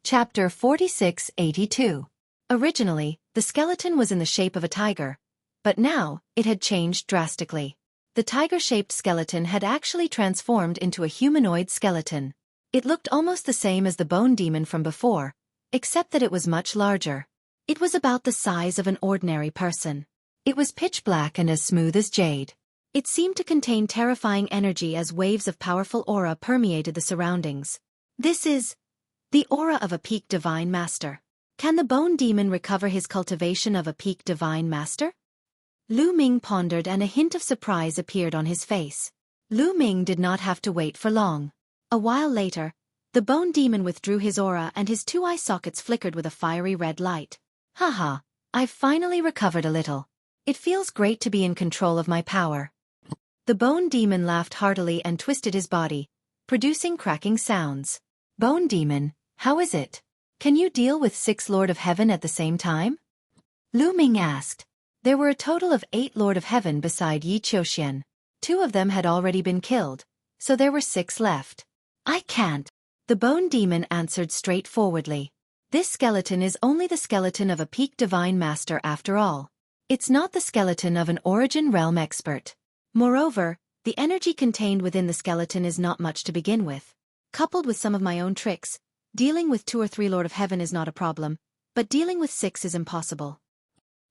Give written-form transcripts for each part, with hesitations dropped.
Chapter 4682. Originally, the skeleton was in the shape of a tiger, but now, it had changed drastically. The tiger-shaped skeleton had actually transformed into a humanoid skeleton. It looked almost the same as the bone demon from before, except that it was much larger. It was about the size of an ordinary person. It was pitch black and as smooth as jade. It seemed to contain terrifying energy as waves of powerful aura permeated the surroundings. This is the aura of a peak divine master. Can the bone demon recover his cultivation of a peak divine master? Lu Ming pondered and a hint of surprise appeared on his face. Lu Ming did not have to wait for long. A while later, the bone demon withdrew his aura and his two eye sockets flickered with a fiery red light. Haha, I've finally recovered a little. It feels great to be in control of my power. The bone demon laughed heartily and twisted his body, producing cracking sounds. Bone demon, how is it? Can you deal with 6 Lord of Heaven at the same time? Lu Ming asked. There were a total of 8 Lord of Heaven beside Yi Qiuxian. 2 of them had already been killed, so there were 6 left. I can't. The bone demon answered straightforwardly. This skeleton is only the skeleton of a peak divine master after all. It's not the skeleton of an origin realm expert. Moreover, the energy contained within the skeleton is not much to begin with. Coupled with some of my own tricks, dealing with 2 or 3 Lord of Heaven is not a problem, but dealing with 6 is impossible.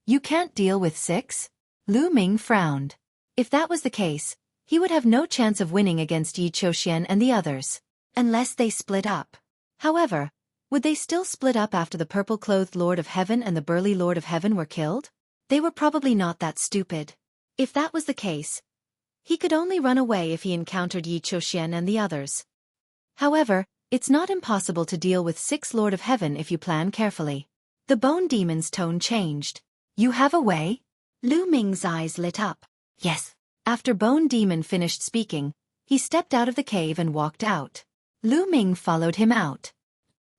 You can't deal with 6? Lu Ming frowned. If that was the case, he would have no chance of winning against Yi Qiuxian and the others. Unless they split up. However, would they still split up after the purple-clothed Lord of Heaven and the burly Lord of Heaven were killed? They were probably not that stupid. If that was the case, he could only run away if he encountered Yi Qiuxian and the others. However, it's not impossible to deal with 6 Lord of Heaven if you plan carefully. The bone demon's tone changed. You have a way? Lu Ming's eyes lit up. Yes. After Bone Demon finished speaking, he stepped out of the cave and walked out. Lu Ming followed him out.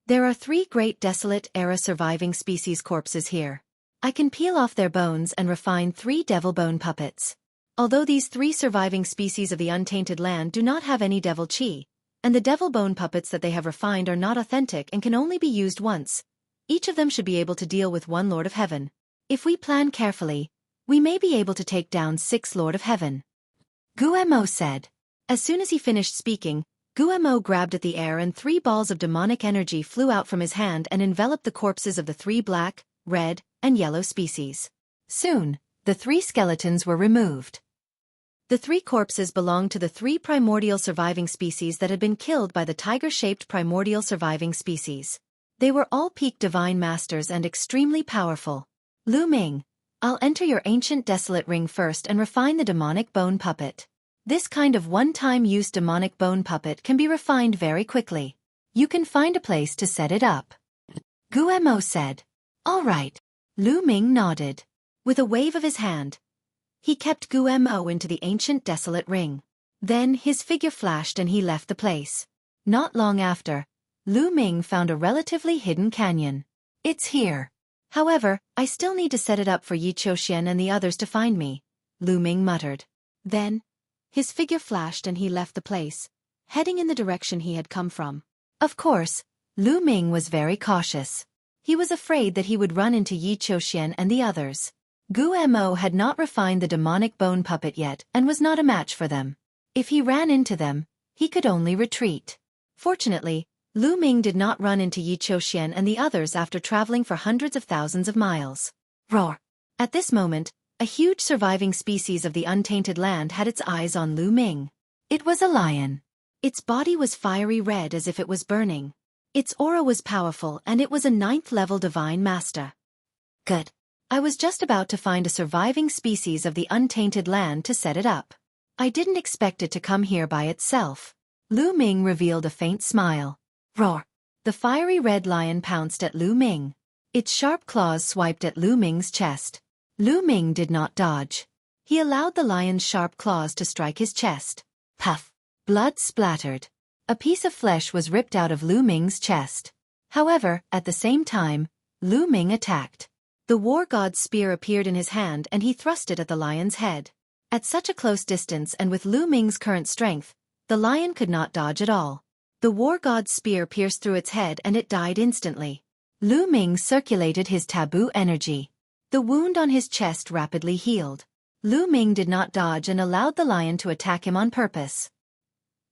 There are 3 great desolate era surviving species corpses here. I can peel off their bones and refine 3 devil bone puppets. Although these 3 surviving species of the untainted land do not have any devil chi, and the devil bone puppets that they have refined are not authentic and can only be used once, each of them should be able to deal with 1 Lord of Heaven. If we plan carefully, we may be able to take down 6 Lord of Heaven. Guemo said. As soon as he finished speaking, Guemo grabbed at the air and 3 balls of demonic energy flew out from his hand and enveloped the corpses of the 3 black, red, and yellow species. Soon, the 3 skeletons were removed. The 3 corpses belonged to the 3 primordial surviving species that had been killed by the tiger-shaped primordial surviving species. They were all peak divine masters and extremely powerful. Lu Ming, I'll enter your ancient desolate ring first and refine the demonic bone puppet. This kind of one-time use demonic bone puppet can be refined very quickly. You can find a place to set it up. Guemo said. All right. Lu Ming nodded. With a wave of his hand, he kept Guemo into the ancient desolate ring. Then his figure flashed and he left the place. Not long after, Lu Ming found a relatively hidden canyon. It's here. However, I still need to set it up for Yi Qiuxian and the others to find me, Lu Ming muttered. Then, his figure flashed and he left the place, heading in the direction he had come from. Of course, Lu Ming was very cautious. He was afraid that he would run into Yi Qiuxian and the others. Guemo had not refined the demonic bone puppet yet and was not a match for them. If he ran into them, he could only retreat. Fortunately, Lu Ming did not run into Yi Qiuxian and the others after traveling for hundreds of thousands of miles. Roar! At this moment, a huge surviving species of the untainted land had its eyes on Lu Ming. It was a lion. Its body was fiery red as if it was burning. Its aura was powerful and it was a 9th-level divine master. Good. I was just about to find a surviving species of the untainted land to set it up. I didn't expect it to come here by itself. Lu Ming revealed a faint smile. Roar! The fiery red lion pounced at Lu Ming. Its sharp claws swiped at Lu Ming's chest. Lu Ming did not dodge. He allowed the lion's sharp claws to strike his chest. Puff! Blood splattered. A piece of flesh was ripped out of Lu Ming's chest. However, at the same time, Lu Ming attacked. The war god's spear appeared in his hand and he thrust it at the lion's head. At such a close distance and with Lu Ming's current strength, the lion could not dodge at all. The war god's spear pierced through its head and it died instantly. Lu Ming circulated his taboo energy. The wound on his chest rapidly healed. Lu Ming did not dodge and allowed the lion to attack him on purpose.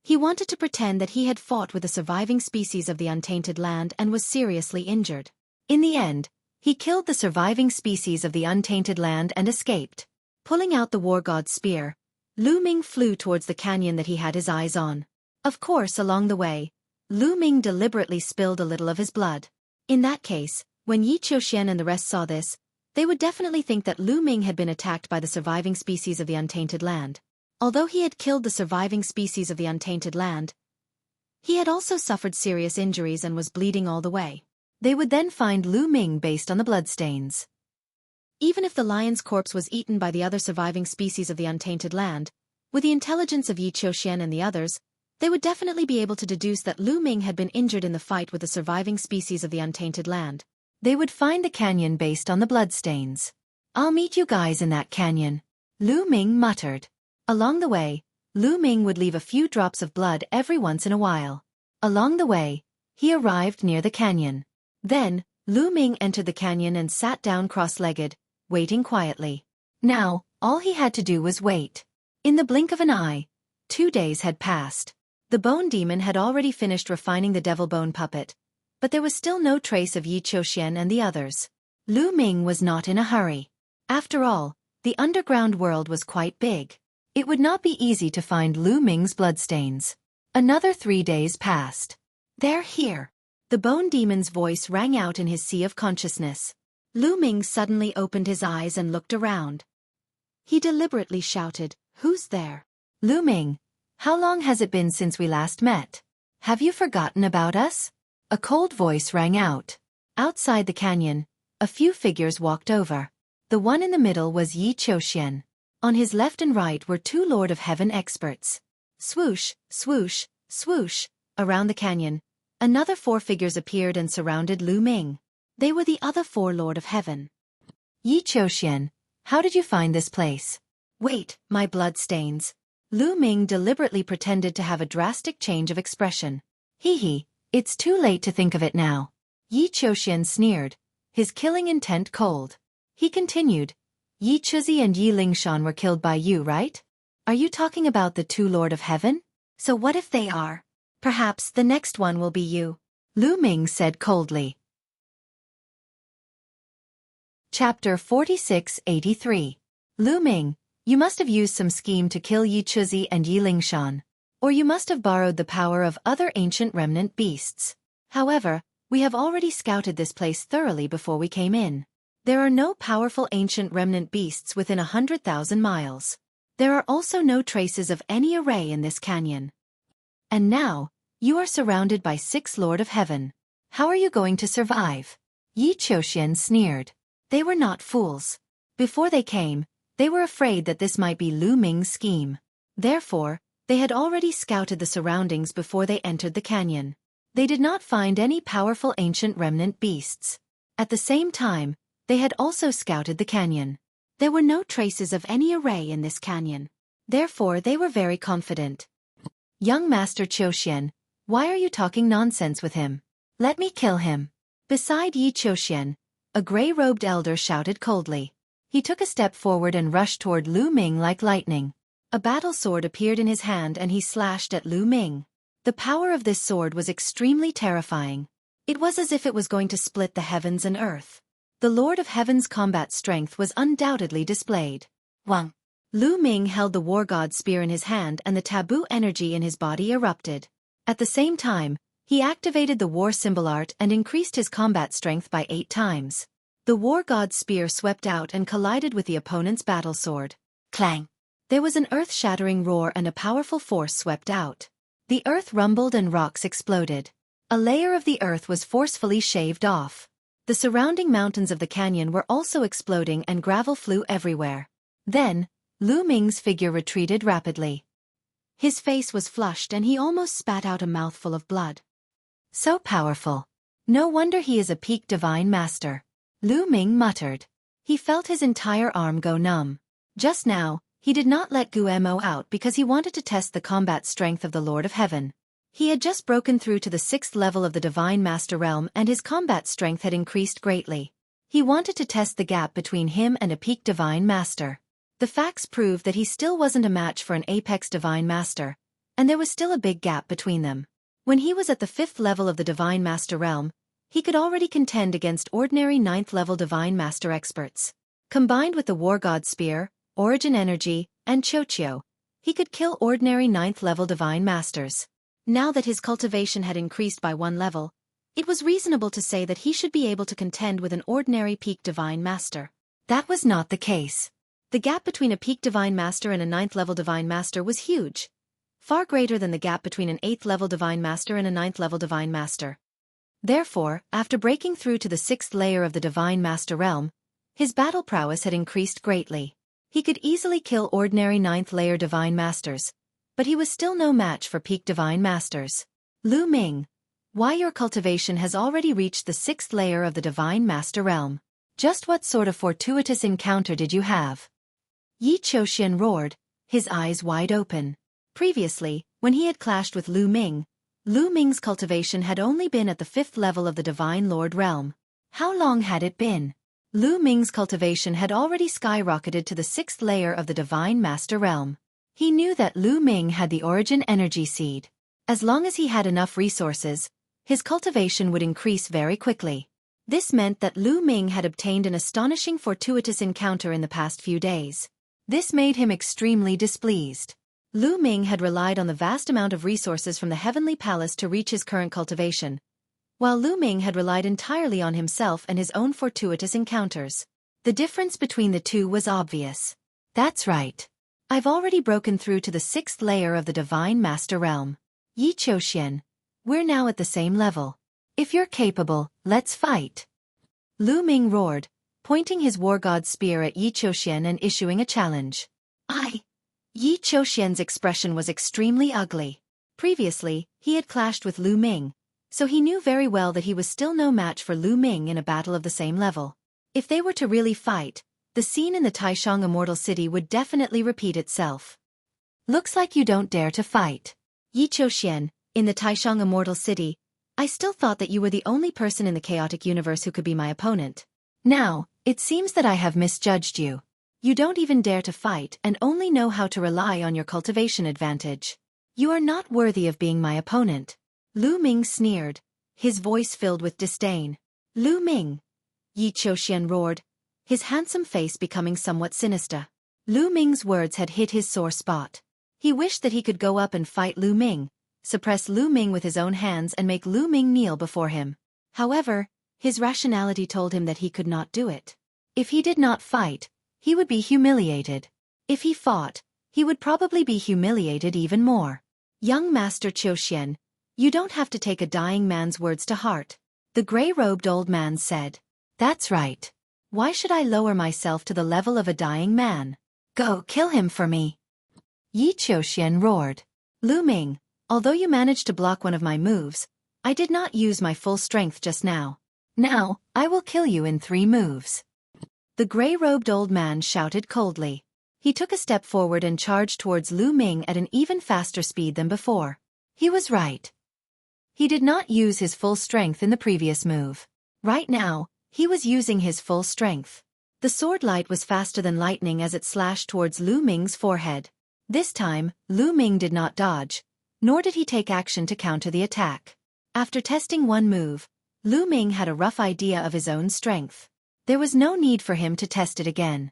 He wanted to pretend that he had fought with the surviving species of the untainted land and was seriously injured. In the end, he killed the surviving species of the untainted land and escaped. Pulling out the war god's spear, Lu Ming flew towards the canyon that he had his eyes on. Of course, along the way, Lu Ming deliberately spilled a little of his blood. In that case, when Yi Qiuxian and the rest saw this, they would definitely think that Lu Ming had been attacked by the surviving species of the untainted land. Although he had killed the surviving species of the untainted land, he had also suffered serious injuries and was bleeding all the way. They would then find Lu Ming based on the bloodstains. Even if the lion's corpse was eaten by the other surviving species of the untainted land, with the intelligence of Yi Qiuxian and the others, they would definitely be able to deduce that Lu Ming had been injured in the fight with the surviving species of the untainted land. They would find the canyon based on the bloodstains. "I'll meet you guys in that canyon," Lu Ming muttered. Along the way, Lu Ming would leave a few drops of blood every once in a while. Along the way, he arrived near the canyon. Then, Lu Ming entered the canyon and sat down cross-legged, waiting quietly. Now, all he had to do was wait. In the blink of an eye, 2 days had passed. The bone demon had already finished refining the devil bone puppet, but there was still no trace of Yi Qiuxian and the others. Lu Ming was not in a hurry. After all, the underground world was quite big. It would not be easy to find Lu Ming's bloodstains. Another 3 days passed. "They're here." The bone demon's voice rang out in his sea of consciousness. Lu Ming suddenly opened his eyes and looked around. He deliberately shouted, "Who's there?" "Lu Ming, how long has it been since we last met? Have you forgotten about us?" A cold voice rang out. Outside the canyon, a few figures walked over. The one in the middle was Yi Qiuxian. On his left and right were 2 Lord of Heaven experts. Swoosh, swoosh, swoosh, around the canyon, another 4 figures appeared and surrounded Lu Ming. They were the other 4 Lord of Heaven. "Yi Qiuxian, how did you find this place?" "Wait, my bloodstains." Lu Ming deliberately pretended to have a drastic change of expression. "Hee, it's too late to think of it now." Yi Qiuxian sneered, his killing intent cold. He continued, "Yi Chuzi and Yi Lingshan were killed by you, right? Are you talking about the 2 Lord of Heaven? So what if they are? Perhaps the next one will be you," Lu Ming said coldly. Chapter 4683. Lu Ming, you must have used some scheme to kill Yi Chuzi and Yi Lingshan. Or you must have borrowed the power of other ancient remnant beasts. However, we have already scouted this place thoroughly before we came in. There are no powerful ancient remnant beasts within 100,000 miles. There are also no traces of any array in this canyon. And now, you are surrounded by 6 Lord of Heaven. How are you going to survive?" Yi Qiuxian sneered. They were not fools. Before they came, they were afraid that this might be Lu Ming's scheme. Therefore, they had already scouted the surroundings before they entered the canyon. They did not find any powerful ancient remnant beasts. At the same time, they had also scouted the canyon. There were no traces of any array in this canyon. Therefore, they were very confident. "Young Master Qiuxian, why are you talking nonsense with him? Let me kill him." Beside Yi Qiuxian, a gray-robed elder shouted coldly. He took a step forward and rushed toward Lu Ming like lightning. A battle sword appeared in his hand and he slashed at Lu Ming. The power of this sword was extremely terrifying. It was as if it was going to split the heavens and earth. The Lord of Heaven's combat strength was undoubtedly displayed. Wang. Lu Ming held the war god's spear in his hand and the taboo energy in his body erupted. At the same time, he activated the war symbol art and increased his combat strength by 8 times. The war god's spear swept out and collided with the opponent's battle sword. Clang! There was an earth-shattering roar and a powerful force swept out. The earth rumbled and rocks exploded. A layer of the earth was forcefully shaved off. The surrounding mountains of the canyon were also exploding and gravel flew everywhere. Then, Lu Ming's figure retreated rapidly. His face was flushed and he almost spat out a mouthful of blood. So powerful. No wonder he is a peak divine master. Lu Ming muttered. He felt his entire arm go numb. Just now, he did not let Guemo out because he wanted to test the combat strength of the Lord of Heaven. He had just broken through to the 6th level of the Divine Master Realm and his combat strength had increased greatly. He wanted to test the gap between him and a peak Divine Master. The facts proved that he still wasn't a match for an apex Divine Master, and there was still a big gap between them. When he was at the 5th level of the Divine Master Realm, he could already contend against ordinary 9th level Divine Master experts. Combined with the War God Spear, Origin Energy, and Xueqi, he could kill ordinary 9th level Divine Masters. Now that his cultivation had increased by 1 level, it was reasonable to say that he should be able to contend with an ordinary peak Divine Master. That was not the case. The gap between a peak Divine Master and a 9th level Divine Master was huge, far greater than the gap between an 8th level Divine Master and a 9th level Divine Master. Therefore, after breaking through to the 6th layer of the Divine Master Realm, his battle prowess had increased greatly. He could easily kill ordinary 9th layer Divine Masters, but he was still no match for peak Divine Masters. Lu Ming, why your cultivation has already reached the 6th layer of the Divine Master Realm. Just what sort of fortuitous encounter did you have? Yi Qiuxian roared, his eyes wide open. Previously, when he had clashed with Lu Ming's cultivation had only been at the 5th level of the Divine Lord Realm. How long had it been? Lu Ming's cultivation had already skyrocketed to the 6th layer of the Divine Master Realm. He knew that Lu Ming had the Origin Energy Seed. As long as he had enough resources, his cultivation would increase very quickly. This meant that Lu Ming had obtained an astonishing fortuitous encounter in the past few days. This made him extremely displeased. Lu Ming had relied on the vast amount of resources from the Heavenly Palace to reach his current cultivation, while Lu Ming had relied entirely on himself and his own fortuitous encounters. The difference between the two was obvious. That's right. I've already broken through to the 6th layer of the Divine Master Realm. Yi Qiuxian, we're now at the same level. If you're capable, let's fight. Lu Ming roared, pointing his War God Spear at Yi Qiuxian and issuing a challenge. Yi Qiuxian's expression was extremely ugly. Previously, he had clashed with Lu Ming, so he knew very well that he was still no match for Lu Ming in a battle of the same level. If they were to really fight, the scene in the Taishang Immortal City would definitely repeat itself. Looks like you don't dare to fight. Yi Qiuxian, in the Taishang Immortal City, I still thought that you were the only person in the chaotic universe who could be my opponent. Now, it seems that I have misjudged you. You don't even dare to fight and only know how to rely on your cultivation advantage. You are not worthy of being my opponent. Lu Ming sneered, his voice filled with disdain. Lu Ming! Yi Qiuxian roared, his handsome face becoming somewhat sinister. Lu Ming's words had hit his sore spot. He wished that he could go up and fight Lu Ming, suppress Lu Ming with his own hands and make Lu Ming kneel before him. However, his rationality told him that he could not do it. If he did not fight, he would be humiliated. If he fought, he would probably be humiliated even more. Young Master Qiuxian, you don't have to take a dying man's words to heart. The gray-robed old man said. That's right. Why should I lower myself to the level of a dying man? Go kill him for me. Yi Qiuxian roared. Lu Ming, although you managed to block one of my moves, I did not use my full strength just now. Now, I will kill you in 3 moves. The gray-robed old man shouted coldly. He took a step forward and charged towards Lu Ming at an even faster speed than before. He was right. He did not use his full strength in the previous move. Right now, he was using his full strength. The sword light was faster than lightning as it slashed towards Lu Ming's forehead. This time, Lu Ming did not dodge, nor did he take action to counter the attack. After testing one move, Lu Ming had a rough idea of his own strength. There was no need for him to test it again.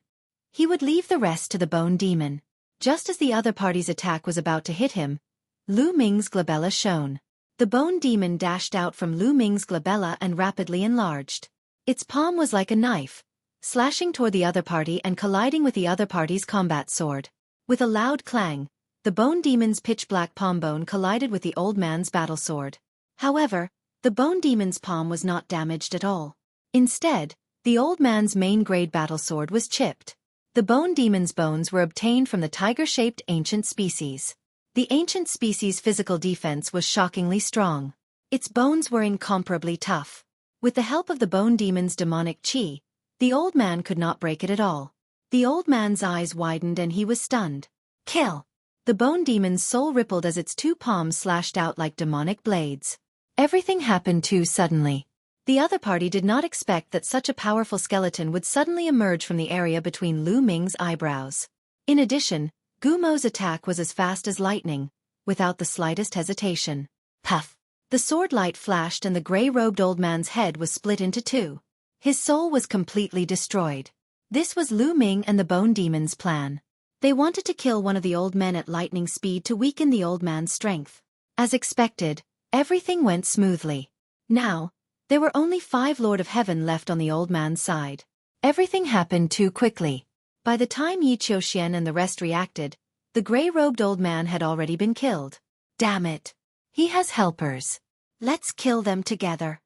He would leave the rest to the Bone Demon. Just as the other party's attack was about to hit him, Lu Ming's glabella shone. The Bone Demon dashed out from Lu Ming's glabella and rapidly enlarged. Its palm was like a knife, slashing toward the other party and colliding with the other party's combat sword. With a loud clang, the Bone Demon's pitch-black palm bone collided with the old man's battle sword. However, the Bone Demon's palm was not damaged at all. Instead, the old man's main-grade battle sword was chipped. The Bone Demon's bones were obtained from the tiger-shaped ancient species. The ancient species' physical defense was shockingly strong. Its bones were incomparably tough. With the help of the Bone Demon's demonic chi, the old man could not break it at all. The old man's eyes widened and he was stunned. Kill! The bone demon's soul rippled as its two palms slashed out like demonic blades. Everything happened too suddenly. The other party did not expect that such a powerful skeleton would suddenly emerge from the area between Lu Ming's eyebrows. In addition, Gumo's attack was as fast as lightning, without the slightest hesitation. Puff! The sword light flashed and the gray-robed old man's head was split into two. His soul was completely destroyed. This was Lu Ming and the Bone Demon's plan. They wanted to kill one of the old men at lightning speed to weaken the old man's strength. As expected, everything went smoothly. Now, there were only 5 Lord of Heaven left on the old man's side. Everything happened too quickly. By the time Yi Qiuxian and the rest reacted, the gray-robed old man had already been killed. Damn it! He has helpers. Let's kill them together.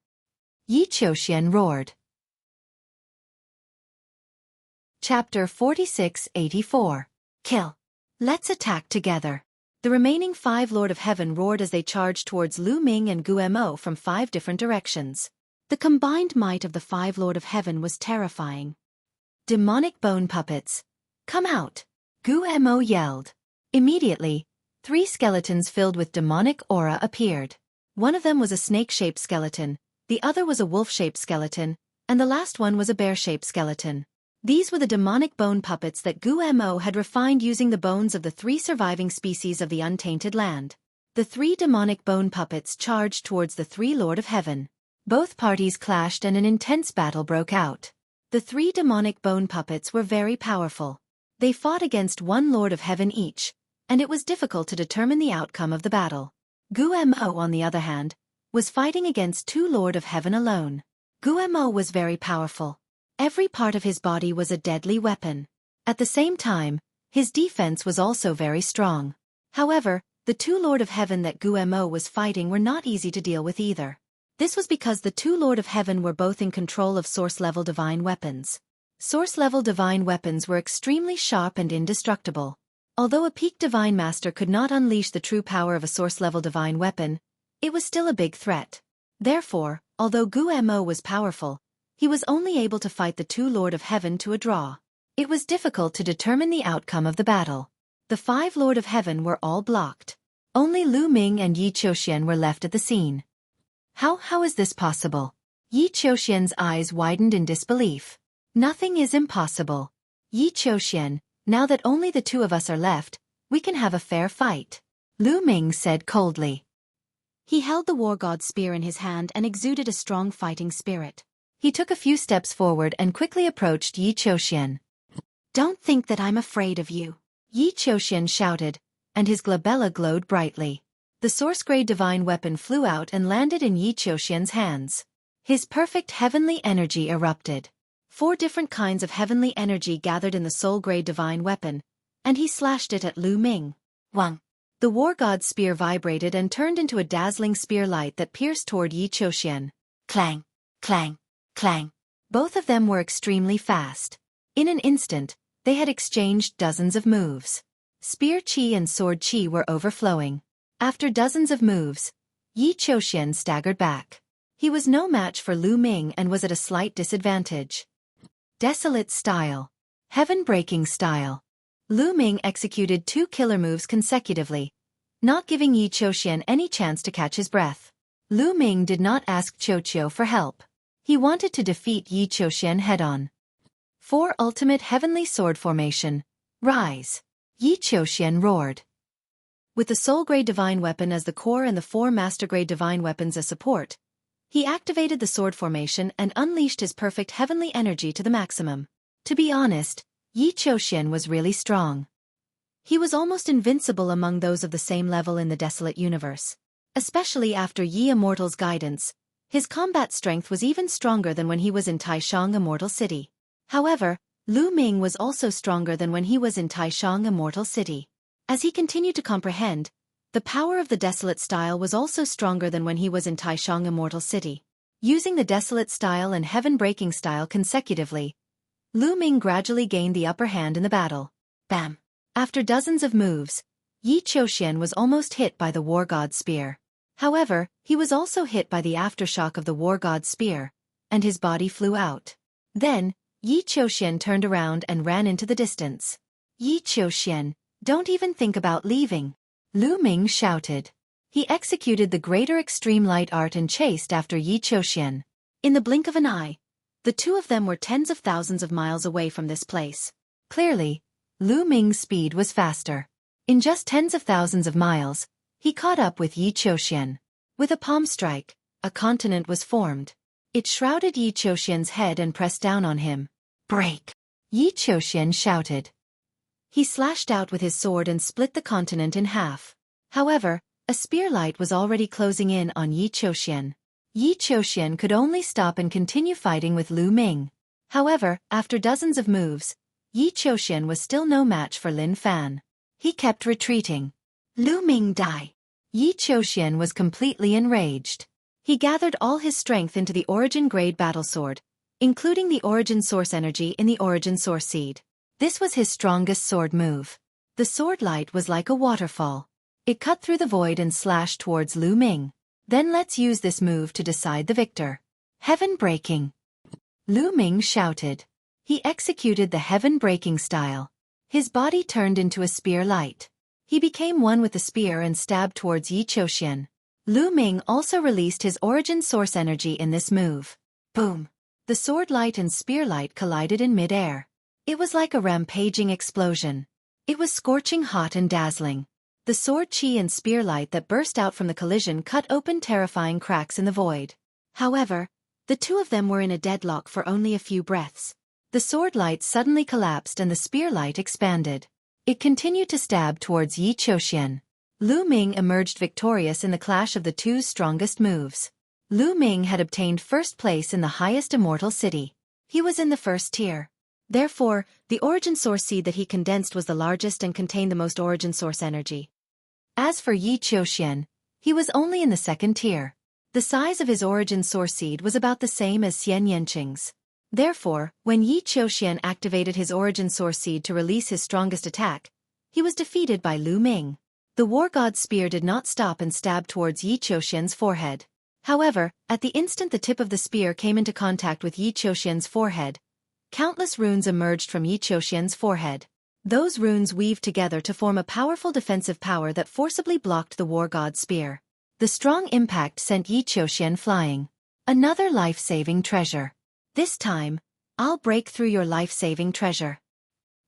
Yi Qiuxian roared. Chapter 46-84. Kill. Let's attack together. The remaining 5 Lord of Heaven roared as they charged towards Lu Ming and Gumo from 5 different directions. The combined might of the 5 Lord of Heaven was terrifying. Demonic bone puppets. Come out! Gumo yelled. Immediately, 3 skeletons filled with demonic aura appeared. One of them was a snake-shaped skeleton, the other was a wolf-shaped skeleton, and the last one was a bear-shaped skeleton. These were the demonic bone puppets that Gumo had refined using the bones of the 3 surviving species of the untainted land. The 3 demonic bone puppets charged towards the 3 Lord of Heaven. Both parties clashed and an intense battle broke out. The 3 demonic bone puppets were very powerful. They fought against 1 Lord of Heaven each, and it was difficult to determine the outcome of the battle. Gumo, on the other hand, was fighting against 2 Lord of Heaven alone. Gumo was very powerful. Every part of his body was a deadly weapon. At the same time, his defense was also very strong. However, the 2 Lord of Heaven that Gumo was fighting were not easy to deal with either. This was because the 2 Lord of Heaven were both in control of source-level divine weapons. Source-level divine weapons were extremely sharp and indestructible. Although a peak divine master could not unleash the true power of a source-level divine weapon, it was still a big threat. Therefore, although Gumo was powerful, he was only able to fight the 2 Lord of Heaven to a draw. It was difficult to determine the outcome of the battle. The 5 Lord of Heaven were all blocked. Only Lu Ming and Yi Qiuxian were left at the scene. How is this possible? Yi Qiuxian's eyes widened in disbelief. Nothing is impossible. Yi Qiuxian, now that only the 2 of us are left, we can have a fair fight. Lu Ming said coldly. He held the war god's spear in his hand and exuded a strong fighting spirit. He took a few steps forward and quickly approached Yi Qiuxian. Don't think that I'm afraid of you. Yi Qiuxian shouted, and his glabella glowed brightly. The source-grade divine weapon flew out and landed in Yi Qiuxian's hands. His perfect heavenly energy erupted. 4 different kinds of heavenly energy gathered in the soul-grade divine weapon, and he slashed it at Lu Ming. Wang! The war god's spear vibrated and turned into a dazzling spear light that pierced toward Yi Qiuxian. Clang! Clang! Clang! Both of them were extremely fast. In an instant, they had exchanged dozens of moves. Spear chi and sword chi were overflowing. After dozens of moves, Yi Qiuxian staggered back. He was no match for Lu Ming and was at a slight disadvantage. Desolate style. Heaven-breaking style. Lu Ming executed 2 killer moves consecutively, not giving Yi Qiuxian any chance to catch his breath. Lu Ming did not ask Qiuqiu for help. He wanted to defeat Yi Qiuxian head-on. 4 Ultimate Heavenly Sword Formation. Rise! Yi Qiuxian roared. With the soul-grade divine weapon as the core and the 4 master-grade divine weapons as support, he activated the sword formation and unleashed his perfect heavenly energy to the maximum. To be honest, Yi Qiuxian was really strong. He was almost invincible among those of the same level in the desolate universe. Especially after Yi Immortal's guidance, his combat strength was even stronger than when he was in Taishang Immortal City. However, Lu Ming was also stronger than when he was in Taishang Immortal City. As he continued to comprehend, the power of the Desolate style was also stronger than when he was in Taishang Immortal City. Using the Desolate style and Heaven-breaking style consecutively, Lu Ming gradually gained the upper hand in the battle. Bam! After dozens of moves, Yi Qiuxian was almost hit by the war god's spear. However, he was also hit by the aftershock of the war god's spear, and his body flew out. Then, Yi Qiuxian turned around and ran into the distance. Yi Qiuxian, Don't even think about leaving. Lu Ming shouted. He executed the greater extreme light art and chased after Yi Qiuxian. In the blink of an eye, the two of them were tens of thousands of miles away from this place. Clearly, Lu Ming's speed was faster. In just tens of thousands of miles, he caught up with Yi Qiuxian. With a palm strike, a continent was formed. It shrouded Yi Qiuxian's head and pressed down on him. Break! Yi Qiuxian shouted. He slashed out with his sword and split the continent in half. However, a spear light was already closing in on Yi Qiuxian. Yi Qiuxian could only stop and continue fighting with Lu Ming. However, after dozens of moves, Yi Qiuxian was still no match for Lin Fan. He kept retreating. Lu Ming die. Yi Qiuxian was completely enraged. He gathered all his strength into the Origin Grade Battlesword, including the Origin Source Energy in the Origin Source Seed. This was his strongest sword move. The sword light was like a waterfall. It cut through the void and slashed towards Lu Ming. Then let's use this move to decide the victor. Heaven breaking. Lu Ming shouted. He executed the heaven breaking style. His body turned into a spear light. He became one with the spear and stabbed towards Yi Qiuxian. Lu Ming also released his Origin Source Energy in this move. Boom! The sword light and spear light collided in mid-air. It was like a rampaging explosion. It was scorching hot and dazzling. The sword chi and spear light that burst out from the collision cut open terrifying cracks in the void. However, the two of them were in a deadlock for only a few breaths. The sword light suddenly collapsed and the spear light expanded. It continued to stab towards Yi Qiuxian. Lu Ming emerged victorious in the clash of the two strongest moves. Lu Ming had obtained first place in the highest immortal city. He was in the first tier. Therefore, the Origin Source Seed that he condensed was the largest and contained the most Origin Source Energy. As for Yi Qiuxian, he was only in the second tier. The size of his Origin Source Seed was about the same as Xian Yanqing's. Therefore, when Yi Qiuxian activated his Origin Source Seed to release his strongest attack, he was defeated by Lu Ming. The War God's spear did not stop and stabbed towards Yi Qiuxian's forehead. However, at the instant the tip of the spear came into contact with Yi Qiuxian's forehead, countless runes emerged from Yi Qiuxian's forehead. Those runes weaved together to form a powerful defensive power that forcibly blocked the War God's spear. The strong impact sent Yi Qiuxian flying. Another life-saving treasure. This time, I'll break through your life-saving treasure.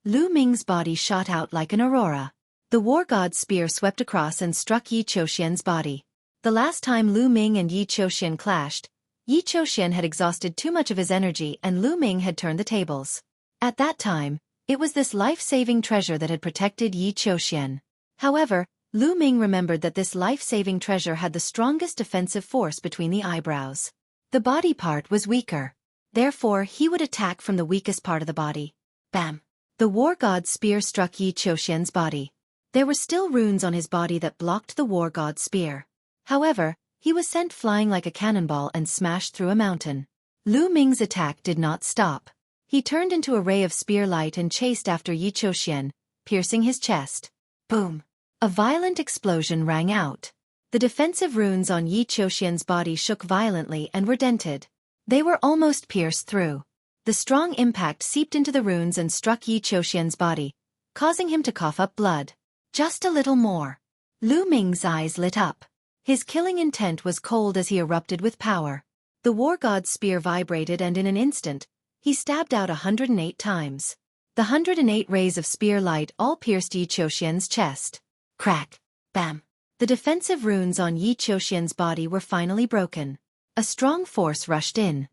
Lu Ming's body shot out like an aurora. The War God's spear swept across and struck Yi Qiuxian's body. The last time Lu Ming and Yi Qiuxian clashed, Yi Qiuxian had exhausted too much of his energy and Lu Ming had turned the tables. At that time, it was this life-saving treasure that had protected Yi Qiuxian. However, Lu Ming remembered that this life-saving treasure had the strongest defensive force between the eyebrows. The body part was weaker. Therefore, he would attack from the weakest part of the body. Bam! The War God's spear struck Yi Qiuxian's body. There were still runes on his body that blocked the War God's spear. However, he was sent flying like a cannonball and smashed through a mountain. Lu Ming's attack did not stop. He turned into a ray of spear light and chased after Yi Qiuxian, piercing his chest. Boom! A violent explosion rang out. The defensive runes on Yi Qiuxian's body shook violently and were dented. They were almost pierced through. The strong impact seeped into the runes and struck Yi Qiuxian's body, causing him to cough up blood. Just a little more. Lu Ming's eyes lit up. His killing intent was cold as he erupted with power. The War God's spear vibrated and in an instant, he stabbed out 108 times. The 108 rays of spear light all pierced Yi Qiuxian's chest. Crack! Bam! The defensive runes on Yi Qiuxian's body were finally broken. A strong force rushed in.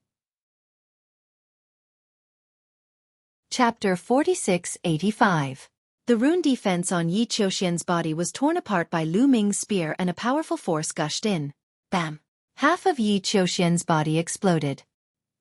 Chapter 4685. The rune defense on Yi Qiuxian's body was torn apart by Lu Ming's spear and a powerful force gushed in. Bam! Half of Yi Qiuxian's body exploded.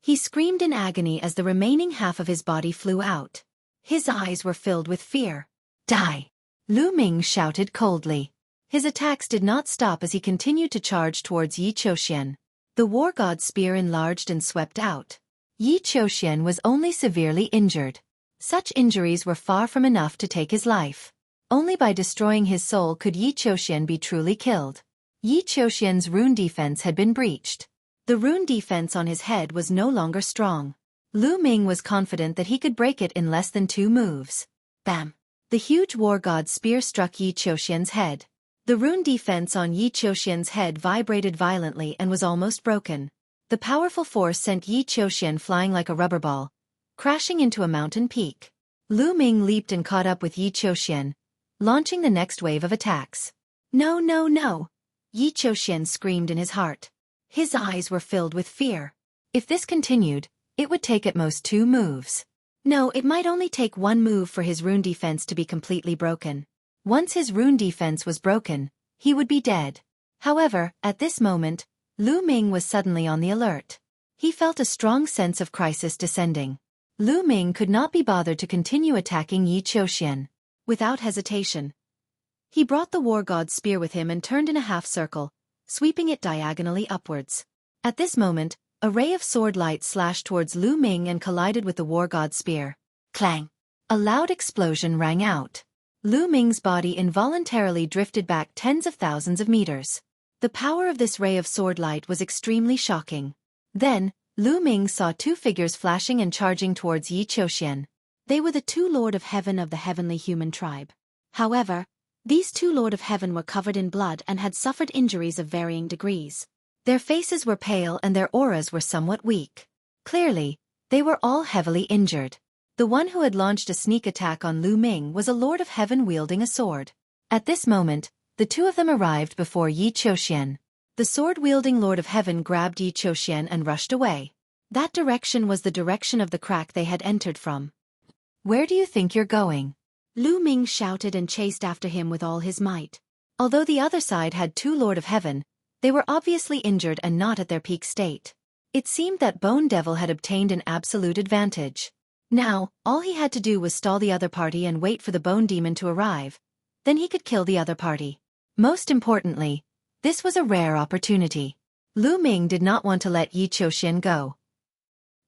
He screamed in agony as the remaining half of his body flew out. His eyes were filled with fear. Die! Lu Ming shouted coldly. His attacks did not stop as he continued to charge towards Yi Qiuxian. The War God's spear enlarged and swept out. Yi Qiuxian was only severely injured. Such injuries were far from enough to take his life. Only by destroying his soul could Yi Qiuxian be truly killed. Yi Qiuxian's rune defense had been breached. The rune defense on his head was no longer strong. Lu Ming was confident that he could break it in less than 2 moves. Bam! The huge war god spear struck Yi Qiuxian's head. The rune defense on Yi Qiuxian's head vibrated violently and was almost broken. The powerful force sent Yi Qiuxian flying like a rubber ball, crashing into a mountain peak. Lu Ming leaped and caught up with Yi Qiuxian, launching the next wave of attacks. No, no, no! Yi Qiuxian screamed in his heart. His eyes were filled with fear. If this continued, it would take at most 2 moves. No, it might only take 1 move for his rune defense to be completely broken. Once his rune defense was broken, he would be dead. However, at this moment, Lu Ming was suddenly on the alert. He felt a strong sense of crisis descending. Lu Ming could not be bothered to continue attacking Yi Qiuxian. Without hesitation, he brought the war god's spear with him and turned in a half circle, sweeping it diagonally upwards. At this moment, a ray of sword light slashed towards Lu Ming and collided with the war god's spear. Clang! A loud explosion rang out. Lu Ming's body involuntarily drifted back tens of thousands of meters. The power of this ray of sword light was extremely shocking. Then, Lu Ming saw 2 figures flashing and charging towards Yi Qiuxian. They were the 2 Lord of Heaven of the heavenly human tribe. However, these 2 Lord of Heaven were covered in blood and had suffered injuries of varying degrees. Their faces were pale and their auras were somewhat weak. Clearly, they were all heavily injured. The one who had launched a sneak attack on Lu Ming was a Lord of Heaven wielding a sword. At this moment, the 2 of them arrived before Yi Qiuxian. The sword-wielding Lord of Heaven grabbed Yi Qiuxian and rushed away. That direction was the direction of the crack they had entered from. Where do you think you're going? Lu Ming shouted and chased after him with all his might. Although the other side had 2 Lord of Heaven, they were obviously injured and not at their peak state. It seemed that Bone Devil had obtained an absolute advantage. Now, all he had to do was stall the other party and wait for the Bone Demon to arrive. Then he could kill the other party. Most importantly, this was a rare opportunity. Lu Ming did not want to let Yi Qiuxian go.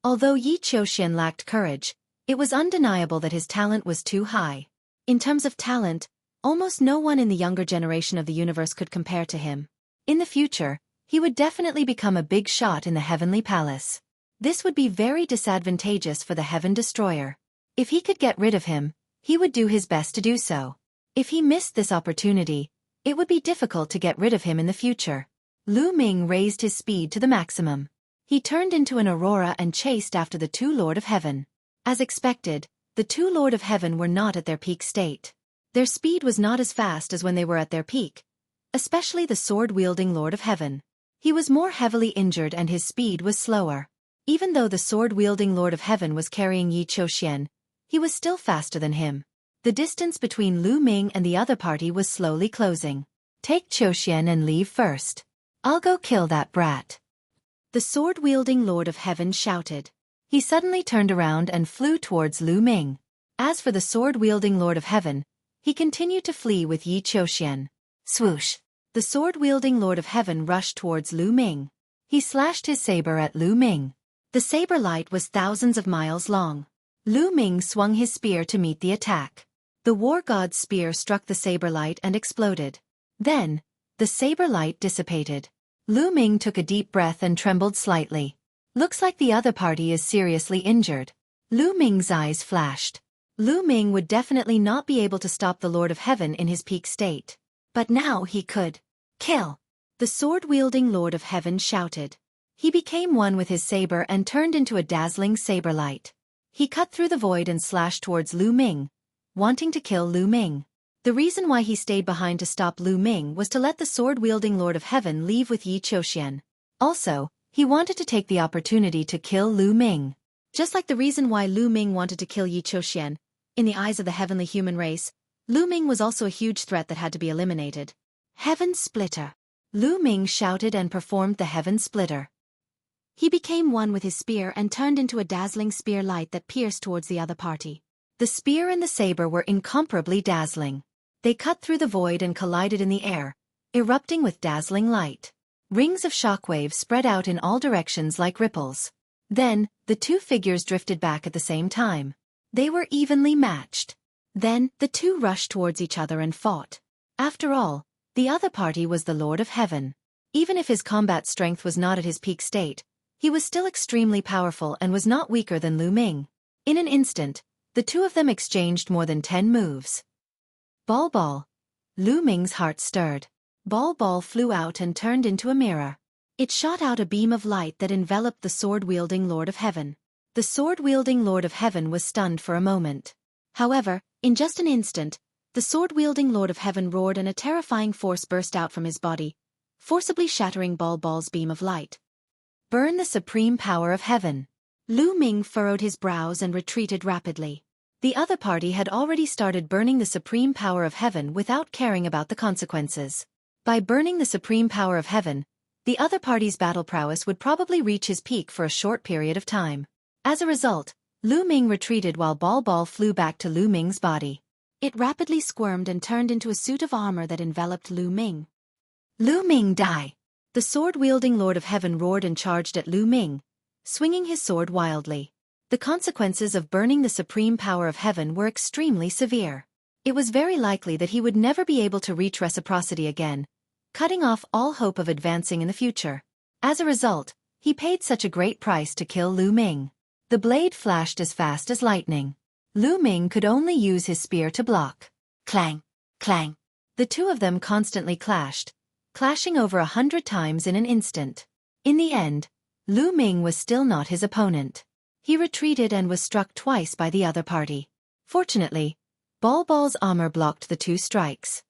Although Yi Qiuxian lacked courage, it was undeniable that his talent was too high. In terms of talent, almost no one in the younger generation of the universe could compare to him. In the future, he would definitely become a big shot in the Heavenly Palace. This would be very disadvantageous for the Heaven Destroyer. If he could get rid of him, he would do his best to do so. If he missed this opportunity, it would be difficult to get rid of him in the future. Lu Ming raised his speed to the maximum. He turned into an aurora and chased after the 2 Lord of Heaven. As expected, the 2 Lord of Heaven were not at their peak state. Their speed was not as fast as when they were at their peak, especially the sword-wielding Lord of Heaven. He was more heavily injured and his speed was slower. Even though the sword-wielding Lord of Heaven was carrying Yi Qiuxian, he was still faster than him. The distance between Lu Ming and the other party was slowly closing. Take Qiuxian and leave first. I'll go kill that brat. The sword-wielding Lord of Heaven shouted. He suddenly turned around and flew towards Lu Ming. As for the sword-wielding Lord of Heaven, he continued to flee with Yi Qiuxian. Swoosh! The sword-wielding Lord of Heaven rushed towards Lu Ming. He slashed his saber at Lu Ming. The saber light was thousands of miles long. Lu Ming swung his spear to meet the attack. The war god's spear struck the saber light and exploded. Then, the saber light dissipated. Lu Ming took a deep breath and trembled slightly. Looks like the other party is seriously injured. Lu Ming's eyes flashed. Lu Ming would definitely not be able to stop the Lord of Heaven in his peak state. But now he could. Kill! The sword-wielding Lord of Heaven shouted. He became one with his saber and turned into a dazzling saber light. He cut through the void and slashed towards Lu Ming, wanting to kill Lu Ming. The reason why he stayed behind to stop Lu Ming was to let the sword-wielding Lord of Heaven leave with Yi Qiuxian. Also, he wanted to take the opportunity to kill Lu Ming. Just like the reason why Lu Ming wanted to kill Yi Qiuxian, in the eyes of the heavenly human race, Lu Ming was also a huge threat that had to be eliminated. Heaven Splitter! Lu Ming shouted and performed the Heaven Splitter. He became one with his spear and turned into a dazzling spear light that pierced towards the other party. The spear and the saber were incomparably dazzling. They cut through the void and collided in the air, erupting with dazzling light. Rings of shockwaves spread out in all directions like ripples. Then, the 2 figures drifted back at the same time. They were evenly matched. Then, the 2 rushed towards each other and fought. After all, the other party was the Lord of Heaven. Even if his combat strength was not at his peak state, he was still extremely powerful and was not weaker than Lu Ming. In an instant, the 2 of them exchanged more than 10 moves. Ball Ball. Lu Ming's heart stirred. Ball Ball flew out and turned into a mirror. It shot out a beam of light that enveloped the sword-wielding Lord of Heaven. The sword-wielding Lord of Heaven was stunned for a moment. However, in just an instant, the sword-wielding Lord of Heaven roared and a terrifying force burst out from his body, forcibly shattering Ball Ball's beam of light. Burn the supreme power of heaven. Lu Ming furrowed his brows and retreated rapidly. The other party had already started burning the supreme power of heaven without caring about the consequences. By burning the supreme power of heaven, the other party's battle prowess would probably reach his peak for a short period of time. As a result, Lu Ming retreated while Ball Ball flew back to Lu Ming's body. It rapidly squirmed and turned into a suit of armor that enveloped Lu Ming. Lu Ming, die! The sword-wielding Lord of Heaven roared and charged at Lu Ming, swinging his sword wildly. The consequences of burning the supreme power of heaven were extremely severe. It was very likely that he would never be able to reach reciprocity again, cutting off all hope of advancing in the future. As a result, he paid such a great price to kill Lu Ming. The blade flashed as fast as lightning. Lu Ming could only use his spear to block. Clang! Clang! The two of them constantly clashed, clashing over 100 times in an instant. In the end, Lu Ming was still not his opponent. He retreated and was struck twice by the other party. Fortunately, Ball Ball's armor blocked the two strikes.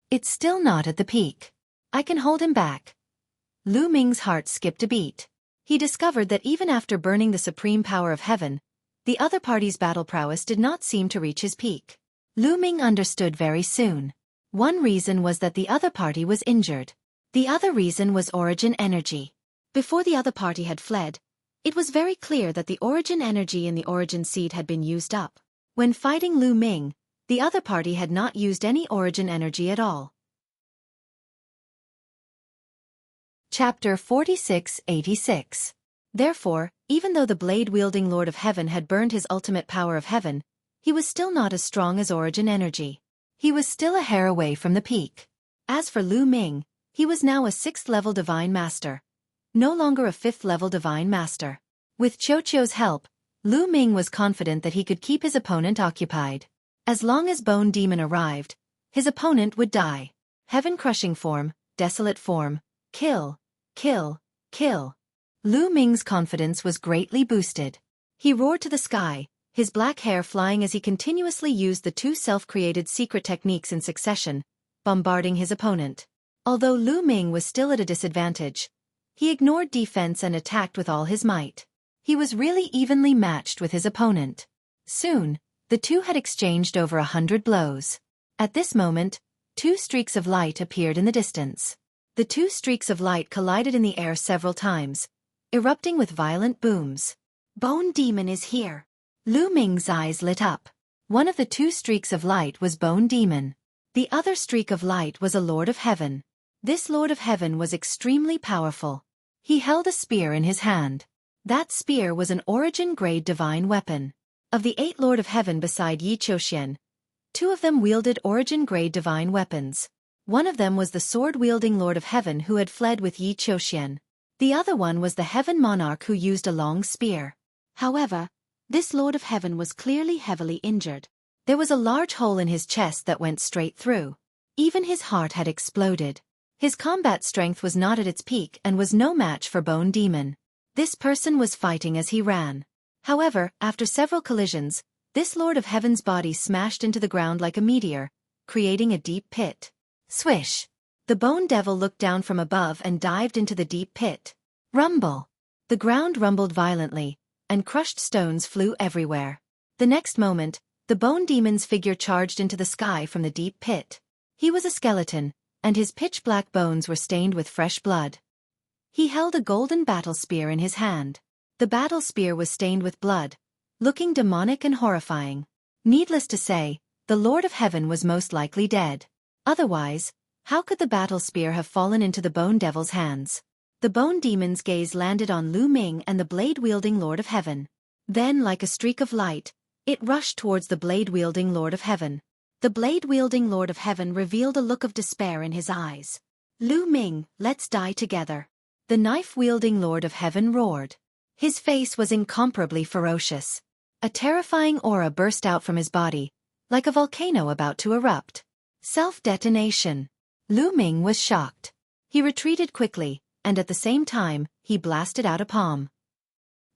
It's still not at the peak. I can hold him back. Lu Ming's heart skipped a beat. He discovered that even after burning the supreme power of heaven, the other party's battle prowess did not seem to reach his peak. Lu Ming understood very soon. One reason was that the other party was injured. The other reason was origin energy. Before the other party had fled, it was very clear that the origin energy in the origin seed had been used up. When fighting Lu Ming, the other party had not used any origin energy at all. Chapter 4686. Therefore, even though the blade-wielding Lord of Heaven had burned his ultimate power of heaven, he was still not as strong as origin energy. He was still a hair away from the peak. As for Lu Ming, he was now a 6th-level Divine Master, no longer a 5th-level Divine Master. With Xueqi's help, Lu Ming was confident that he could keep his opponent occupied. As long as Bone Demon arrived, his opponent would die. Heaven-crushing form, desolate form, kill, kill, kill. Lu Ming's confidence was greatly boosted. He roared to the sky, his black hair flying as he continuously used the two self-created secret techniques in succession, bombarding his opponent. Although Lu Ming was still at a disadvantage, he ignored defense and attacked with all his might. He was really evenly matched with his opponent. Soon, the two had exchanged over 100 blows. At this moment, two streaks of light appeared in the distance. The two streaks of light collided in the air several times, erupting with violent booms. Bone Demon is here. Lu Ming's eyes lit up. One of the two streaks of light was Bone Demon. The other streak of light was a Lord of Heaven. This Lord of Heaven was extremely powerful. He held a spear in his hand. That spear was an origin-grade divine weapon. Of the 8 Lord of Heaven beside Yi Qiuxian, 2 of them wielded origin-grade divine weapons. One of them was the sword-wielding Lord of Heaven who had fled with Yi Qiuxian. The other one was the Heaven Monarch who used a long spear. However, this Lord of Heaven was clearly heavily injured. There was a large hole in his chest that went straight through. Even his heart had exploded. His combat strength was not at its peak and was no match for Bone Demon. This person was fighting as he ran. However, after several collisions, this Lord of Heaven's body smashed into the ground like a meteor, creating a deep pit. Swish! The Bone Devil looked down from above and dived into the deep pit. Rumble! The ground rumbled violently, and crushed stones flew everywhere. The next moment, the Bone Demon's figure charged into the sky from the deep pit. He was a skeleton, and his pitch-black bones were stained with fresh blood. He held a golden battle spear in his hand. The battle spear was stained with blood, looking demonic and horrifying. Needless to say, the Lord of Heaven was most likely dead. Otherwise, how could the battle spear have fallen into the Bone Devil's hands? The Bone Demon's gaze landed on Lu Ming and the blade-wielding Lord of Heaven. Then, like a streak of light, it rushed towards the blade-wielding Lord of Heaven. The blade-wielding Lord of Heaven revealed a look of despair in his eyes. Lu Ming, let's die together. The knife-wielding Lord of Heaven roared. His face was incomparably ferocious. A terrifying aura burst out from his body, like a volcano about to erupt. Self-detonation. Lu Ming was shocked. He retreated quickly, and at the same time, he blasted out a palm.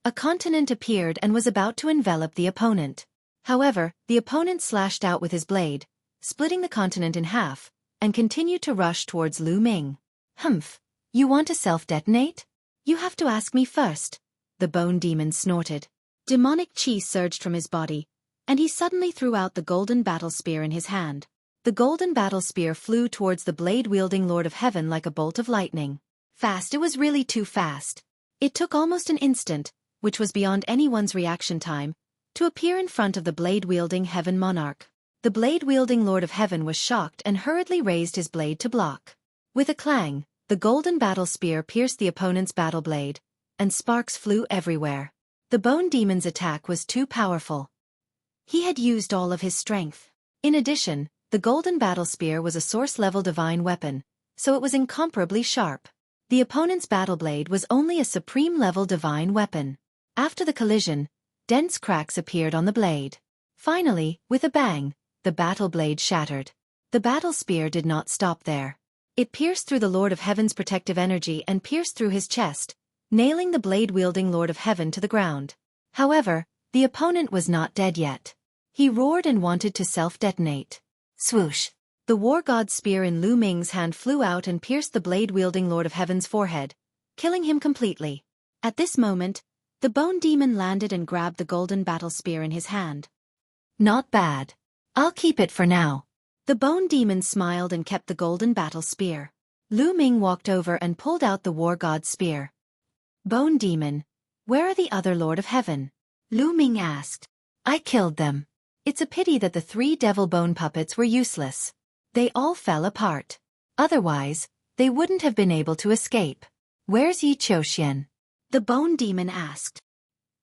A continent appeared and was about to envelop the opponent. However, the opponent slashed out with his blade, splitting the continent in half, and continued to rush towards Lu Ming. Humph, you want to self-detonate? You have to ask me first, the bone demon snorted. Demonic chi surged from his body, and he suddenly threw out the golden battle spear in his hand. The golden battle spear flew towards the blade-wielding Lord of Heaven like a bolt of lightning. Fast, it was really too fast. It took almost an instant, which was beyond anyone's reaction time, to appear in front of the blade-wielding Heaven Monarch. The blade-wielding Lord of Heaven was shocked and hurriedly raised his blade to block. With a clang, the golden battle spear pierced the opponent's battle blade, and sparks flew everywhere. The bone demon's attack was too powerful. He had used all of his strength. In addition, the golden battle spear was a source-level divine weapon, so it was incomparably sharp. The opponent's battle blade was only a supreme-level divine weapon. After the collision, dense cracks appeared on the blade. Finally, with a bang, the battle blade shattered. The battle spear did not stop there. It pierced through the Lord of Heaven's protective energy and pierced through his chest, nailing the blade-wielding Lord of Heaven to the ground. However, the opponent was not dead yet. He roared and wanted to self-detonate. Swoosh! The war god's spear in Lu Ming's hand flew out and pierced the blade-wielding Lord of Heaven's forehead, killing him completely. At this moment, the bone demon landed and grabbed the golden battle spear in his hand. Not bad. I'll keep it for now. The bone demon smiled and kept the golden battle spear. Lu Ming walked over and pulled out the war god's spear. Bone demon, where are the other Lord of Heaven? Lu Ming asked. I killed them. It's a pity that the 3 devil bone puppets were useless. They all fell apart. Otherwise, they wouldn't have been able to escape. Where's Yi Qiuxian? The bone demon asked.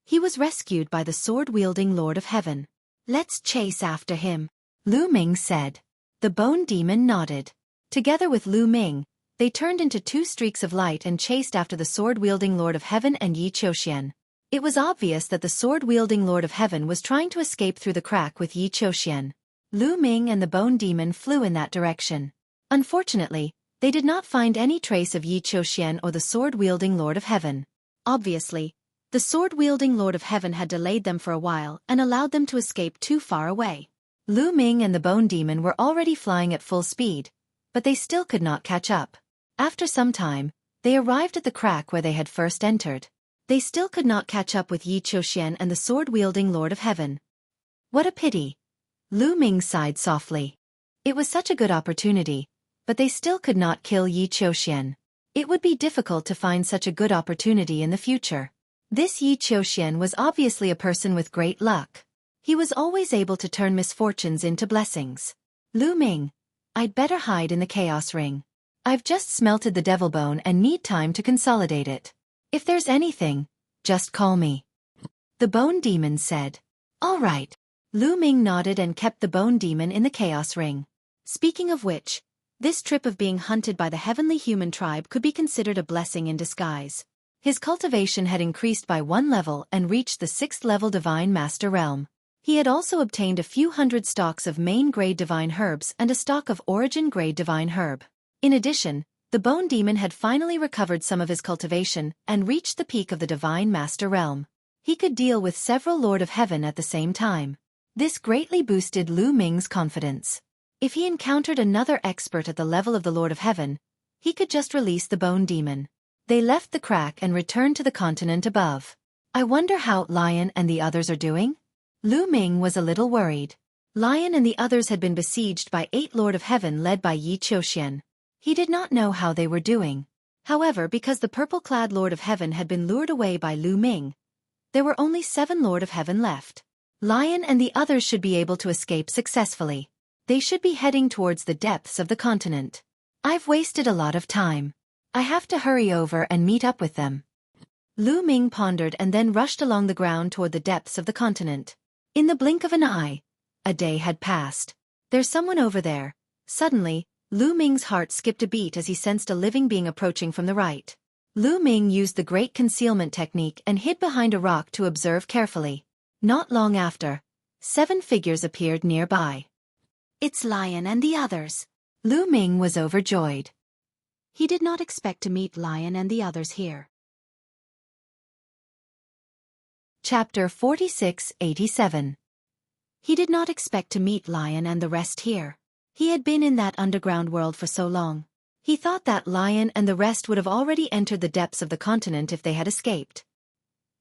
He was rescued by the sword-wielding Lord of Heaven. Let's chase after him, Lu Ming said. The bone demon nodded. Together with Lu Ming, they turned into 2 streaks of light and chased after the sword-wielding Lord of Heaven and Yi Qiuxian. It was obvious that the sword-wielding Lord of Heaven was trying to escape through the crack with Yi Qiuxian. Lu Ming and the bone demon flew in that direction. Unfortunately, they did not find any trace of Yi Qiuxian or the sword-wielding Lord of Heaven. Obviously, the sword-wielding Lord of Heaven had delayed them for a while and allowed them to escape too far away. Lu Ming and the bone demon were already flying at full speed, but they still could not catch up. After some time, they arrived at the crack where they had first entered. They still could not catch up with Yi Qiuxian and the sword-wielding Lord of Heaven. What a pity. Lu Ming sighed softly. It was such a good opportunity, but they still could not kill Yi Qiuxian. It would be difficult to find such a good opportunity in the future. This Yi Qiuxian was obviously a person with great luck. He was always able to turn misfortunes into blessings. Lu Ming, I'd better hide in the chaos ring. I've just smelted the devil bone and need time to consolidate it. If there's anything, just call me. The bone demon said. All right. Lu Ming nodded and kept the bone demon in the chaos ring. Speaking of which, this trip of being hunted by the heavenly human tribe could be considered a blessing in disguise. His cultivation had increased by 1 level and reached the 6th level Divine Master Realm. He had also obtained a few hundred stalks of main-grade divine herbs and a stock of origin-grade divine herb. In addition, the bone demon had finally recovered some of his cultivation and reached the peak of the Divine Master Realm. He could deal with several Lord of Heaven at the same time. This greatly boosted Lu Ming's confidence. If he encountered another expert at the level of the Lord of Heaven, he could just release the bone demon. They left the crack and returned to the continent above. I wonder how Lion and the others are doing? Lu Ming was a little worried. Lion and the others had been besieged by 8 Lord of Heaven led by Yi Qiuxian. He did not know how they were doing. However, because the purple-clad Lord of Heaven had been lured away by Lu Ming, there were only 7 Lord of Heaven left. Lion and the others should be able to escape successfully. They should be heading towards the depths of the continent. I've wasted a lot of time. I have to hurry over and meet up with them. Lu Ming pondered and then rushed along the ground toward the depths of the continent. In the blink of an eye, a day had passed. There's someone over there. Suddenly, Lu Ming's heart skipped a beat as he sensed a living being approaching from the right. Lu Ming used the great concealment technique and hid behind a rock to observe carefully. Not long after, 7 figures appeared nearby. It's Lion and the others. Lu Ming was overjoyed. He did not expect to meet Lion and the others here. Chapter 4687. He did not expect to meet Lion and the rest here. He had been in that underground world for so long. He thought that Lion and the rest would have already entered the depths of the continent if they had escaped.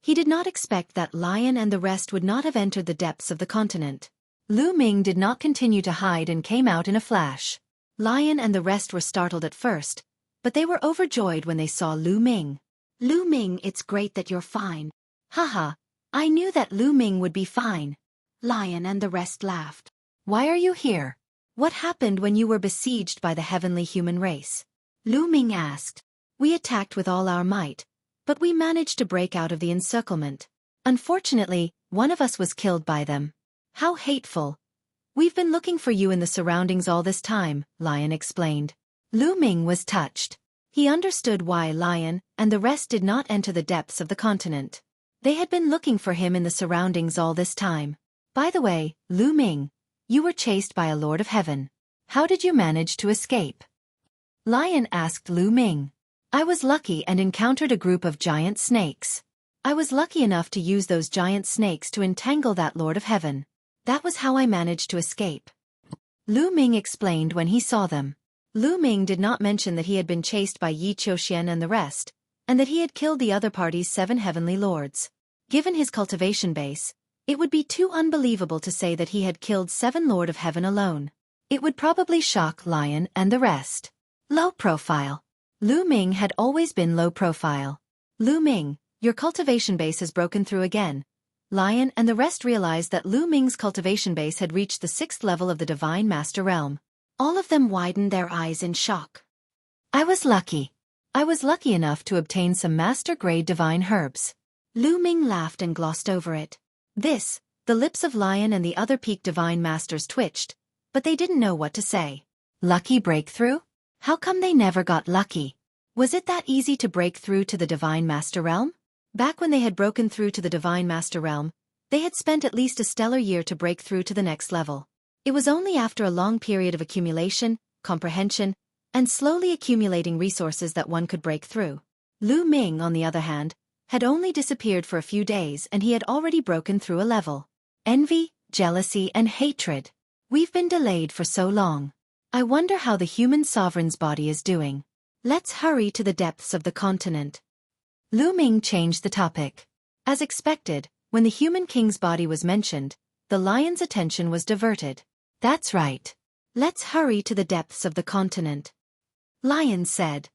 He did not expect that Lion and the rest would not have entered the depths of the continent. Lu Ming did not continue to hide and came out in a flash. Lion and the rest were startled at first, but they were overjoyed when they saw Lu Ming. Lu Ming, it's great that you're fine. Haha, I knew that Lu Ming would be fine. Lion and the rest laughed. Why are you here? What happened when you were besieged by the heavenly human race? Lu Ming asked. We attacked with all our might, but we managed to break out of the encirclement. Unfortunately, one of us was killed by them. How hateful. We've been looking for you in the surroundings all this time, Lion explained. Lu Ming was touched. He understood why Lion and the rest did not enter the depths of the continent. They had been looking for him in the surroundings all this time. By the way, Lu Ming, you were chased by a Lord of Heaven. How did you manage to escape? Lion asked Lu Ming. I was lucky and encountered a group of giant snakes. I was lucky enough to use those giant snakes to entangle that Lord of Heaven. That was how I managed to escape. Lu Ming explained when he saw them. Lu Ming did not mention that he had been chased by Yi Qiuxian and the rest, and that he had killed the other party's 7 heavenly lords. Given his cultivation base, it would be too unbelievable to say that he had killed 7 Lord of Heaven alone. It would probably shock Lion and the rest. Low profile. Lu Ming had always been low profile. Lu Ming, your cultivation base has broken through again. Lion and the rest realized that Lu Ming's cultivation base had reached the 6th level of the Divine Master Realm. All of them widened their eyes in shock. I was lucky. I was lucky enough to obtain some master-grade divine herbs. Lu Ming laughed and glossed over it. The lips of Lion and the other peak divine masters twitched, but they didn't know what to say. Lucky breakthrough? How come they never got lucky? Was it that easy to break through to the Divine Master Realm? Back when they had broken through to the Divine Master Realm, they had spent at least a stellar year to break through to the next level. It was only after a long period of accumulation, comprehension, and slowly accumulating resources that one could break through. Lu Ming, on the other hand, had only disappeared for a few days and he had already broken through a level. Envy, jealousy, and hatred. We've been delayed for so long. I wonder how the human sovereign's body is doing. Let's hurry to the depths of the continent. Lu Ming changed the topic. As expected, when the human king's body was mentioned, the lion's attention was diverted. That's right. Let's hurry to the depths of the continent. Lion said.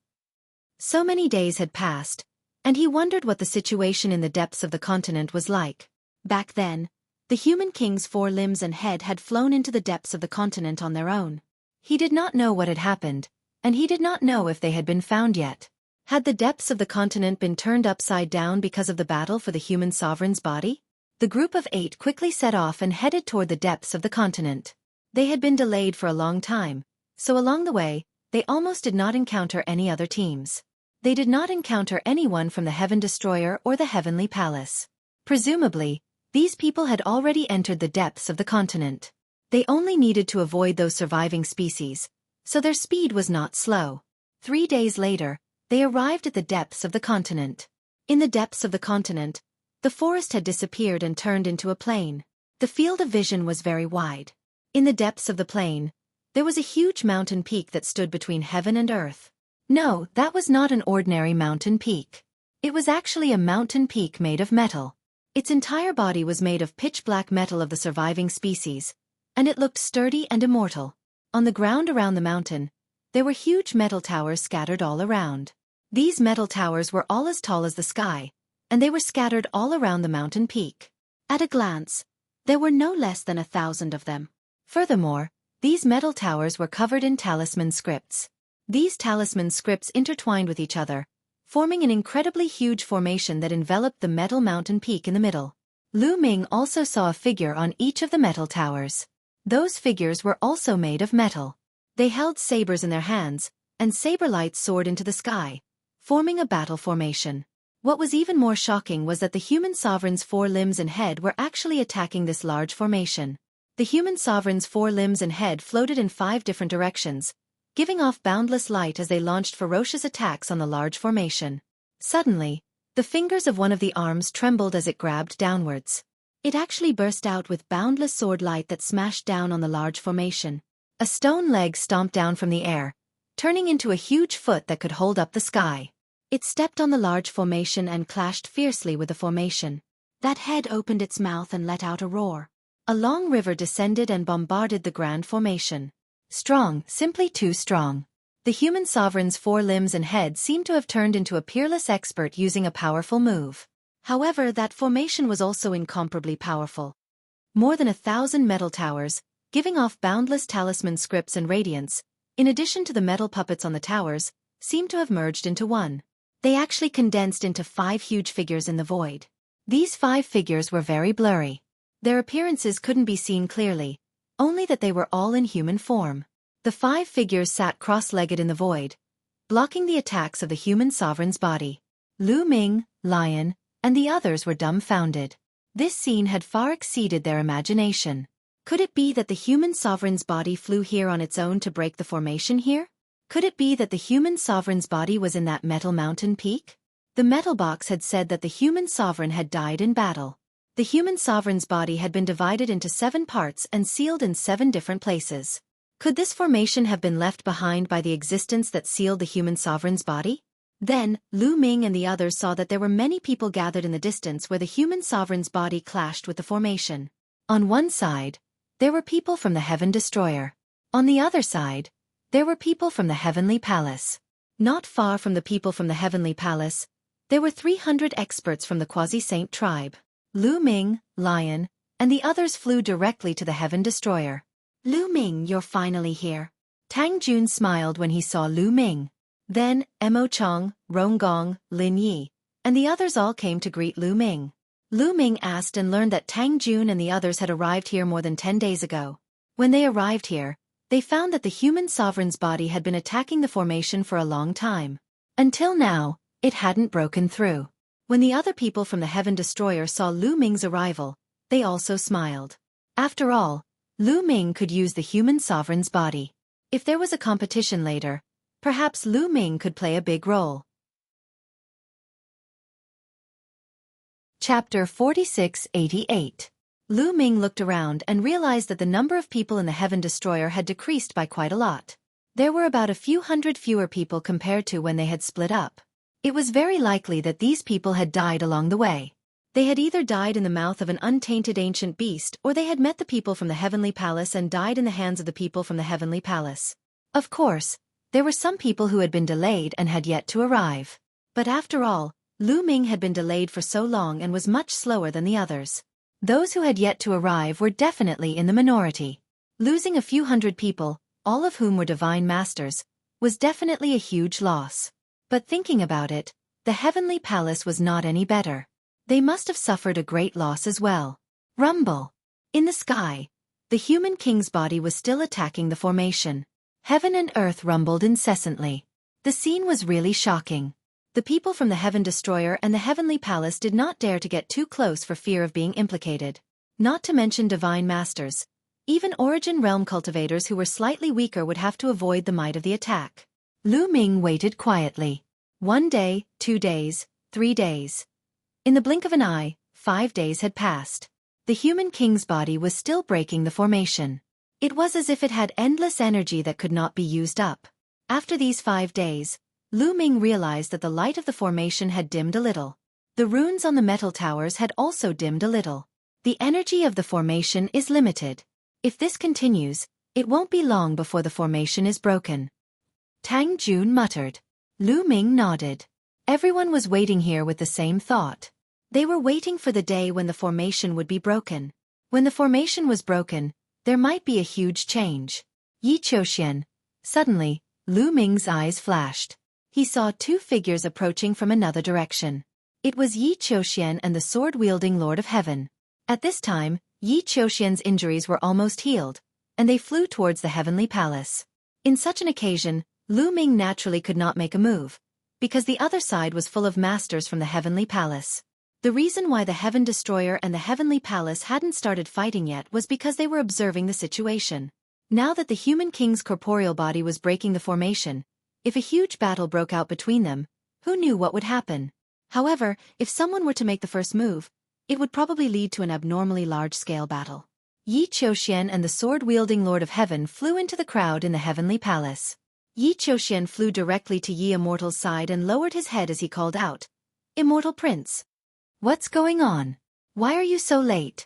So many days had passed, and he wondered what the situation in the depths of the continent was like. Back then, the human king's 4 limbs and head had flown into the depths of the continent on their own. He did not know what had happened, and he did not know if they had been found yet. Had the depths of the continent been turned upside down because of the battle for the human sovereign's body? The group of 8 quickly set off and headed toward the depths of the continent. They had been delayed for a long time, so along the way, they almost did not encounter any other teams. They did not encounter anyone from the Heaven Destroyer or the Heavenly Palace. Presumably, these people had already entered the depths of the continent. They only needed to avoid those surviving species, so their speed was not slow. 3 days later, they arrived at the depths of the continent. In the depths of the continent, the forest had disappeared and turned into a plain. The field of vision was very wide. In the depths of the plain, there was a huge mountain peak that stood between heaven and earth. No, that was not an ordinary mountain peak. It was actually a mountain peak made of metal. Its entire body was made of pitch-black metal of the surviving species, and it looked sturdy and immortal. On the ground around the mountain, there were huge metal towers scattered all around. These metal towers were all as tall as the sky, and they were scattered all around the mountain peak. At a glance, there were no less than 1,000 of them. Furthermore, these metal towers were covered in talisman scripts. These talisman scripts intertwined with each other, forming an incredibly huge formation that enveloped the metal mountain peak in the middle. Lu Ming also saw a figure on each of the metal towers. Those figures were also made of metal. They held sabers in their hands, and saber lights soared into the sky, forming a battle formation. What was even more shocking was that the human sovereign's 4 limbs and head were actually attacking this large formation. The human sovereign's 4 limbs and head floated in 5 different directions, giving off boundless light as they launched ferocious attacks on the large formation. Suddenly, the fingers of one of the arms trembled as it grabbed downwards. It actually burst out with boundless sword light that smashed down on the large formation. A stone leg stomped down from the air, turning into a huge foot that could hold up the sky. It stepped on the large formation and clashed fiercely with the formation. That head opened its mouth and let out a roar. A long river descended and bombarded the grand formation. Strong, simply too strong. The human sovereign's 4 limbs and head seemed to have turned into a peerless expert using a powerful move. However, that formation was also incomparably powerful. More than 1,000 metal towers, giving off boundless talisman scripts and radiance, in addition to the metal puppets on the towers, seemed to have merged into one. They actually condensed into 5 huge figures in the void. These 5 figures were very blurry. Their appearances couldn't be seen clearly, only that they were all in human form. The 5 figures sat cross-legged in the void, blocking the attacks of the human sovereign's body. Lu Ming, Lion, and the others were dumbfounded. This scene had far exceeded their imagination. Could it be that the human sovereign's body flew here on its own to break the formation here? Could it be that the human sovereign's body was in that metal mountain peak? The metal box had said that the human sovereign had died in battle. The human sovereign's body had been divided into 7 parts and sealed in 7 different places. Could this formation have been left behind by the existence that sealed the human sovereign's body? Then, Lu Ming and the others saw that there were many people gathered in the distance where the human sovereign's body clashed with the formation. On one side, there were people from the Heaven Destroyer. On the other side, there were people from the Heavenly Palace. Not far from the people from the Heavenly Palace, there were 300 experts from the Quasi-Saint tribe. Lu Ming, Lion, and the others flew directly to the Heaven Destroyer. Lu Ming, you're finally here. Tang Jun smiled when he saw Lu Ming. Then, Mo Chong, Rong, Lin Yi, and the others all came to greet Lu Ming. Lu Ming asked and learned that Tang Jun and the others had arrived here more than 10 days ago. When they arrived here, they found that the human sovereign's body had been attacking the formation for a long time. Until now, it hadn't broken through. When the other people from the Heaven Destroyer saw Lu Ming's arrival, they also smiled. After all, Lu Ming could use the human sovereign's body. If there was a competition later, perhaps Lu Ming could play a big role. Chapter 4688. Lu Ming looked around and realized that the number of people in the Heaven Destroyer had decreased by quite a lot. There were about a few hundred fewer people compared to when they had split up. It was very likely that these people had died along the way. They had either died in the mouth of an untainted ancient beast or they had met the people from the Heavenly Palace and died in the hands of the people from the Heavenly Palace. Of course, there were some people who had been delayed and had yet to arrive. But after all, Lu Ming had been delayed for so long and was much slower than the others. Those who had yet to arrive were definitely in the minority. Losing a few hundred people, all of whom were divine masters, was definitely a huge loss. But thinking about it, the Heavenly Palace was not any better. They must have suffered a great loss as well. Rumble. In the sky, the human king's body was still attacking the formation. Heaven and earth rumbled incessantly. The scene was really shocking. The people from the Heaven Destroyer and the Heavenly Palace did not dare to get too close for fear of being implicated. Not to mention divine masters. Even Origin Realm cultivators who were slightly weaker would have to avoid the might of the attack. Lu Ming waited quietly. 1 day, 2 days, 3 days. In the blink of an eye, 5 days had passed. The human king's body was still breaking the formation. It was as if it had endless energy that could not be used up. After these 5 days, Lu Ming realized that the light of the formation had dimmed a little. The runes on the metal towers had also dimmed a little. The energy of the formation is limited. If this continues, it won't be long before the formation is broken. Tang Jun muttered. Lu Ming nodded. Everyone was waiting here with the same thought. They were waiting for the day when the formation would be broken. When the formation was broken, there might be a huge change. Yi Qiuxian. Suddenly, Lu Ming's eyes flashed. He saw 2 figures approaching from another direction. It was Yi Qiuxian and the sword-wielding Lord of Heaven. At this time, Yi Qiuxian's injuries were almost healed, and they flew towards the Heavenly Palace. In such an occasion, Lu Ming naturally could not make a move, because the other side was full of masters from the Heavenly Palace. The reason why the Heaven Destroyer and the Heavenly Palace hadn't started fighting yet was because they were observing the situation. Now that the Human King's corporeal body was breaking the formation, if a huge battle broke out between them, who knew what would happen? However, if someone were to make the first move, it would probably lead to an abnormally large-scale battle. Yi Qiuxian and the sword-wielding Lord of Heaven flew into the crowd in the Heavenly Palace. Yi Qiuxian flew directly to Yi Immortal's side and lowered his head as he called out, "Immortal Prince! What's going on? Why are you so late?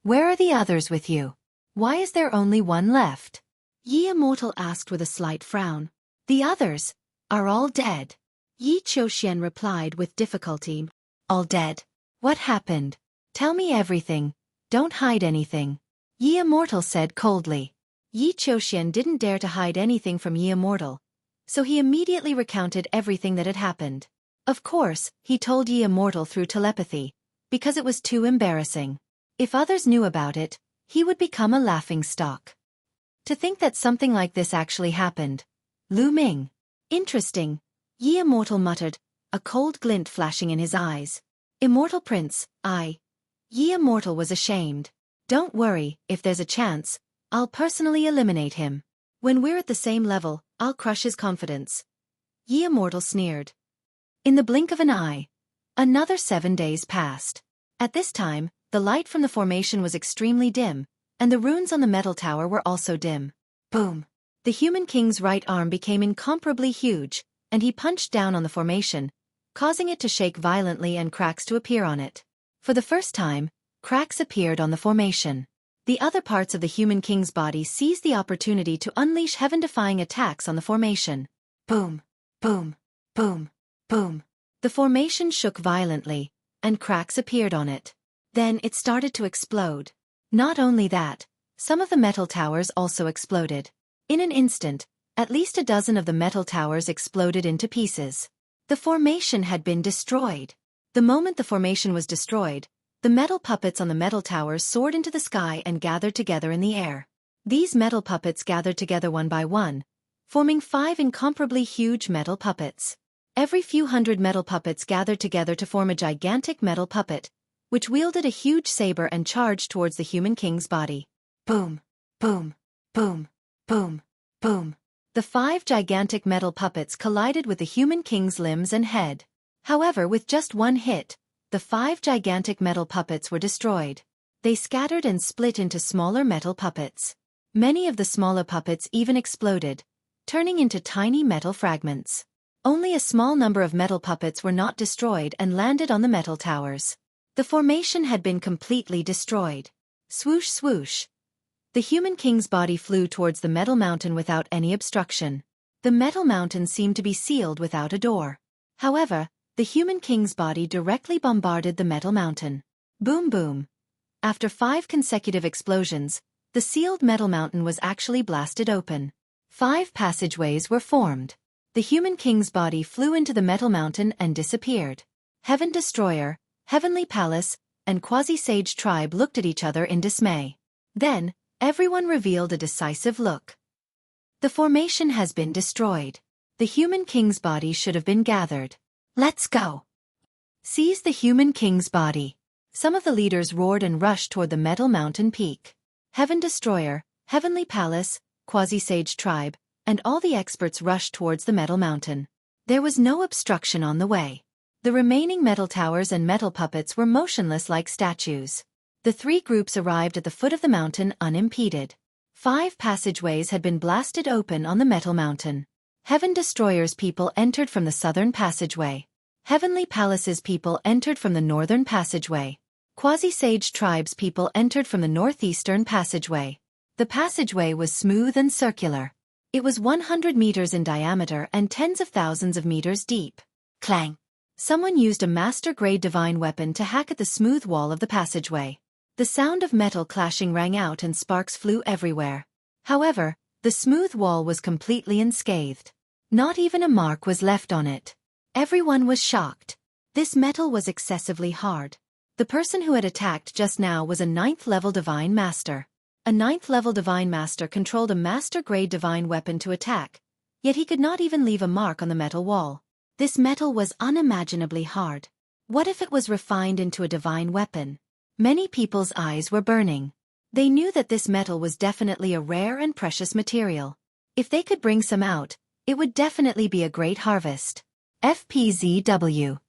Where are the others with you? Why is there only one left?" Yi Immortal asked with a slight frown. "The others are all dead," Yi Qiuxian replied with difficulty. "All dead? What happened? Tell me everything. Don't hide anything," Yi Immortal said coldly. Yi Qiuxian didn't dare to hide anything from Yi Immortal, so he immediately recounted everything that had happened. Of course, he told Yi Immortal through telepathy, because it was too embarrassing. If others knew about it, he would become a laughingstock. To think that something like this actually happened. Lu Ming. Interesting, Yi Immortal muttered, a cold glint flashing in his eyes. "Immortal Prince, Yi Immortal was ashamed. "Don't worry, if there's a chance, I'll personally eliminate him. When we're at the same level, I'll crush his confidence," Yi Immortal sneered. In the blink of an eye, another 7 days passed. At this time, the light from the formation was extremely dim, and the runes on the metal tower were also dim. Boom! The Human King's right arm became incomparably huge, and he punched down on the formation, causing it to shake violently and cracks to appear on it. For the first time, cracks appeared on the formation. The other parts of the Human King's body seized the opportunity to unleash heaven-defying attacks on the formation. Boom! Boom! Boom! Boom! The formation shook violently, and cracks appeared on it. Then it started to explode. Not only that, some of the metal towers also exploded. In an instant, at least a dozen of the metal towers exploded into pieces. The formation had been destroyed. The moment the formation was destroyed, the metal puppets on the metal towers soared into the sky and gathered together in the air. These metal puppets gathered together one by one, forming 5 incomparably huge metal puppets. Every few hundred metal puppets gathered together to form a gigantic metal puppet, which wielded a huge saber and charged towards the Human King's body. Boom! Boom! Boom! Boom! Boom! The 5 gigantic metal puppets collided with the Human King's limbs and head. However, with just one hit, the 5 gigantic metal puppets were destroyed. They scattered and split into smaller metal puppets. Many of the smaller puppets even exploded, turning into tiny metal fragments. Only a small number of metal puppets were not destroyed and landed on the metal towers. The formation had been completely destroyed. Swoosh swoosh. The Human King's body flew towards the metal mountain without any obstruction. The metal mountain seemed to be sealed without a door. However, the Human King's body directly bombarded the metal mountain. Boom boom. After 5 consecutive explosions, the sealed metal mountain was actually blasted open. 5 passageways were formed. The Human King's body flew into the metal mountain and disappeared. Heaven Destroyer, Heavenly Palace, and Quasi-Sage Tribe looked at each other in dismay. Then, everyone revealed a decisive look. The formation has been destroyed. The Human King's body should have been gathered. Let's go! Seize the Human King's body. Some of the leaders roared and rushed toward the metal mountain peak. Heaven Destroyer, Heavenly Palace, Quasi-Sage Tribe, and all the experts rushed towards the metal mountain. There was no obstruction on the way. The remaining metal towers and metal puppets were motionless like statues. The 3 groups arrived at the foot of the mountain unimpeded. 5 passageways had been blasted open on the metal mountain. Heaven Destroyer's people entered from the southern passageway. Heavenly Palace's people entered from the northern passageway. Quasi-Sage Tribe's people entered from the northeastern passageway. The passageway was smooth and circular. It was 100 meters in diameter and tens of thousands of meters deep. Clang! Someone used a master-grade divine weapon to hack at the smooth wall of the passageway. The sound of metal clashing rang out and sparks flew everywhere. However, the smooth wall was completely unscathed. Not even a mark was left on it. Everyone was shocked. This metal was excessively hard. The person who had attacked just now was a 9th-level Divine Master. A 9th-level Divine Master controlled a master-grade divine weapon to attack, yet he could not even leave a mark on the metal wall. This metal was unimaginably hard. What if it was refined into a divine weapon? Many people's eyes were burning. They knew that this metal was definitely a rare and precious material. If they could bring some out, it would definitely be a great harvest. FPZW.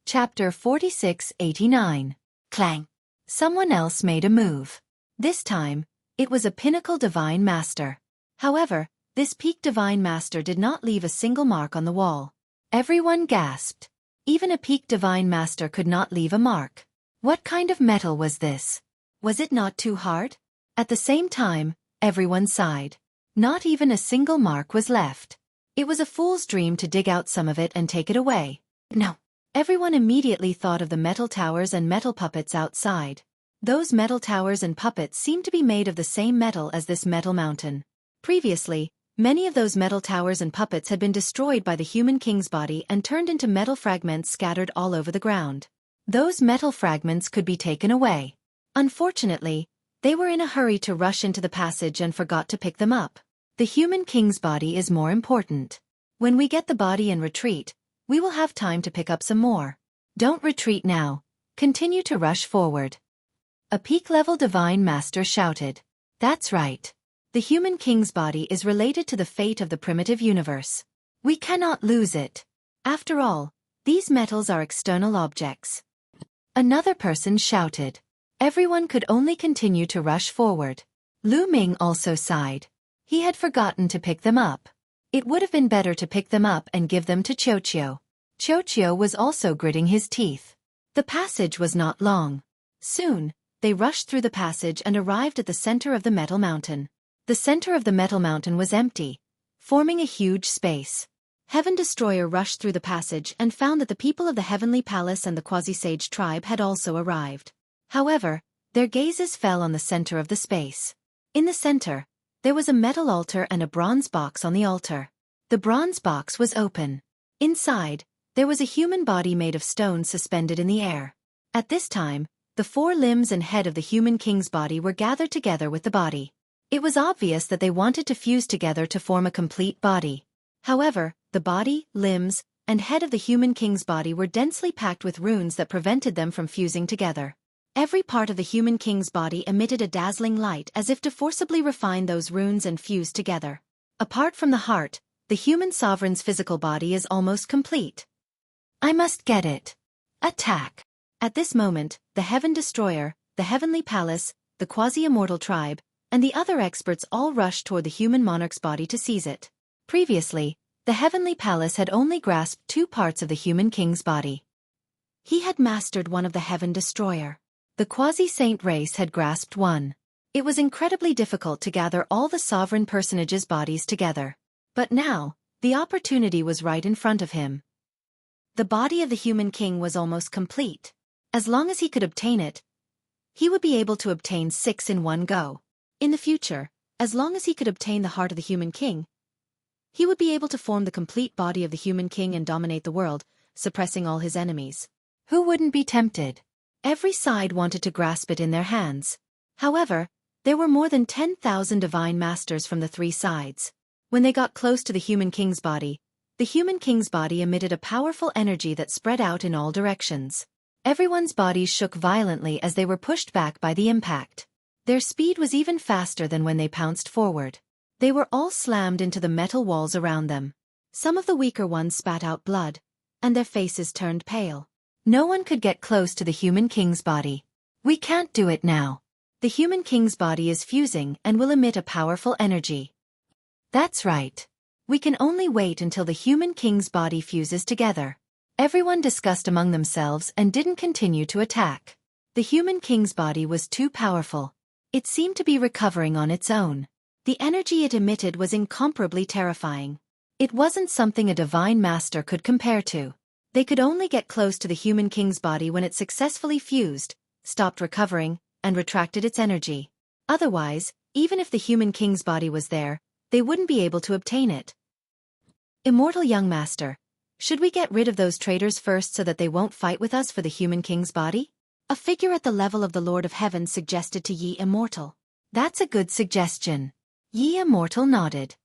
Chapter 4689. Clang. Someone else made a move. This time, it was a pinnacle divine master. However, this peak divine master did not leave a single mark on the wall. Everyone gasped. Even a peak divine master could not leave a mark. What kind of metal was this? Was it not too hard? At the same time, everyone sighed. Not even a single mark was left. It was a fool's dream to dig out some of it and take it away. No. Everyone immediately thought of the metal towers and metal puppets outside. Those metal towers and puppets seemed to be made of the same metal as this metal mountain. Previously, many of those metal towers and puppets had been destroyed by the human king's body and turned into metal fragments scattered all over the ground. Those metal fragments could be taken away. Unfortunately, they were in a hurry to rush into the passage and forgot to pick them up. The human king's body is more important. When we get the body and retreat, we will have time to pick up some more. Don't retreat now. Continue to rush forward. A peak-level divine master shouted. That's right. The human king's body is related to the fate of the primitive universe. We cannot lose it. After all, these metals are external objects. Another person shouted. Everyone could only continue to rush forward. Lu Ming also sighed. He had forgotten to pick them up. It would have been better to pick them up and give them to Xueqi. Xueqi was also gritting his teeth. The passage was not long. Soon, they rushed through the passage and arrived at the center of the metal mountain. The center of the metal mountain was empty, forming a huge space. Heaven Destroyer rushed through the passage and found that the people of the Heavenly Palace and the Quasi-Sage tribe had also arrived. However, their gazes fell on the center of the space. In the center, there was a metal altar and a bronze box on the altar. The bronze box was open. Inside, there was a human body made of stone suspended in the air. At this time, the four limbs and head of the human king's body were gathered together with the body. It was obvious that they wanted to fuse together to form a complete body. However, the body, limbs, and head of the human king's body were densely packed with runes that prevented them from fusing together. Every part of the human king's body emitted a dazzling light as if to forcibly refine those runes and fuse together. Apart from the heart, the human sovereign's physical body is almost complete. I must get it. Attack. At this moment, the Heaven Destroyer, the Heavenly Palace, the Quasi-Immortal Tribe, and the other experts all rushed toward the human monarch's body to seize it. Previously, the Heavenly Palace had only grasped 2 parts of the human king's body. He had mastered one of the Heaven Destroyer. The Quasi-Saint race had grasped one. It was incredibly difficult to gather all the sovereign personages' bodies together. But now, the opportunity was right in front of him. The body of the human king was almost complete. As long as he could obtain it, he would be able to obtain 6 in one go. In the future, as long as he could obtain the heart of the human king, he would be able to form the complete body of the human king and dominate the world, suppressing all his enemies. Who wouldn't be tempted? Every side wanted to grasp it in their hands. However, there were more than 10,000 divine masters from the 3 sides. When they got close to the human king's body, the human king's body emitted a powerful energy that spread out in all directions. Everyone's bodies shook violently as they were pushed back by the impact. Their speed was even faster than when they pounced forward. They were all slammed into the metal walls around them. Some of the weaker ones spat out blood, and their faces turned pale. No one could get close to the human king's body. We can't do it now. The human king's body is fusing and will emit a powerful energy. That's right. We can only wait until the human king's body fuses together. Everyone discussed among themselves and didn't continue to attack. The human king's body was too powerful. It seemed to be recovering on its own. The energy it emitted was incomparably terrifying. It wasn't something a divine master could compare to. They could only get close to the human king's body when it successfully fused, stopped recovering, and retracted its energy. Otherwise, even if the human king's body was there, they wouldn't be able to obtain it. Immortal young master, should we get rid of those traitors first so that they won't fight with us for the human king's body? A figure at the level of the Lord of Heaven suggested to Yi Immortal. That's a good suggestion. Yi Immortal nodded.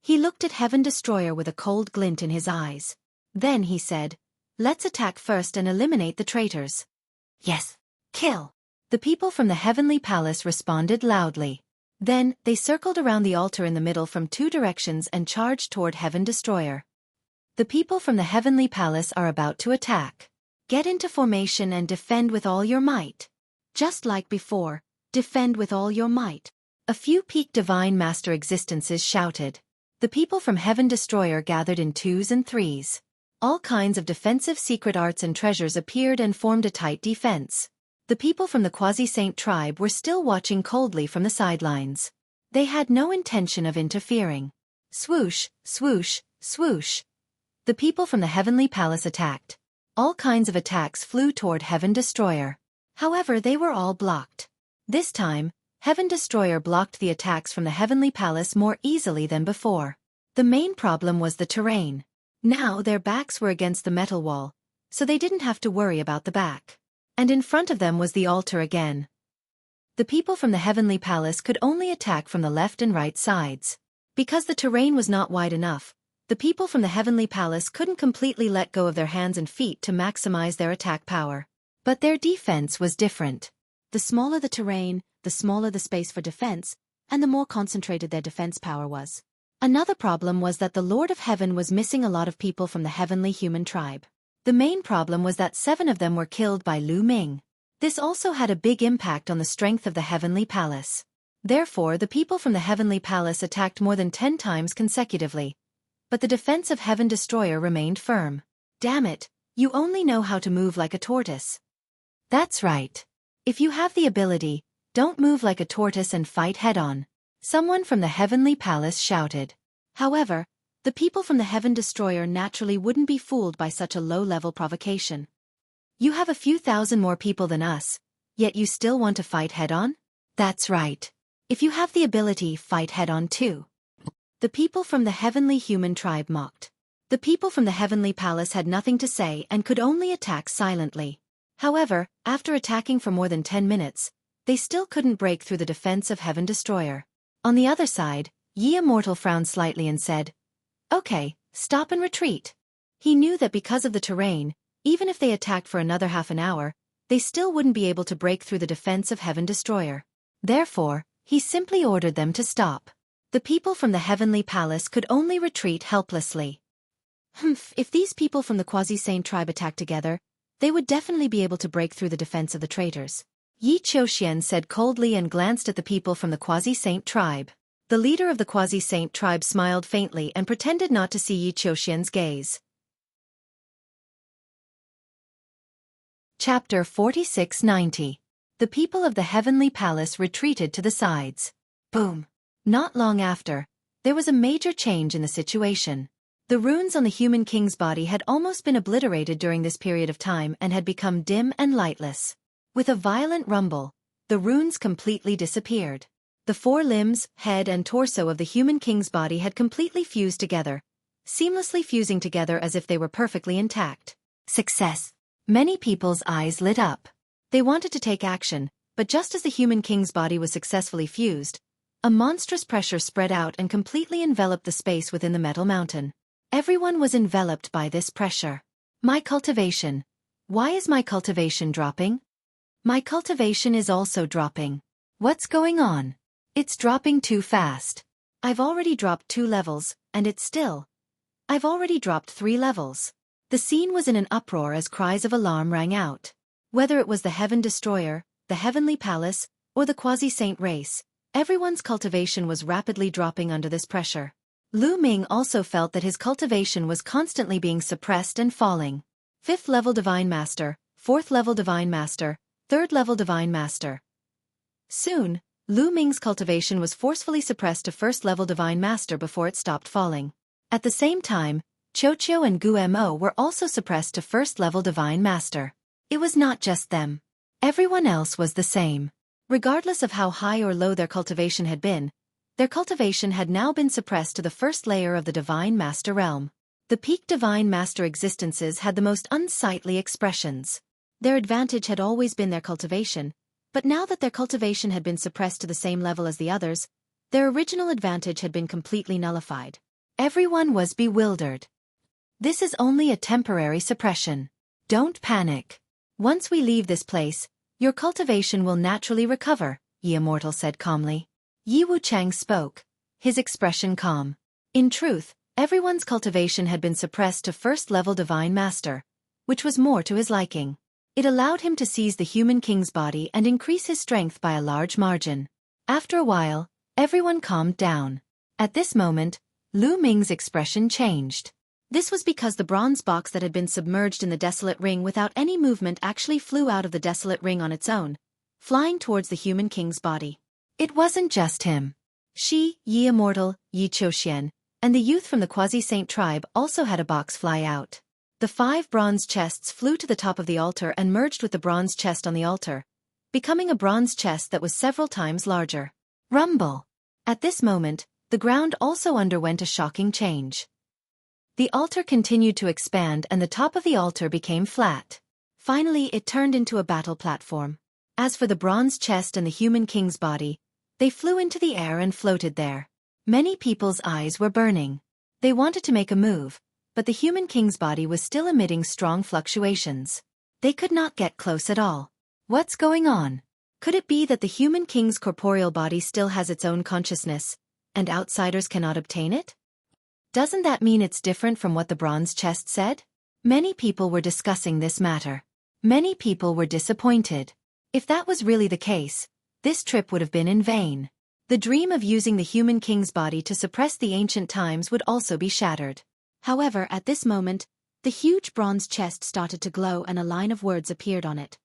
He looked at Heaven Destroyer with a cold glint in his eyes. Then he said, "Let's attack first and eliminate the traitors." Yes. Kill. The people from the heavenly palace responded loudly. Then, they circled around the altar in the middle from 2 directions and charged toward Heaven Destroyer. The people from the heavenly palace are about to attack. Get into formation and defend with all your might. Just like before, defend with all your might. A few peak divine master existences shouted. The people from Heaven Destroyer gathered in 2s and 3s. All kinds of defensive secret arts and treasures appeared and formed a tight defense. The people from the Quasi-Saint tribe were still watching coldly from the sidelines. They had no intention of interfering. Swoosh, swoosh, swoosh. The people from the heavenly palace attacked. All kinds of attacks flew toward Heaven Destroyer. However, they were all blocked. This time, Heaven Destroyer blocked the attacks from the heavenly palace more easily than before. The main problem was the terrain. Now their backs were against the metal wall, so they didn't have to worry about the back. And in front of them was the altar again. The people from the heavenly palace could only attack from the left and right sides. Because the terrain was not wide enough, the people from the heavenly palace couldn't completely let go of their hands and feet to maximize their attack power. But their defense was different. The smaller the terrain, the smaller the space for defense, and the more concentrated their defense power was. Another problem was that the Lord of Heaven was missing a lot of people from the heavenly human tribe. The main problem was that 7 of them were killed by Lu Ming. This also had a big impact on the strength of the heavenly palace. Therefore, the people from the heavenly palace attacked more than 10 times consecutively. But the defense of Heaven Destroyer remained firm. Damn it, you only know how to move like a tortoise. That's right. If you have the ability, don't move like a tortoise and fight head-on. Someone from the heavenly palace shouted. However, the people from the Heaven Destroyer naturally wouldn't be fooled by such a low-level provocation. You have a few thousand more people than us, yet you still want to fight head-on? That's right. If you have the ability, fight head-on too. The people from the heavenly human tribe mocked. The people from the heavenly palace had nothing to say and could only attack silently. However, after attacking for more than 10 minutes, they still couldn't break through the defense of Heaven Destroyer. On the other side, Yi Immortal frowned slightly and said, "Okay, stop and retreat." He knew that because of the terrain, even if they attacked for another half an hour, they still wouldn't be able to break through the defense of Heaven Destroyer. Therefore, he simply ordered them to stop. The people from the heavenly palace could only retreat helplessly. If these people from the Quasi-Saint tribe attacked together, they would definitely be able to break through the defense of the traitors. Yi Qiuxian said coldly and glanced at the people from the Quasi-Saint tribe. The leader of the Quasi-Saint tribe smiled faintly and pretended not to see Yi Qiuxian's gaze. Chapter 4690. The people of the heavenly palace retreated to the sides. Boom. Not long after, there was a major change in the situation. The runes on the human king's body had almost been obliterated during this period of time and had become dim and lightless. With a violent rumble, the runes completely disappeared. The 4 limbs, head and torso of the human king's body had completely fused together, seamlessly fusing together as if they were perfectly intact. Success! Many people's eyes lit up. They wanted to take action, but just as the human king's body was successfully fused, a monstrous pressure spread out and completely enveloped the space within the metal mountain. Everyone was enveloped by this pressure. My cultivation. Why is my cultivation dropping? My cultivation is also dropping. What's going on? It's dropping too fast. I've already dropped 2 levels, and it's still. I've already dropped 3 levels. The scene was in an uproar as cries of alarm rang out. Whether it was the Heaven Destroyer, the Heavenly Palace, or the Quasi-Saint race, everyone's cultivation was rapidly dropping under this pressure. Lu Ming also felt that his cultivation was constantly being suppressed and falling. 5th level Divine Master, 4th level Divine Master, 3rd level Divine Master. Soon, Lu Ming's cultivation was forcefully suppressed to 1st level Divine Master before it stopped falling. At the same time, Qiuqiu and Gu Mo were also suppressed to 1st level Divine Master. It was not just them. Everyone else was the same. Regardless of how high or low their cultivation had been, their cultivation had now been suppressed to the 1st layer of the Divine Master realm. The peak Divine Master existences had the most unsightly expressions. Their advantage had always been their cultivation, but now that their cultivation had been suppressed to the same level as the others, their original advantage had been completely nullified. Everyone was bewildered. This is only a temporary suppression. Don't panic. Once we leave this place, your cultivation will naturally recover, Yi Immortal said calmly. Yi Wuchang spoke, his expression calm. In truth, everyone's cultivation had been suppressed to first-level Divine Master, which was more to his liking. It allowed him to seize the human king's body and increase his strength by a large margin. After a while, everyone calmed down. At this moment, Lu Ming's expression changed. This was because the bronze box that had been submerged in the desolate ring without any movement actually flew out of the desolate ring on its own, flying towards the human king's body. It wasn't just him. She, Yi Immortal, Yi Qiuxian, and the youth from the quasi-saint tribe also had a box fly out. The 5 bronze chests flew to the top of the altar and merged with the bronze chest on the altar, becoming a bronze chest that was several times larger. Rumble! At this moment, the ground also underwent a shocking change. The altar continued to expand and the top of the altar became flat. Finally, it turned into a battle platform. As for the bronze chest and the human king's body, they flew into the air and floated there. Many people's eyes were burning. They wanted to make a move, but the human king's body was still emitting strong fluctuations. They could not get close at all. What's going on? Could it be that the human king's corporeal body still has its own consciousness, and outsiders cannot obtain it? Doesn't that mean it's different from what the bronze chest said? Many people were discussing this matter. Many people were disappointed. If that was really the case, this trip would have been in vain. The dream of using the human king's body to suppress the ancient times would also be shattered. However, at this moment, the huge bronze chest started to glow and a line of words appeared on it.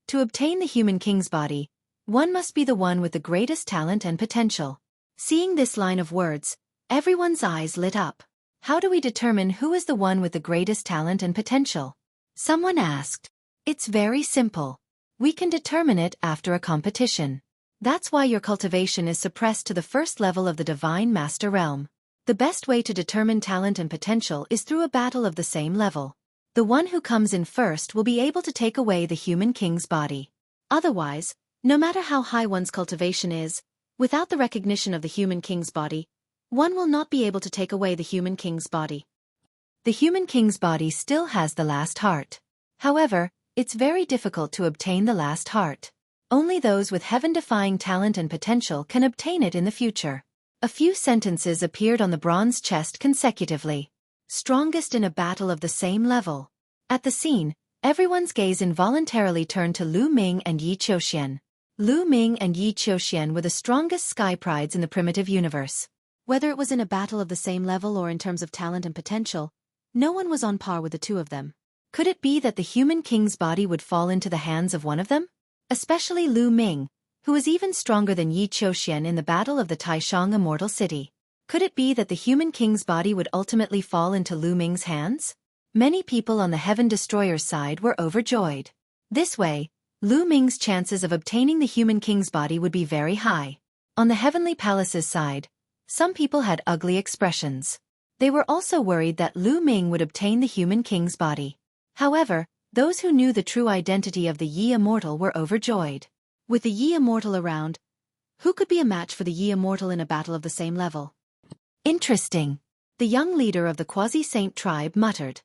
To obtain the human king's body, one must be the one with the greatest talent and potential. Seeing this line of words, everyone's eyes lit up. How do we determine who is the one with the greatest talent and potential? Someone asked. It's very simple. We can determine it after a competition. That's why your cultivation is suppressed to the first level of the Divine Master realm. The best way to determine talent and potential is through a battle of the same level. The one who comes in first will be able to take away the human king's body. Otherwise, no matter how high one's cultivation is, without the recognition of the human king's body, one will not be able to take away the human king's body. The human king's body still has the last heart. However, it's very difficult to obtain the last heart. Only those with heaven-defying talent and potential can obtain it in the future. A few sentences appeared on the bronze chest consecutively. Strongest in a battle of the same level. At the scene, everyone's gaze involuntarily turned to Lu Ming and Yi Qiuxian. Lu Ming and Yi Qiuxian were the strongest sky prides in the primitive universe. Whether it was in a battle of the same level or in terms of talent and potential, no one was on par with the two of them. Could it be that the human king's body would fall into the hands of one of them? Especially Lu Ming, who was even stronger than Yi Qiuxian in the battle of the Taishang Immortal City. Could it be that the human king's body would ultimately fall into Lu Ming's hands? Many people on the Heaven Destroyer's side were overjoyed. This way, Lu Ming's chances of obtaining the human king's body would be very high. On the Heavenly Palace's side, some people had ugly expressions. They were also worried that Lu Ming would obtain the human king's body. However, those who knew the true identity of the Yi Immortal were overjoyed. With the Yi Immortal around, who could be a match for the Yi Immortal in a battle of the same level? Interesting. The young leader of the quasi-saint tribe muttered.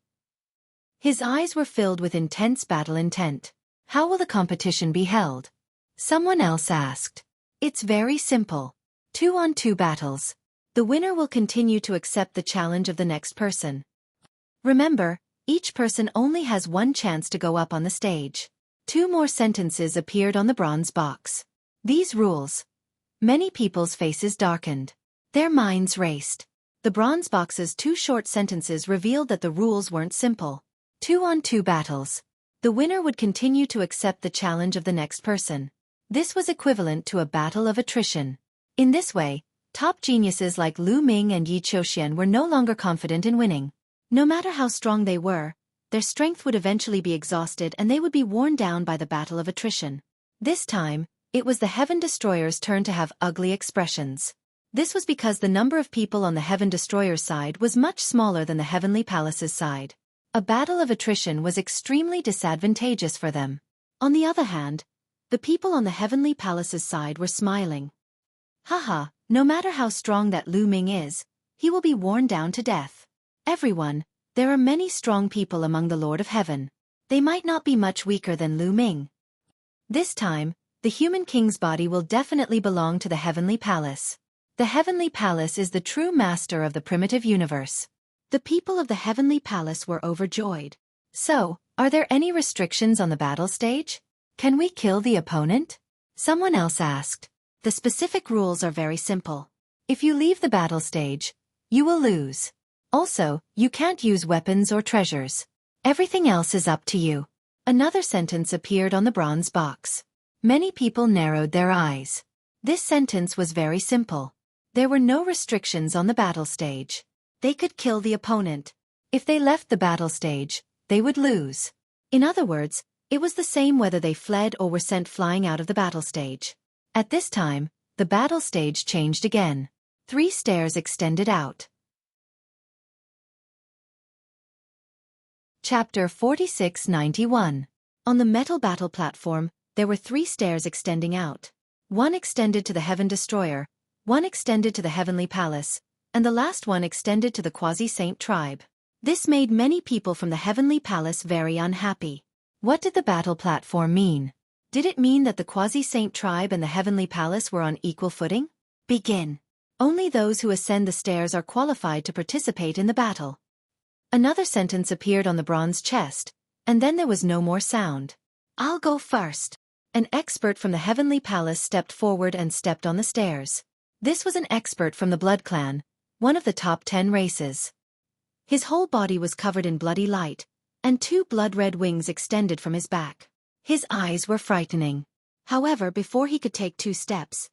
His eyes were filled with intense battle intent. How will the competition be held? Someone else asked. It's very simple. 2-on-2 battles. The winner will continue to accept the challenge of the next person. Remember, each person only has one chance to go up on the stage. 2 more sentences appeared on the bronze box. These rules. Many people's faces darkened. Their minds raced. The bronze box's 2 short sentences revealed that the rules weren't simple. 2-on-2 battles. The winner would continue to accept the challenge of the next person. This was equivalent to a battle of attrition. In this way, top geniuses like Lu Ming and Yi Qiuxian were no longer confident in winning. No matter how strong they were, their strength would eventually be exhausted and they would be worn down by the battle of attrition. This time, it was the Heaven Destroyer's turn to have ugly expressions. This was because the number of people on the Heaven Destroyer's side was much smaller than the Heavenly Palace's side. A battle of attrition was extremely disadvantageous for them. On the other hand, the people on the Heavenly Palace's side were smiling. Haha, no matter how strong that Lu Ming is, he will be worn down to death. Everyone, There are many strong people among the Lord of Heaven. They might not be much weaker than Lu Ming. This time, the human king's body will definitely belong to the Heavenly Palace. The Heavenly Palace is the true master of the primitive universe. The people of the Heavenly Palace were overjoyed. So, are there any restrictions on the battle stage? Can we kill the opponent? Someone else asked. The specific rules are very simple. If you leave the battle stage, you will lose. Also, you can't use weapons or treasures. Everything else is up to you. Another sentence appeared on the bronze box. Many people narrowed their eyes. This sentence was very simple. There were no restrictions on the battle stage. They could kill the opponent. If they left the battle stage, they would lose. In other words, it was the same whether they fled or were sent flying out of the battle stage. At this time, the battle stage changed again. 3 stairs extended out. Chapter 4691. On the metal battle platform, there were 3 stairs extending out. One extended to the Heaven Destroyer, one extended to the Heavenly Palace, and the last one extended to the Quasi-Saint tribe. This made many people from the Heavenly Palace very unhappy. What did the battle platform mean? Did it mean that the Quasi-Saint tribe and the Heavenly Palace were on equal footing? Begin. Only those who ascend the stairs are qualified to participate in the battle. Another sentence appeared on the bronze chest, and then there was no more sound. I'll go first. An expert from the Heavenly Palace stepped forward and stepped on the stairs. This was an expert from the Blood Clan, one of the top 10 races. His whole body was covered in bloody light, and 2 blood-red wings extended from his back. His eyes were frightening. However, before he could take 2 steps,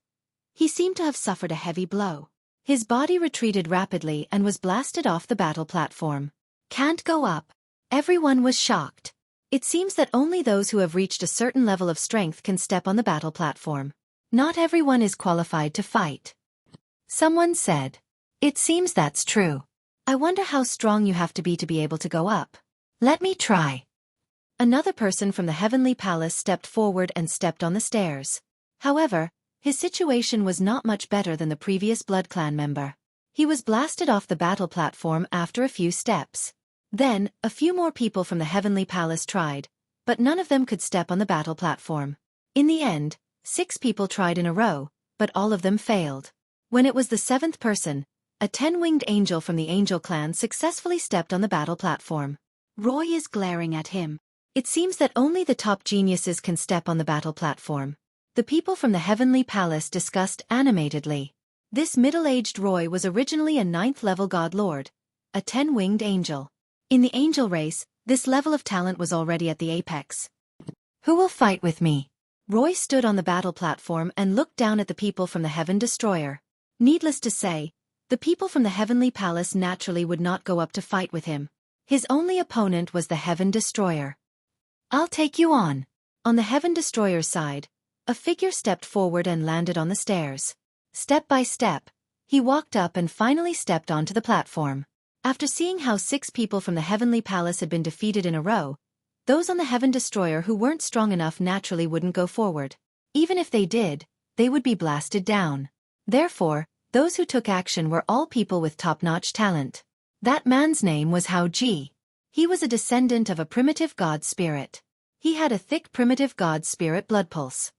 he seemed to have suffered a heavy blow. His body retreated rapidly and was blasted off the battle platform. Can't go up. Everyone was shocked. It seems that only those who have reached a certain level of strength can step on the battle platform. Not everyone is qualified to fight. Someone said. It seems that's true. I wonder how strong you have to be able to go up. Let me try. Another person from the Heavenly Palace stepped forward and stepped on the stairs. However, his situation was not much better than the previous Blood Clan member. He was blasted off the battle platform after a few steps. Then, a few more people from the Heavenly Palace tried, but none of them could step on the battle platform. In the end, 6 people tried in a row, but all of them failed. When it was the 7th person, a 10-winged angel from the Angel Clan successfully stepped on the battle platform. Roy is glaring at him. It seems that only the top geniuses can step on the battle platform. The people from the Heavenly Palace discussed animatedly. This middle-aged Roy was originally a 9th-level God Lord, a 10-winged angel. In the angel race, this level of talent was already at the apex. Who will fight with me? Roy stood on the battle platform and looked down at the people from the Heaven Destroyer. Needless to say, the people from the Heavenly Palace naturally would not go up to fight with him. His only opponent was the Heaven Destroyer. I'll take you on. On the Heaven Destroyer's side, a figure stepped forward and landed on the stairs. Step by step, he walked up and finally stepped onto the platform. After seeing how 6 people from the Heavenly Palace had been defeated in a row, those on the Heaven Destroyer who weren't strong enough naturally wouldn't go forward. Even if they did, they would be blasted down. Therefore, those who took action were all people with top-notch talent. That man's name was Xueqi. He was a descendant of a primitive god spirit. He had a thick primitive god spirit blood pulse.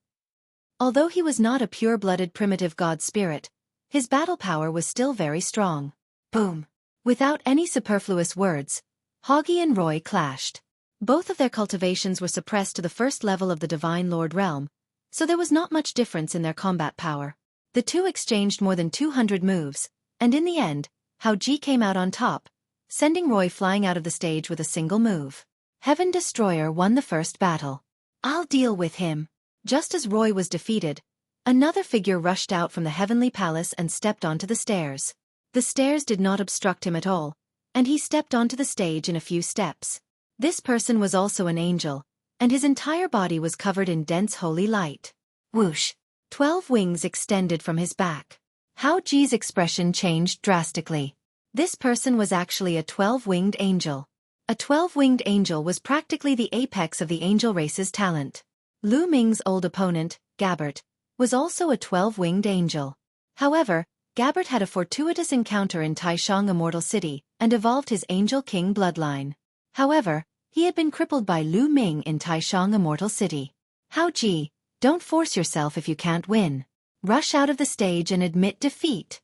Although he was not a pure-blooded primitive god spirit, his battle power was still very strong. Boom! Without any superfluous words, Xueqi and Roy clashed. Both of their cultivations were suppressed to the first level of the Divine Lord realm, so there was not much difference in their combat power. The two exchanged more than 200 moves, and in the end, Xueqi came out on top, sending Roy flying out of the stage with a single move. Heaven Destroyer won the first battle. I'll deal with him. Just as Roy was defeated, another figure rushed out from the Heavenly Palace and stepped onto the stairs. The stairs did not obstruct him at all, and he stepped onto the stage in a few steps. This person was also an angel, and his entire body was covered in dense holy light. Whoosh! 12 wings extended from his back. Xueqi's expression changed drastically. This person was actually a 12-winged angel. A 12-winged angel was practically the apex of the angel race's talent. Lu Ming's old opponent, Gabbert, was also a 12-winged angel. However, Gabbard had a fortuitous encounter in Taishang Immortal City and evolved his Angel King bloodline. However, he had been crippled by Lu Ming in Taishang Immortal City. Hao Ji, don't force yourself if you can't win. Rush out of the stage and admit defeat.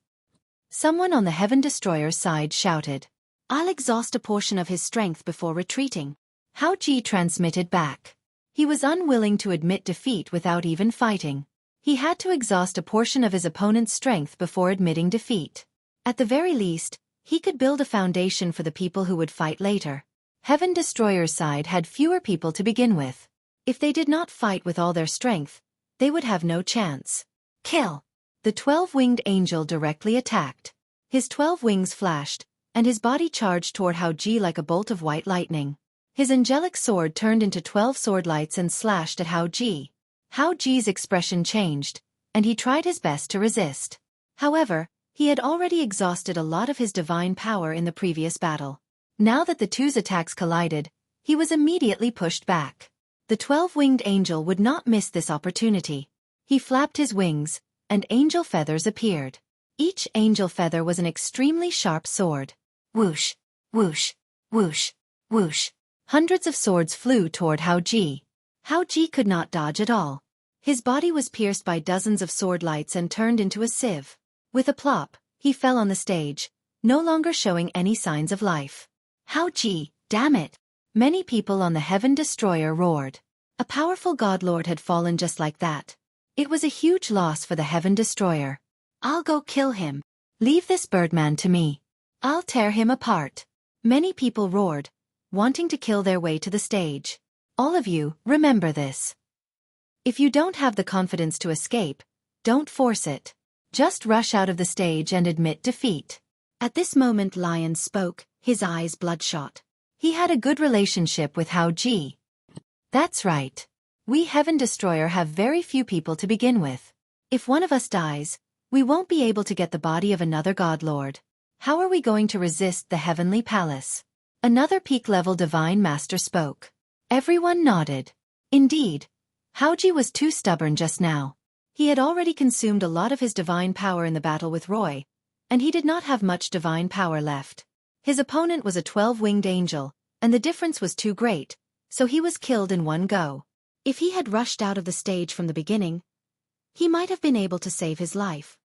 Someone on the Heaven Destroyer's side shouted. I'll exhaust a portion of his strength before retreating. Hao Ji transmitted back. He was unwilling to admit defeat without even fighting. He had to exhaust a portion of his opponent's strength before admitting defeat. At the very least, he could build a foundation for the people who would fight later. Heaven Destroyer's side had fewer people to begin with. If they did not fight with all their strength, they would have no chance. Kill! The 12-winged angel directly attacked. His 12 wings flashed, and his body charged toward Hao Ji like a bolt of white lightning. His angelic sword turned into 12 sword lights and slashed at Hao Ji. Hao Ji's expression changed, and he tried his best to resist. However, he had already exhausted a lot of his divine power in the previous battle. Now that the two's attacks collided, he was immediately pushed back. The 12-winged angel would not miss this opportunity. He flapped his wings, and angel feathers appeared. Each angel feather was an extremely sharp sword. Whoosh, whoosh, whoosh, whoosh. Hundreds of swords flew toward Hao Ji. Hao Ji could not dodge at all. His body was pierced by dozens of sword lights and turned into a sieve. With a plop, he fell on the stage, no longer showing any signs of life. Hao Ji, damn it! Many people on the Heaven Destroyer roared. A powerful godlord had fallen just like that. It was a huge loss for the Heaven Destroyer. I'll go kill him. Leave this birdman to me. I'll tear him apart. Many people roared, wanting to kill their way to the stage. All of you, remember this. If you don't have the confidence to escape, don't force it. Just rush out of the stage and admit defeat. At this moment Lion spoke, his eyes bloodshot. He had a good relationship with Hao Ji. That's right. We Heaven Destroyer have very few people to begin with. If one of us dies, we won't be able to get the body of another godlord. How are we going to resist the Heavenly Palace? Another peak-level Divine Master spoke. Everyone nodded. Indeed, Hao Ji was too stubborn just now. He had already consumed a lot of his divine power in the battle with Roy, and he did not have much divine power left. His opponent was a 12-winged angel, and the difference was too great, so he was killed in one go. If he had rushed out of the stage from the beginning, he might have been able to save his life.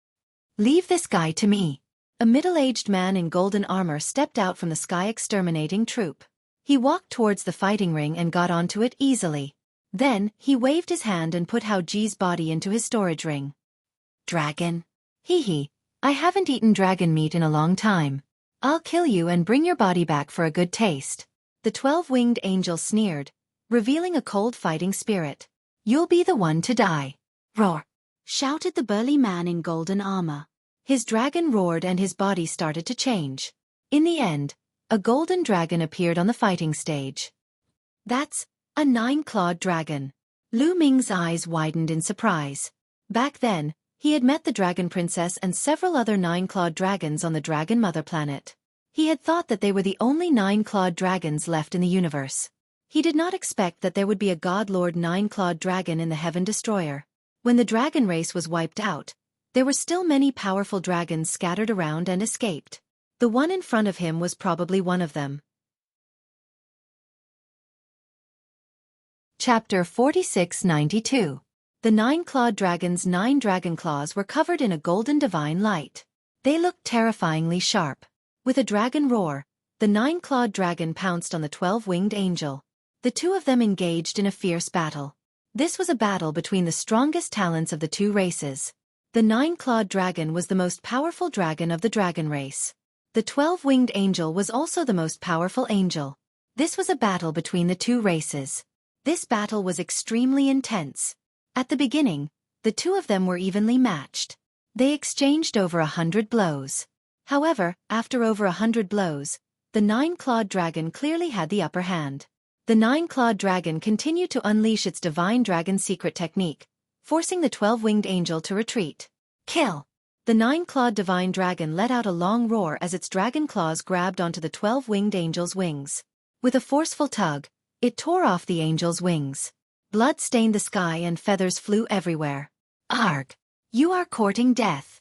Leave this guy to me. A middle-aged man in golden armor stepped out from the sky exterminating troop. He walked towards the fighting ring and got onto it easily. Then, he waved his hand and put Hao Ji's body into his storage ring. Dragon. Hee hee, I haven't eaten dragon meat in a long time. I'll kill you and bring your body back for a good taste. The 12-winged angel sneered, revealing a cold fighting spirit. You'll be the one to die. Roar! Shouted the burly man in golden armor. His dragon roared and his body started to change. In the end, a golden dragon appeared on the fighting stage. That's a 9-clawed dragon. Lu Ming's eyes widened in surprise. Back then, he had met the Dragon Princess and several other 9-clawed dragons on the Dragon Mother planet. He had thought that they were the only 9-clawed dragons left in the universe. He did not expect that there would be a godlord 9-clawed dragon in the Heaven Destroyer. When the dragon race was wiped out, there were still many powerful dragons scattered around and escaped. The one in front of him was probably one of them. Chapter 4692. The 9-clawed dragon's 9 dragon claws were covered in a golden divine light. They looked terrifyingly sharp. With a dragon roar, the 9-clawed dragon pounced on the 12-winged angel. The two of them engaged in a fierce battle. This was a battle between the strongest talents of the two races. The 9-clawed dragon was the most powerful dragon of the dragon race. The 12-winged angel was also the most powerful angel. This was a battle between the two races. This battle was extremely intense. At the beginning, the two of them were evenly matched. They exchanged over 100 blows. However, after over 100 blows, the 9-clawed dragon clearly had the upper hand. The 9-clawed dragon continued to unleash its divine dragon secret technique, forcing the 12-winged angel to retreat. Kill! The 9-clawed divine dragon let out a long roar as its dragon claws grabbed onto the 12-winged angel's wings. With a forceful tug, it tore off the angel's wings. Blood stained the sky and feathers flew everywhere. Arg! You are courting death.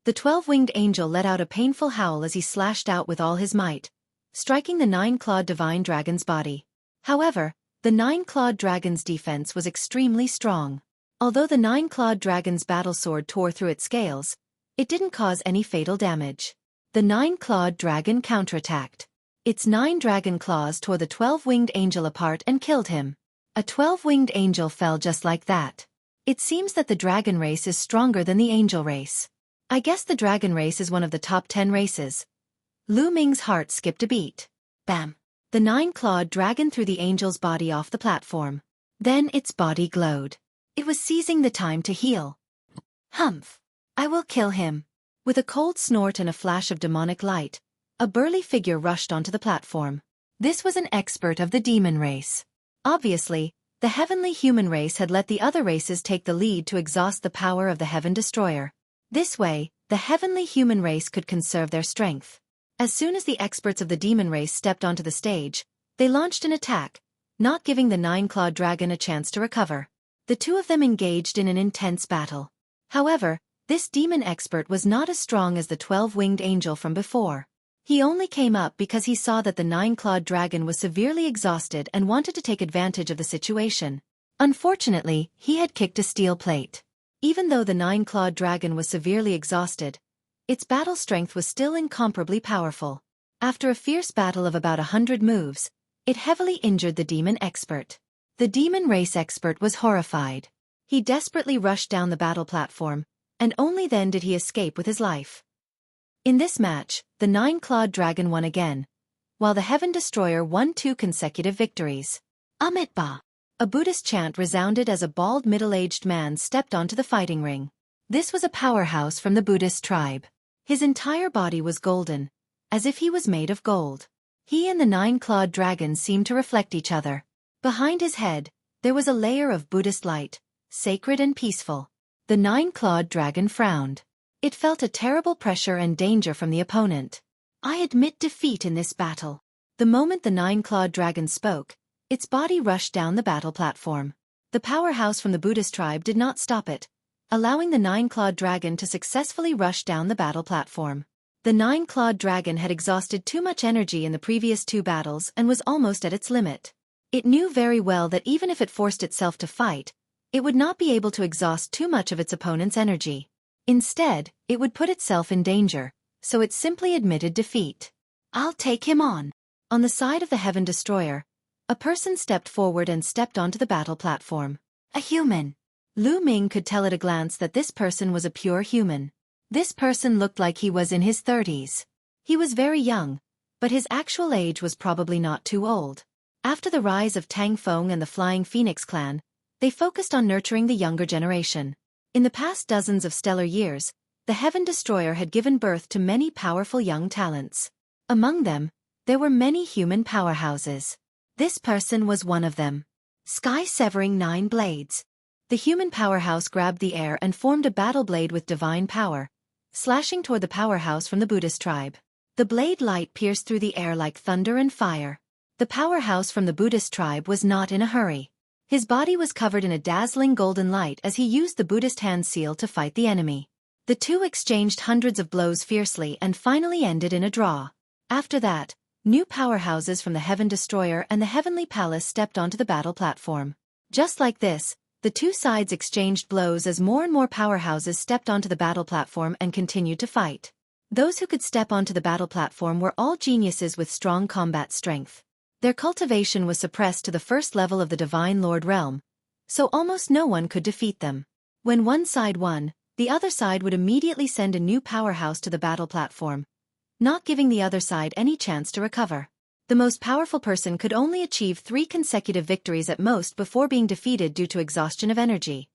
The 12-winged angel let out a painful howl as he slashed out with all his might, striking the 9-clawed divine dragon's body. However, the 9-clawed dragon's defense was extremely strong. Although the 9-clawed dragon's battle sword tore through its scales, it didn't cause any fatal damage. The 9-clawed dragon counterattacked. Its 9 dragon claws tore the 12-winged angel apart and killed him. A 12-winged angel fell just like that. It seems that the dragon race is stronger than the angel race. I guess the dragon race is one of the top 10 races. Lu Ming's heart skipped a beat. Bam! The 9-clawed dragon threw the angel's body off the platform. Then its body glowed. It was seizing the time to heal. Humph! I will kill him. With a cold snort and a flash of demonic light, a burly figure rushed onto the platform. This was an expert of the demon race. Obviously, the heavenly human race had let the other races take the lead to exhaust the power of the Heaven Destroyer. This way, the heavenly human race could conserve their strength. As soon as the experts of the demon race stepped onto the stage, they launched an attack, not giving the 9-clawed dragon a chance to recover. The two of them engaged in an intense battle. However, this demon expert was not as strong as the 12-winged angel from before. He only came up because he saw that the 9-clawed dragon was severely exhausted and wanted to take advantage of the situation. Unfortunately, he had kicked a steel plate. Even though the 9-clawed dragon was severely exhausted, its battle strength was still incomparably powerful. After a fierce battle of about 100 moves, it heavily injured the demon expert. The demon race expert was horrified. He desperately rushed down the battle platform, and only then did he escape with his life. In this match, the 9-clawed dragon won again, while the Heaven Destroyer won 2 consecutive victories. Amitba! A Buddhist chant resounded as a bald middle-aged man stepped onto the fighting ring. This was a powerhouse from the Buddhist tribe. His entire body was golden, as if he was made of gold. He and the 9-clawed dragon seemed to reflect each other. Behind his head, there was a layer of Buddhist light, sacred and peaceful. The 9-clawed dragon frowned. It felt a terrible pressure and danger from the opponent. I admit defeat in this battle. The moment the 9-clawed dragon spoke, its body rushed down the battle platform. The powerhouse from the Buddhist tribe did not stop it, allowing the 9-clawed dragon to successfully rush down the battle platform. The 9-clawed dragon had exhausted too much energy in the previous 2 battles and was almost at its limit. It knew very well that even if it forced itself to fight, it would not be able to exhaust too much of its opponent's energy. Instead, it would put itself in danger, so it simply admitted defeat. I'll take him on. On the side of the Heaven Destroyer, a person stepped forward and stepped onto the battle platform. A human. Lu Ming could tell at a glance that this person was a pure human. This person looked like he was in his 30s. He was very young, but his actual age was probably not too old. After the rise of Tang Feng and the Flying Phoenix clan, they focused on nurturing the younger generation. In the past dozens of stellar years, the Heaven Destroyer had given birth to many powerful young talents. Among them, there were many human powerhouses. This person was one of them. Sky-severing 9 blades. The human powerhouse grabbed the air and formed a battle blade with divine power, slashing toward the powerhouse from the Buddhist tribe. The blade light pierced through the air like thunder and fire. The powerhouse from the Buddhist tribe was not in a hurry. His body was covered in a dazzling golden light as he used the Buddhist hand seal to fight the enemy. The two exchanged hundreds of blows fiercely and finally ended in a draw. After that, new powerhouses from the Heaven Destroyer and the Heavenly Palace stepped onto the battle platform. Just like this, the two sides exchanged blows as more and more powerhouses stepped onto the battle platform and continued to fight. Those who could step onto the battle platform were all geniuses with strong combat strength. Their cultivation was suppressed to the first level of the Divine Lord realm, so almost no one could defeat them. When one side won, the other side would immediately send a new powerhouse to the battle platform, not giving the other side any chance to recover. The most powerful person could only achieve 3 consecutive victories at most before being defeated due to exhaustion of energy.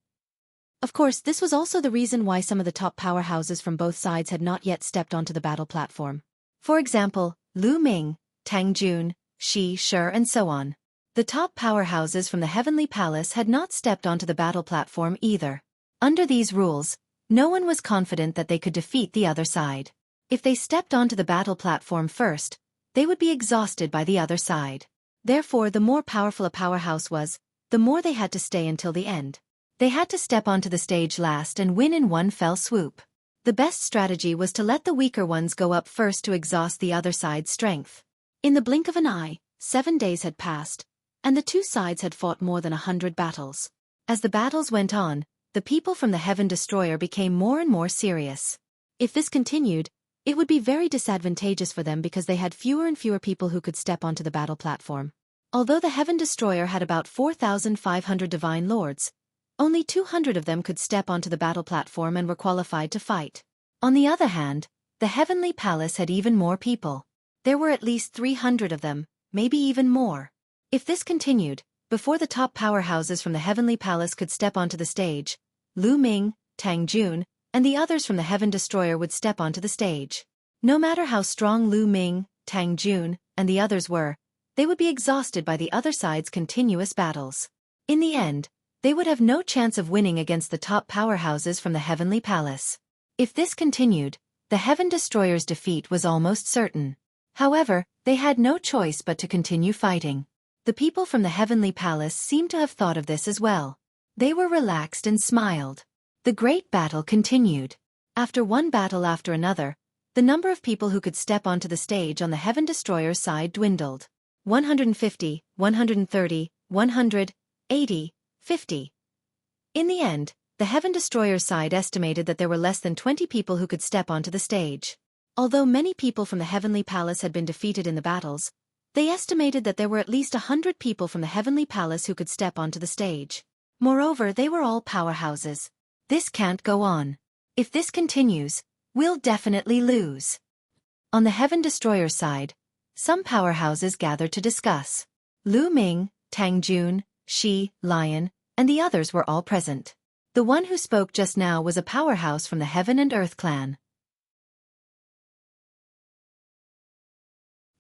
Of course, this was also the reason why some of the top powerhouses from both sides had not yet stepped onto the battle platform. For example, Lu Ming, Tang Jun, Shi, and so on. The top powerhouses from the Heavenly Palace had not stepped onto the battle platform either. Under these rules, no one was confident that they could defeat the other side. If they stepped onto the battle platform first, they would be exhausted by the other side. Therefore, the more powerful a powerhouse was, the more they had to stay until the end. They had to step onto the stage last and win in one fell swoop. The best strategy was to let the weaker ones go up first to exhaust the other side's strength. In the blink of an eye, 7 days had passed, and the two sides had fought more than 100 battles. As the battles went on, the people from the Heaven Destroyer became more and more serious. If this continued, it would be very disadvantageous for them because they had fewer and fewer people who could step onto the battle platform. Although the Heaven Destroyer had about 4,500 Divine Lords, only 200 of them could step onto the battle platform and were qualified to fight. On the other hand, the Heavenly Palace had even more people. There were at least 300 of them, maybe even more. If this continued, before the top powerhouses from the Heavenly Palace could step onto the stage, Lu Ming, Tang Jun, and the others from the Heaven Destroyer would step onto the stage. No matter how strong Lu Ming, Tang Jun, and the others were, they would be exhausted by the other side's continuous battles. In the end, they would have no chance of winning against the top powerhouses from the Heavenly Palace. If this continued, the Heaven Destroyer's defeat was almost certain. However, they had no choice but to continue fighting. The people from the Heavenly Palace seemed to have thought of this as well. They were relaxed and smiled. The great battle continued. After one battle after another, the number of people who could step onto the stage on the Heaven Destroyer's side dwindled. 150, 130, 100, 80, 50. In the end, the Heaven Destroyer's side estimated that there were less than 20 people who could step onto the stage. Although many people from the Heavenly Palace had been defeated in the battles, they estimated that there were at least 100 people from the Heavenly Palace who could step onto the stage. Moreover, they were all powerhouses. This can't go on. If this continues, we'll definitely lose. On the Heaven Destroyer's side, some powerhouses gathered to discuss. Lu Ming, Tang Jun, Shi, Lion, and the others were all present. The one who spoke just now was a powerhouse from the Heaven and Earth clan.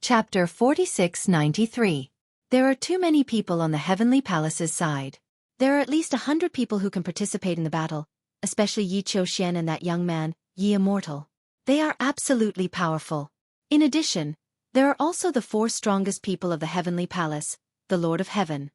Chapter 4693. There are too many people on the Heavenly Palace's side. There are at least 100 people who can participate in the battle, especially Yi Qiuxian and that young man, Yi Immortal. They are absolutely powerful. In addition, there are also the 4 strongest people of the Heavenly Palace, the Lord of Heaven.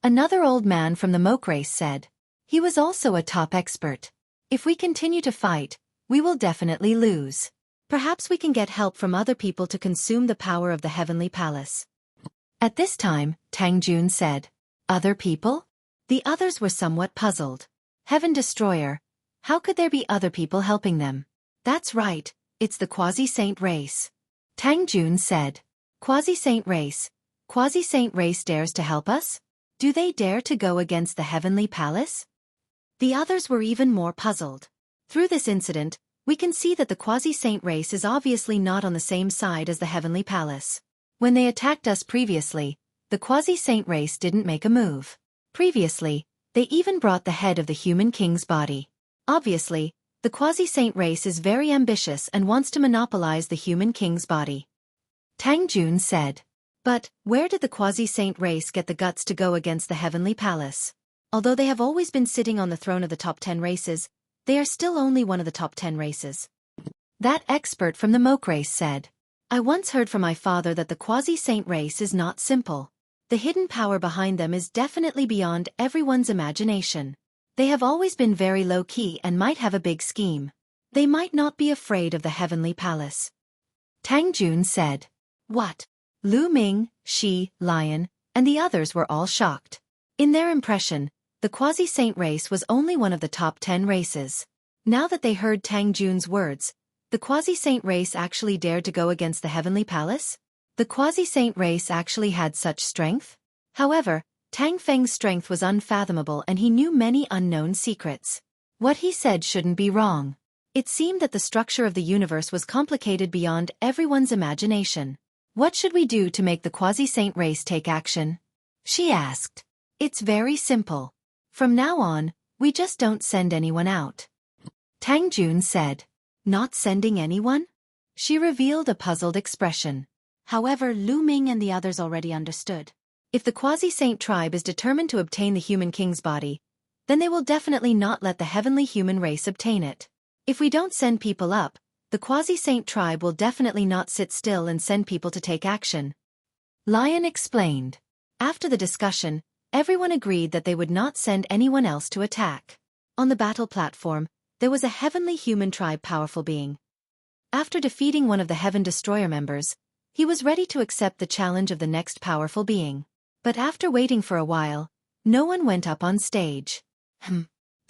Another old man from the Moke race said. He was also a top expert. If we continue to fight, we will definitely lose. Perhaps we can get help from other people to consume the power of the Heavenly Palace. At this time, Tang Jun said. Other people? The others were somewhat puzzled. Heaven Destroyer, how could there be other people helping them? That's right, it's the Quasi-Saint race. Tang Jun said. Quasi-Saint race? Quasi-Saint race dares to help us? Do they dare to go against the Heavenly Palace? The others were even more puzzled. Through this incident, we can see that the Quasi-Saint race is obviously not on the same side as the Heavenly Palace. When they attacked us previously, the Quasi-Saint race didn't make a move. Previously, they even brought the head of the human king's body. Obviously, the Quasi-Saint race is very ambitious and wants to monopolize the human king's body. Tang Jun said. But, where did the Quasi-Saint race get the guts to go against the Heavenly Palace? Although they have always been sitting on the throne of the top 10 races, they are still only one of the top 10 races. That expert from the Moke race said. I once heard from my father that the Quasi-Saint race is not simple. The hidden power behind them is definitely beyond everyone's imagination. They have always been very low-key and might have a big scheme. They might not be afraid of the Heavenly Palace. Tang Jun said. What? Lu Ming, Shi, Lion, and the others were all shocked. In their impression, the Quasi-Saint race was only one of the top 10 races. Now that they heard Tang Jun's words, the Quasi-Saint race actually dared to go against the Heavenly Palace? The Quasi-Saint race actually had such strength? However, Tang Feng's strength was unfathomable and he knew many unknown secrets. What he said shouldn't be wrong. It seemed that the structure of the universe was complicated beyond everyone's imagination. What should we do to make the Quasi-Saint race take action? She asked. It's very simple. From now on, we just don't send anyone out. Tang Jun said. Not sending anyone? She revealed a puzzled expression. However, Lu Ming and the others already understood. If the Quasi-Saint tribe is determined to obtain the human king's body, then they will definitely not let the heavenly human race obtain it. If we don't send people up, the Quasi-Saint tribe will definitely not sit still and send people to take action. Lion explained. After the discussion, everyone agreed that they would not send anyone else to attack. On the battle platform, there was a heavenly human tribe powerful being. After defeating one of the Heaven Destroyer members, he was ready to accept the challenge of the next powerful being. But after waiting for a while, no one went up on stage.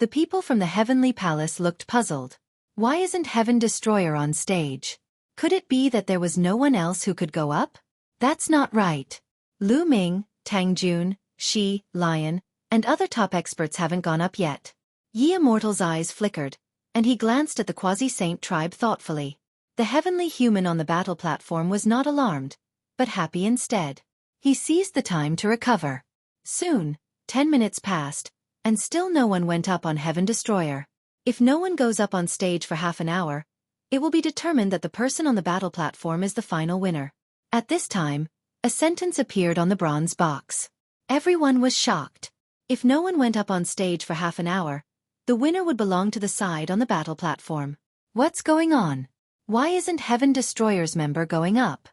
The people from the Heavenly Palace looked puzzled. Why isn't Heaven Destroyer on stage? Could it be that there was no one else who could go up? That's not right. Lu Ming, Tang Jun, Shi, Lion, and other top experts haven't gone up yet. Yi Immortal's eyes flickered, and he glanced at the Quasi-Saint tribe thoughtfully. The heavenly human on the battle platform was not alarmed, but happy instead. He seized the time to recover. Soon, 10 minutes passed, and still no one went up on Heaven Destroyer. If no one goes up on stage for half an hour, it will be determined that the person on the battle platform is the final winner. At this time, a sentence appeared on the bronze box. Everyone was shocked. If no one went up on stage for half an hour, the winner would belong to the side on the battle platform. What's going on? Why isn't Heaven Destroyer's member going up?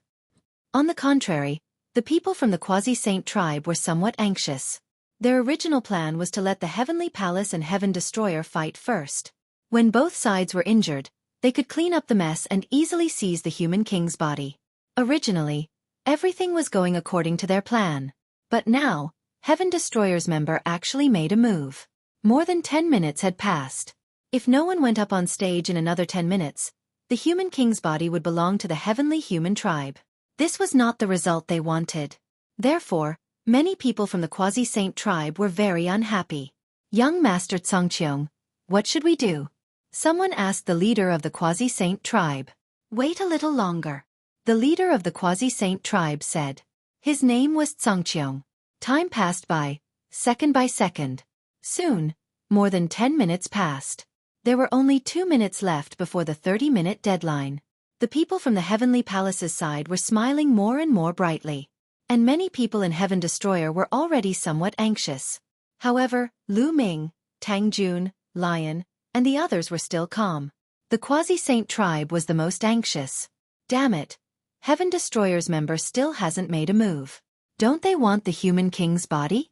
On the contrary, the people from the Quasi-Saint tribe were somewhat anxious. Their original plan was to let the Heavenly Palace and Heaven Destroyer fight first. When both sides were injured, they could clean up the mess and easily seize the human king's body. Originally, everything was going according to their plan. But now, Heaven Destroyer's member actually made a move. More than 10 minutes had passed. If no one went up on stage in another 10 minutes, the human king's body would belong to the heavenly human tribe. This was not the result they wanted. Therefore, many people from the Quasi-Saint tribe were very unhappy. Young Master Tsongqiong, what should we do? Someone asked the leader of the Quasi-Saint tribe. Wait a little longer. The leader of the Quasi-Saint tribe said. His name was Tsongqiong. Time passed by second. Soon, more than 10 minutes passed. There were only 2 minutes left before the 30-minute deadline. The people from the Heavenly Palace's side were smiling more and more brightly. And many people in Heaven Destroyer were already somewhat anxious. However, Lu Ming, Tang Jun, Lion, and the others were still calm. The Quasi-Saint tribe was the most anxious. Damn it. Heaven Destroyer's member still hasn't made a move. Don't they want the human king's body?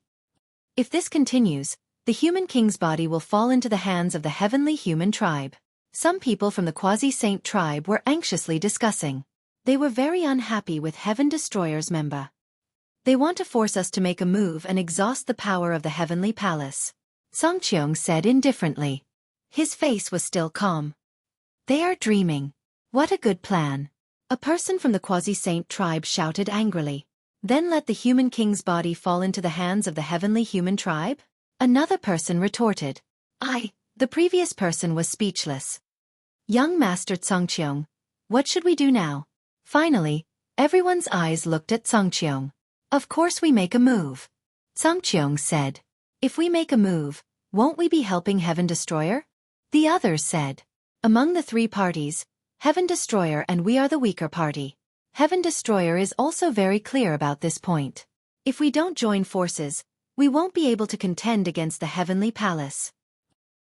If this continues, the human king's body will fall into the hands of the heavenly human tribe. Some people from the Quasi-Saint tribe were anxiously discussing. They were very unhappy with Heaven Destroyer's member. They want to force us to make a move and exhaust the power of the Heavenly Palace. Tsongqiong said indifferently. His face was still calm. They are dreaming. What a good plan. A person from the Quasi-Saint tribe shouted angrily. Then let the human king's body fall into the hands of the heavenly human tribe? Another person retorted. The previous person was speechless. Young Master Tsongqiong, what should we do now? Finally, everyone's eyes looked at Tsongqiong. Of course we make a move. Tsongqiong said. If we make a move, won't we be helping Heaven Destroyer? The others said. Among the three parties, Heaven Destroyer and we are the weaker party. Heaven Destroyer is also very clear about this point. If we don't join forces, we won't be able to contend against the Heavenly Palace.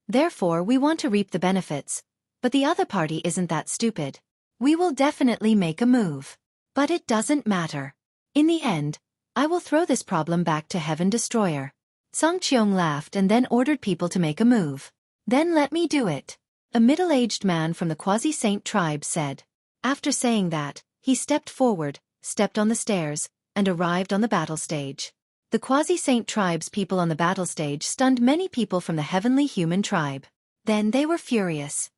Therefore we want to reap the benefits, but the other party isn't that stupid. We will definitely make a move. But it doesn't matter. In the end, I will throw this problem back to Heaven Destroyer. Tsongqiong laughed and then ordered people to make a move. Then let me do it. A middle-aged man from the Quasi-Saint tribe said. After saying that, he stepped forward, stepped on the stairs, and arrived on the battle stage. The Quasi-Saint tribe's people on the battle stage stunned many people from the heavenly human tribe. Then they were furious.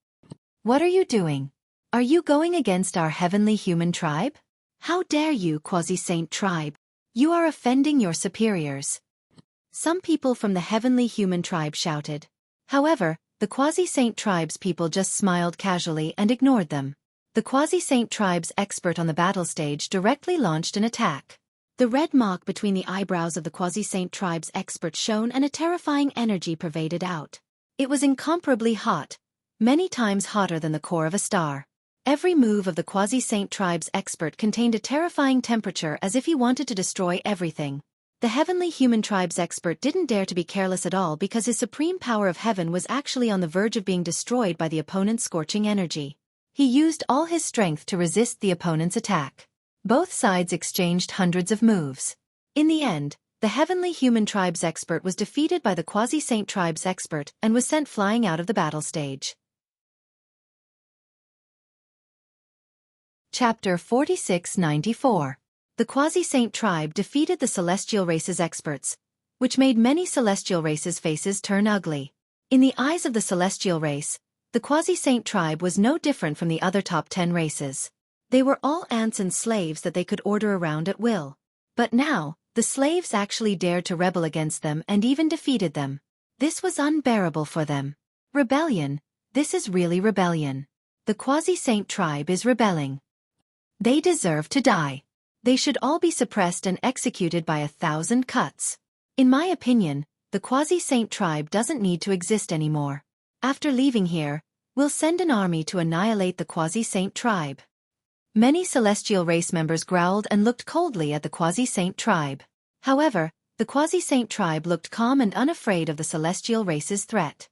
What are you doing? Are you going against our heavenly human tribe? How dare you, Quasi-Saint tribe? You are offending your superiors. Some people from the heavenly human tribe shouted. However, the Quasi-Saint tribe's people just smiled casually and ignored them. The Quasi-Saint tribe's expert on the battle stage directly launched an attack. The red mark between the eyebrows of the Quasi-Saint tribe's expert shone and a terrifying energy pervaded out. It was incomparably hot, many times hotter than the core of a star. Every move of the Quasi-Saint tribe's expert contained a terrifying temperature as if he wanted to destroy everything. The heavenly human tribe's expert didn't dare to be careless at all because his supreme power of heaven was actually on the verge of being destroyed by the opponent's scorching energy. He used all his strength to resist the opponent's attack. Both sides exchanged hundreds of moves. In the end, the heavenly human tribe's expert was defeated by the Quasi-Saint tribe's expert and was sent flying out of the battle stage. Chapter 4694. The Quasi-Saint tribe defeated the celestial race's experts, which made many celestial races' faces turn ugly. In the eyes of the celestial race, the Quasi-Saint tribe was no different from the other top 10 races. They were all ants and slaves that they could order around at will. But now, the slaves actually dared to rebel against them and even defeated them. This was unbearable for them. Rebellion. This is really rebellion. The Quasi-Saint tribe is rebelling. They deserve to die. They should all be suppressed and executed by 1,000 cuts. In my opinion, the Quasi-Saint tribe doesn't need to exist anymore. After leaving here, we'll send an army to annihilate the Quasi-Saint tribe. Many celestial race members growled and looked coldly at the Quasi-Saint tribe. However, the Quasi-Saint tribe looked calm and unafraid of the celestial race's threat.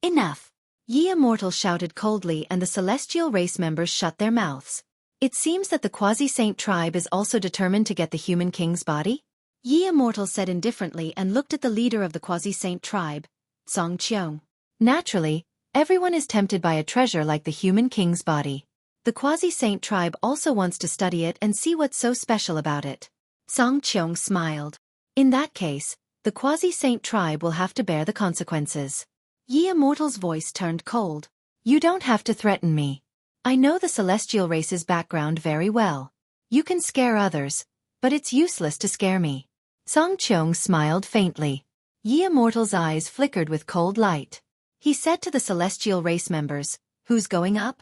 Enough! Ye Immortals shouted coldly, and the celestial race members shut their mouths. It seems that the Quasi-Saint tribe is also determined to get the human king's body? Ye Immortals said indifferently and looked at the leader of the Quasi-Saint tribe, Xueqi. Naturally, everyone is tempted by a treasure like the human king's body. The Quasi-Saint tribe also wants to study it and see what's so special about it. Xueqi smiled. In that case, the Quasi-Saint tribe will have to bear the consequences. Ye Immortals' voice turned cold. You don't have to threaten me. I know the celestial race's background very well. You can scare others, but it's useless to scare me. Xueqi smiled faintly. Ye Immortals' eyes flickered with cold light. He said to the celestial race members, "Who's going up?"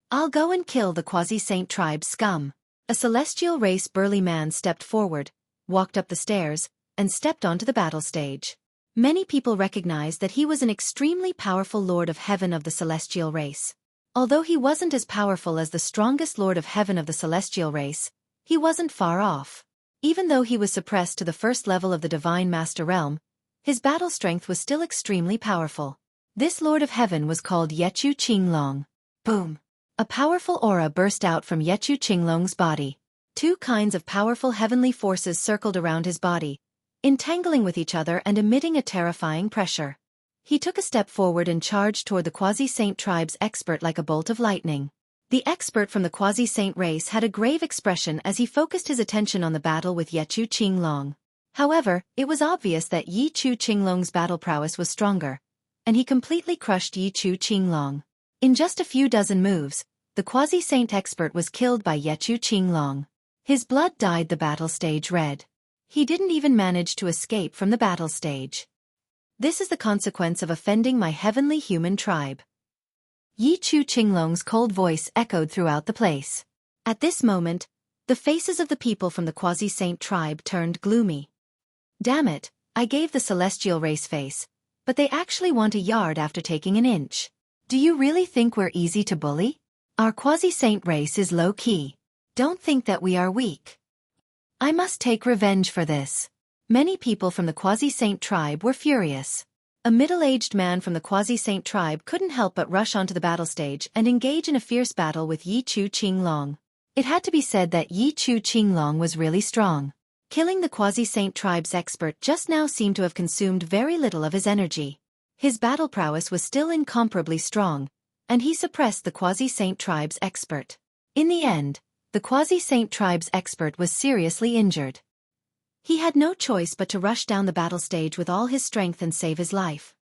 "I'll go and kill the Quasi-Saint tribe scum." A celestial race burly man stepped forward, walked up the stairs, and stepped onto the battle stage. Many people recognized that he was an extremely powerful Lord of Heaven of the celestial race. Although he wasn't as powerful as the strongest Lord of Heaven of the celestial race, he wasn't far off. Even though he was suppressed to the first level of the Divine Master Realm, his battle strength was still extremely powerful. This Lord of Heaven was called Yechu Qinglong. Boom! A powerful aura burst out from Yechu Qinglong's body. Two kinds of powerful heavenly forces circled around his body, entangling with each other and emitting a terrifying pressure. He took a step forward and charged toward the Quasi-Saint tribe's expert like a bolt of lightning. The expert from the Quasi-Saint race had a grave expression as he focused his attention on the battle with Yechu Qinglong. However, it was obvious that Yechu Qinglong's battle prowess was stronger, and he completely crushed Yechu Qinglong. In just a few dozen moves, the Quasi-Saint expert was killed by Yechu Qinglong. His blood dyed the battle stage red. He didn't even manage to escape from the battle stage. This is the consequence of offending my heavenly human tribe. Yechu Qinglong's cold voice echoed throughout the place. At this moment, the faces of the people from the Quasi-Saint tribe turned gloomy. Damn it, I gave the celestial race face, but they actually want a yard after taking an inch. Do you really think we're easy to bully? Our Quasi-Saint race is low-key. Don't think that we are weak. I must take revenge for this. Many people from the Quasi-Saint tribe were furious. A middle-aged man from the Quasi-Saint tribe couldn't help but rush onto the battle stage and engage in a fierce battle with Yechu Qinglong. It had to be said that Yechu Qinglong was really strong. Killing the Quasi-Saint tribe's expert just now seemed to have consumed very little of his energy. His battle prowess was still incomparably strong, and he suppressed the Quasi-Saint tribe's expert. In the end, the Quasi-Saint tribe's expert was seriously injured. He had no choice but to rush down the battle stage with all his strength and save his life.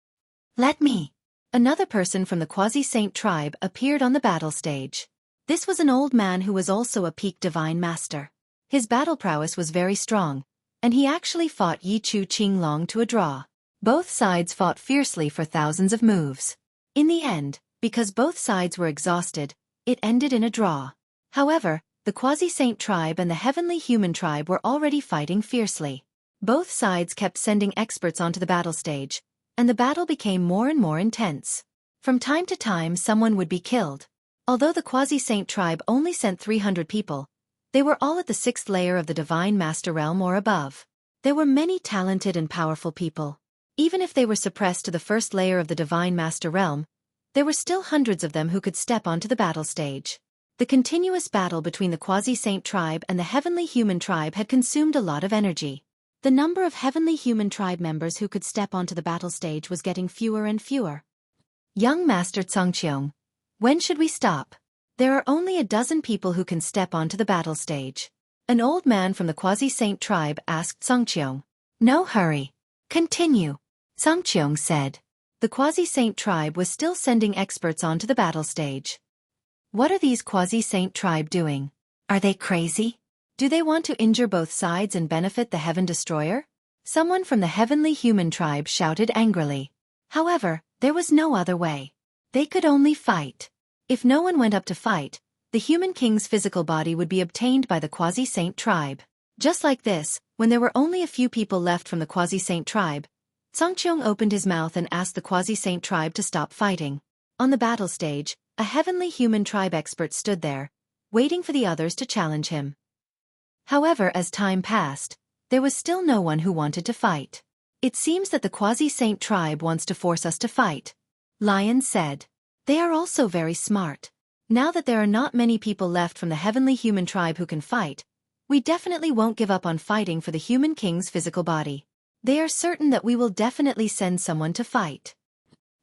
Let me! Another person from the Quasi-Saint tribe appeared on the battle stage. This was an old man who was also a peak divine master. His battle prowess was very strong, and he actually fought Yechu Qinglong to a draw. Both sides fought fiercely for thousands of moves. In the end, because both sides were exhausted, it ended in a draw. However, the Quasi-Saint tribe and the Heavenly Human tribe were already fighting fiercely. Both sides kept sending experts onto the battle stage, and the battle became more and more intense. From time to time someone would be killed. Although the Quasi-Saint tribe only sent 300 people, they were all at the 6th layer of the Divine Master Realm or above. There were many talented and powerful people. Even if they were suppressed to the 1st layer of the Divine Master Realm, there were still hundreds of them who could step onto the battle stage. The continuous battle between the Quasi-Saint tribe and the Heavenly Human tribe had consumed a lot of energy. The number of Heavenly Human tribe members who could step onto the battle stage was getting fewer and fewer. Young Master Xueqi, when should we stop? There are only a dozen people who can step onto the battle stage. An old man from the Quasi-Saint tribe asked Songqiong. No hurry. Continue. Songqiong said. The Quasi-Saint tribe was still sending experts onto the battle stage. What are these Quasi-Saint tribe doing? Are they crazy? Do they want to injure both sides and benefit the Heaven Destroyer? Someone from the Heavenly Human tribe shouted angrily. However, there was no other way. They could only fight. If no one went up to fight, the Human King's physical body would be obtained by the Quasi-Saint tribe. Just like this, when there were only a few people left from the Quasi-Saint tribe, Songqiong opened his mouth and asked the Quasi-Saint tribe to stop fighting. On the battle stage, a Heavenly Human tribe expert stood there, waiting for the others to challenge him. However, as time passed, there was still no one who wanted to fight. It seems that the Quasi-Saint tribe wants to force us to fight. Lion said. They are also very smart. Now that there are not many people left from the Heavenly Human tribe who can fight, we definitely won't give up on fighting for the Human King's physical body. They are certain that we will definitely send someone to fight.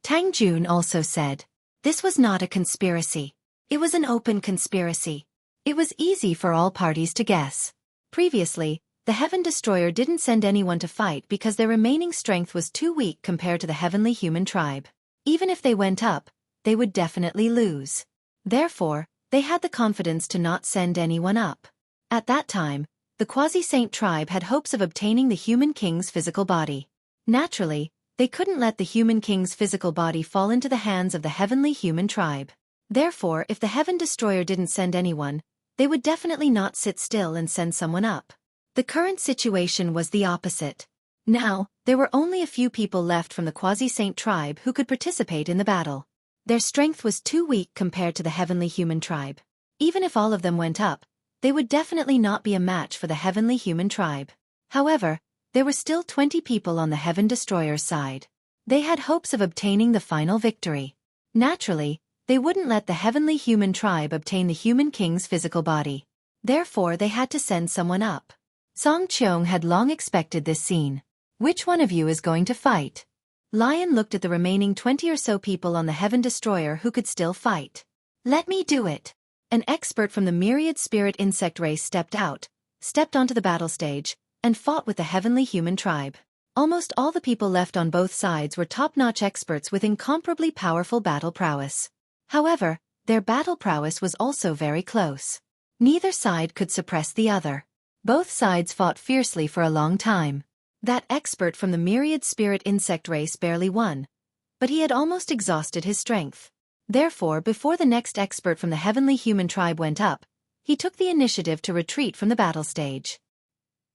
Tang Jun also said. This was not a conspiracy. It was an open conspiracy. It was easy for all parties to guess. Previously, the Heaven Destroyer didn't send anyone to fight because their remaining strength was too weak compared to the Heavenly Human tribe. Even if they went up, they would definitely lose. Therefore, they had the confidence to not send anyone up. At that time, the Quasi-Saint tribe had hopes of obtaining the Human King's physical body. Naturally, they couldn't let the Human King's physical body fall into the hands of the Heavenly Human tribe. Therefore, if the Heaven Destroyer didn't send anyone, they would definitely not sit still and send someone up. The current situation was the opposite. Now, there were only a few people left from the Quasi-Saint tribe who could participate in the battle. Their strength was too weak compared to the Heavenly Human tribe. Even if all of them went up, they would definitely not be a match for the Heavenly Human tribe. However, there were still 20 people on the Heaven Destroyer's side. They had hopes of obtaining the final victory. Naturally, they wouldn't let the Heavenly Human tribe obtain the Human King's physical body. Therefore, they had to send someone up. Songqiong had long expected this scene. Which one of you is going to fight? Lion looked at the remaining 20 or so people on the Heaven Destroyer who could still fight. Let me do it. An expert from the myriad spirit insect race stepped onto the battle stage, and fought with the Heavenly Human tribe. Almost all the people left on both sides were top-notch experts with incomparably powerful battle prowess. However, their battle prowess was also very close. Neither side could suppress the other. Both sides fought fiercely for a long time. That expert from the myriad spirit insect race barely won, but he had almost exhausted his strength. Therefore, before the next expert from the Heavenly Human tribe went up, he took the initiative to retreat from the battle stage.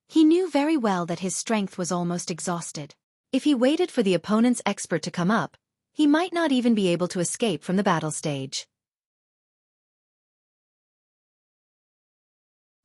He knew very well that his strength was almost exhausted. If he waited for the opponent's expert to come up, he might not even be able to escape from the battle stage.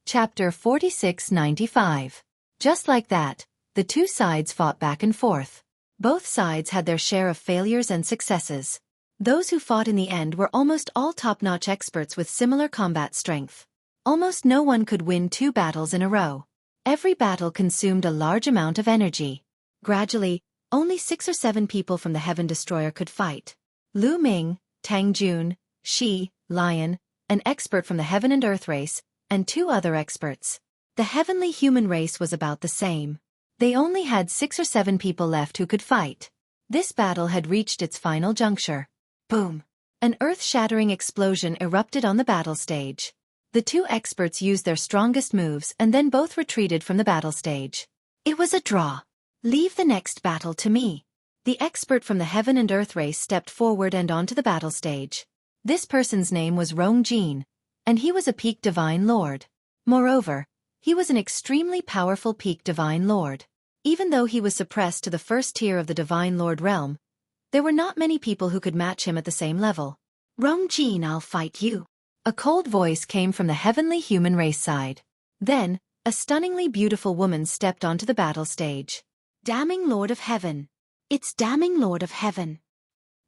Chapter 4695. Just like that, the two sides fought back and forth. Both sides had their share of failures and successes. Those who fought in the end were almost all top-notch experts with similar combat strength. Almost no one could win 2 battles in a row. Every battle consumed a large amount of energy. Gradually, only 6 or 7 people from the Heaven Destroyer could fight. Lu Ming, Tang Jun, Shi, Lion, an expert from the Heaven and Earth race, and 2 other experts. The Heavenly Human race was about the same. They only had 6 or 7 people left who could fight. This battle had reached its final juncture. Boom! An earth-shattering explosion erupted on the battle stage. The 2 experts used their strongest moves and then both retreated from the battle stage. It was a draw. Leave the next battle to me. The expert from the Heaven and Earth race stepped forward and onto the battle stage. This person's name was Rong Jin, and he was a peak divine lord. Moreover, he was an extremely powerful peak divine lord. Even though he was suppressed to the first tier of the divine lord realm, there were not many people who could match him at the same level. Rong Jin, I'll fight you. A cold voice came from the Heavenly Human race side. Then, a stunningly beautiful woman stepped onto the battle stage. Damning Lord of Heaven. It's Damning Lord of Heaven.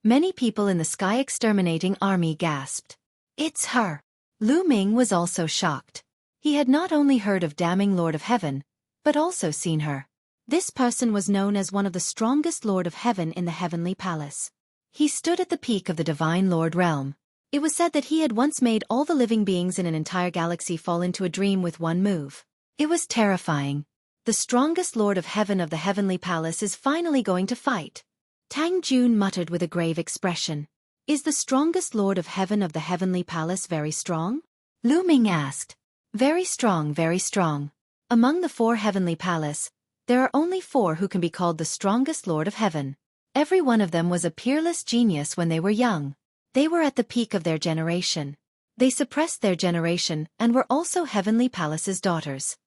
Many people in the Sky Exterminating Army gasped. It's her. Lu Ming was also shocked. He had not only heard of Damning Lord of Heaven, but also seen her. This person was known as one of the strongest Lord of Heaven in the Heavenly Palace. He stood at the peak of the Divine Lord realm. It was said that he had once made all the living beings in an entire galaxy fall into a dream with one move. It was terrifying. The strongest Lord of Heaven of the Heavenly Palace is finally going to fight. Tang Jun muttered with a grave expression. Is the strongest Lord of Heaven of the Heavenly Palace very strong? Lu Ming asked. Very strong, very strong. Among the 4 Heavenly Palace, there are only 4 who can be called the strongest Lord of Heaven. Every one of them was a peerless genius when they were young. They were at the peak of their generation. They suppressed their generation and were also Heavenly Palace's daughters.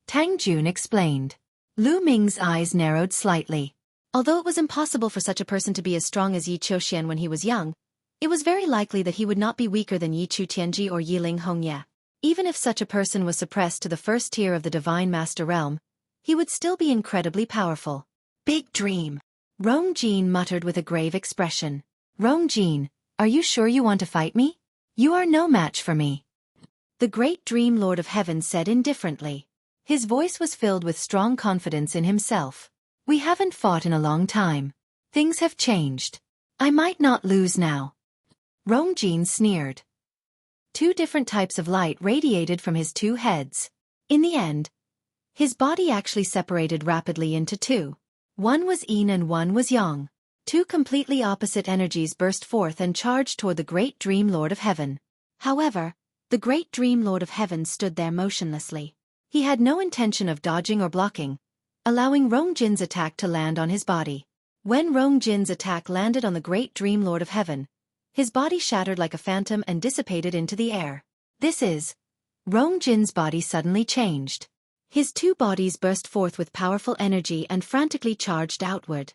Tang Jun explained. Lu Ming's eyes narrowed slightly. Although it was impossible for such a person to be as strong as Yi Qiuxian when he was young, it was very likely that he would not be weaker than Yi Chu Tianji or Yi Ling Hongye. Even if such a person was suppressed to the first tier of the Divine Master Realm, he would still be incredibly powerful. Big dream. Rong Jin muttered with a grave expression. Rong Jin, are you sure you want to fight me? You are no match for me. The great Dream Lord of Heaven said indifferently. His voice was filled with strong confidence in himself. We haven't fought in a long time. Things have changed. I might not lose now. Rong Jin sneered. 2 different types of light radiated from his 2 heads. In the end, his body actually separated rapidly into 2. One was yin and one was yang. 2 completely opposite energies burst forth and charged toward the great Dream Lord of Heaven. However, the great Dream Lord of Heaven stood there motionlessly. He had no intention of dodging or blocking, allowing Rong Jin's attack to land on his body. When Rong Jin's attack landed on the great Dream Lord of Heaven, his body shattered like a phantom and dissipated into the air. Rong Jin's body suddenly changed. His 2 bodies burst forth with powerful energy and frantically charged outward.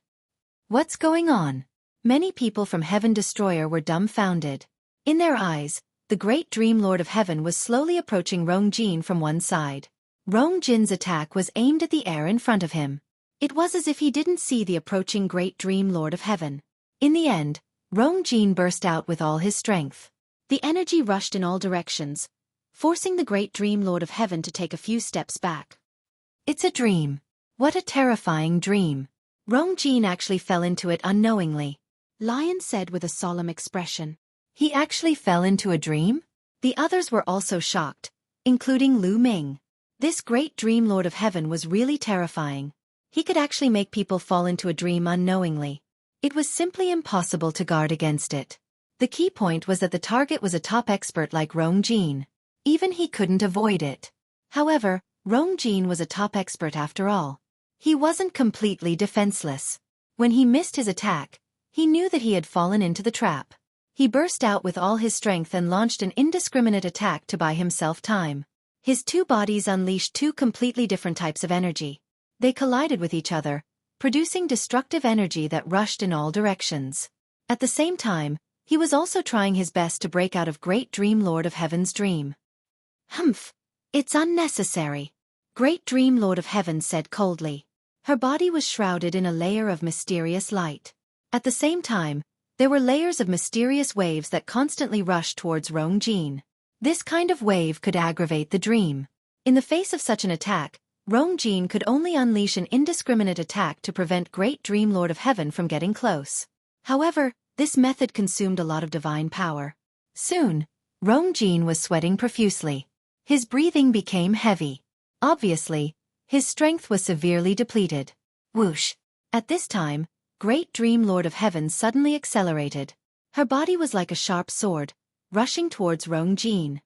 What's going on? Many people from Heaven Destroyer were dumbfounded. In their eyes, the great Dream Lord of Heaven was slowly approaching Rong Jin from one side. Rong Jin's attack was aimed at the air in front of him. It was as if he didn't see the approaching great Dream Lord of Heaven. In the end, Rong Jin burst out with all his strength. The energy rushed in all directions, forcing the great Dream Lord of Heaven to take a few steps back. It's a dream. What a terrifying dream. Rong Jin actually fell into it unknowingly. Lion said with a solemn expression. He actually fell into a dream? The others were also shocked, including Lu Ming. This great Dream Lord of Heaven was really terrifying. He could actually make people fall into a dream unknowingly. It was simply impossible to guard against it. The key point was that the target was a top expert like Rong Jin. Even he couldn't avoid it. However, Rong Jin was a top expert after all. He wasn't completely defenseless. When he missed his attack, he knew that he had fallen into the trap. He burst out with all his strength and launched an indiscriminate attack to buy himself time. His 2 bodies unleashed 2 completely different types of energy. They collided with each other, producing destructive energy that rushed in all directions. At the same time, he was also trying his best to break out of Great Dream Lord of Heaven's dream. Humph! It's unnecessary. Great Dream Lord of Heaven said coldly. Her body was shrouded in a layer of mysterious light. At the same time, there were layers of mysterious waves that constantly rushed towards Rong Jin. This kind of wave could aggravate the dream. In the face of such an attack, Rong Jin could only unleash an indiscriminate attack to prevent Great Dream Lord of Heaven from getting close. However, this method consumed a lot of divine power. Soon, Rong Jin was sweating profusely. His breathing became heavy. Obviously, his strength was severely depleted. Whoosh! At this time, Great Dream Lord of Heaven suddenly accelerated. Her body was like a sharp sword, rushing towards Rong Jin.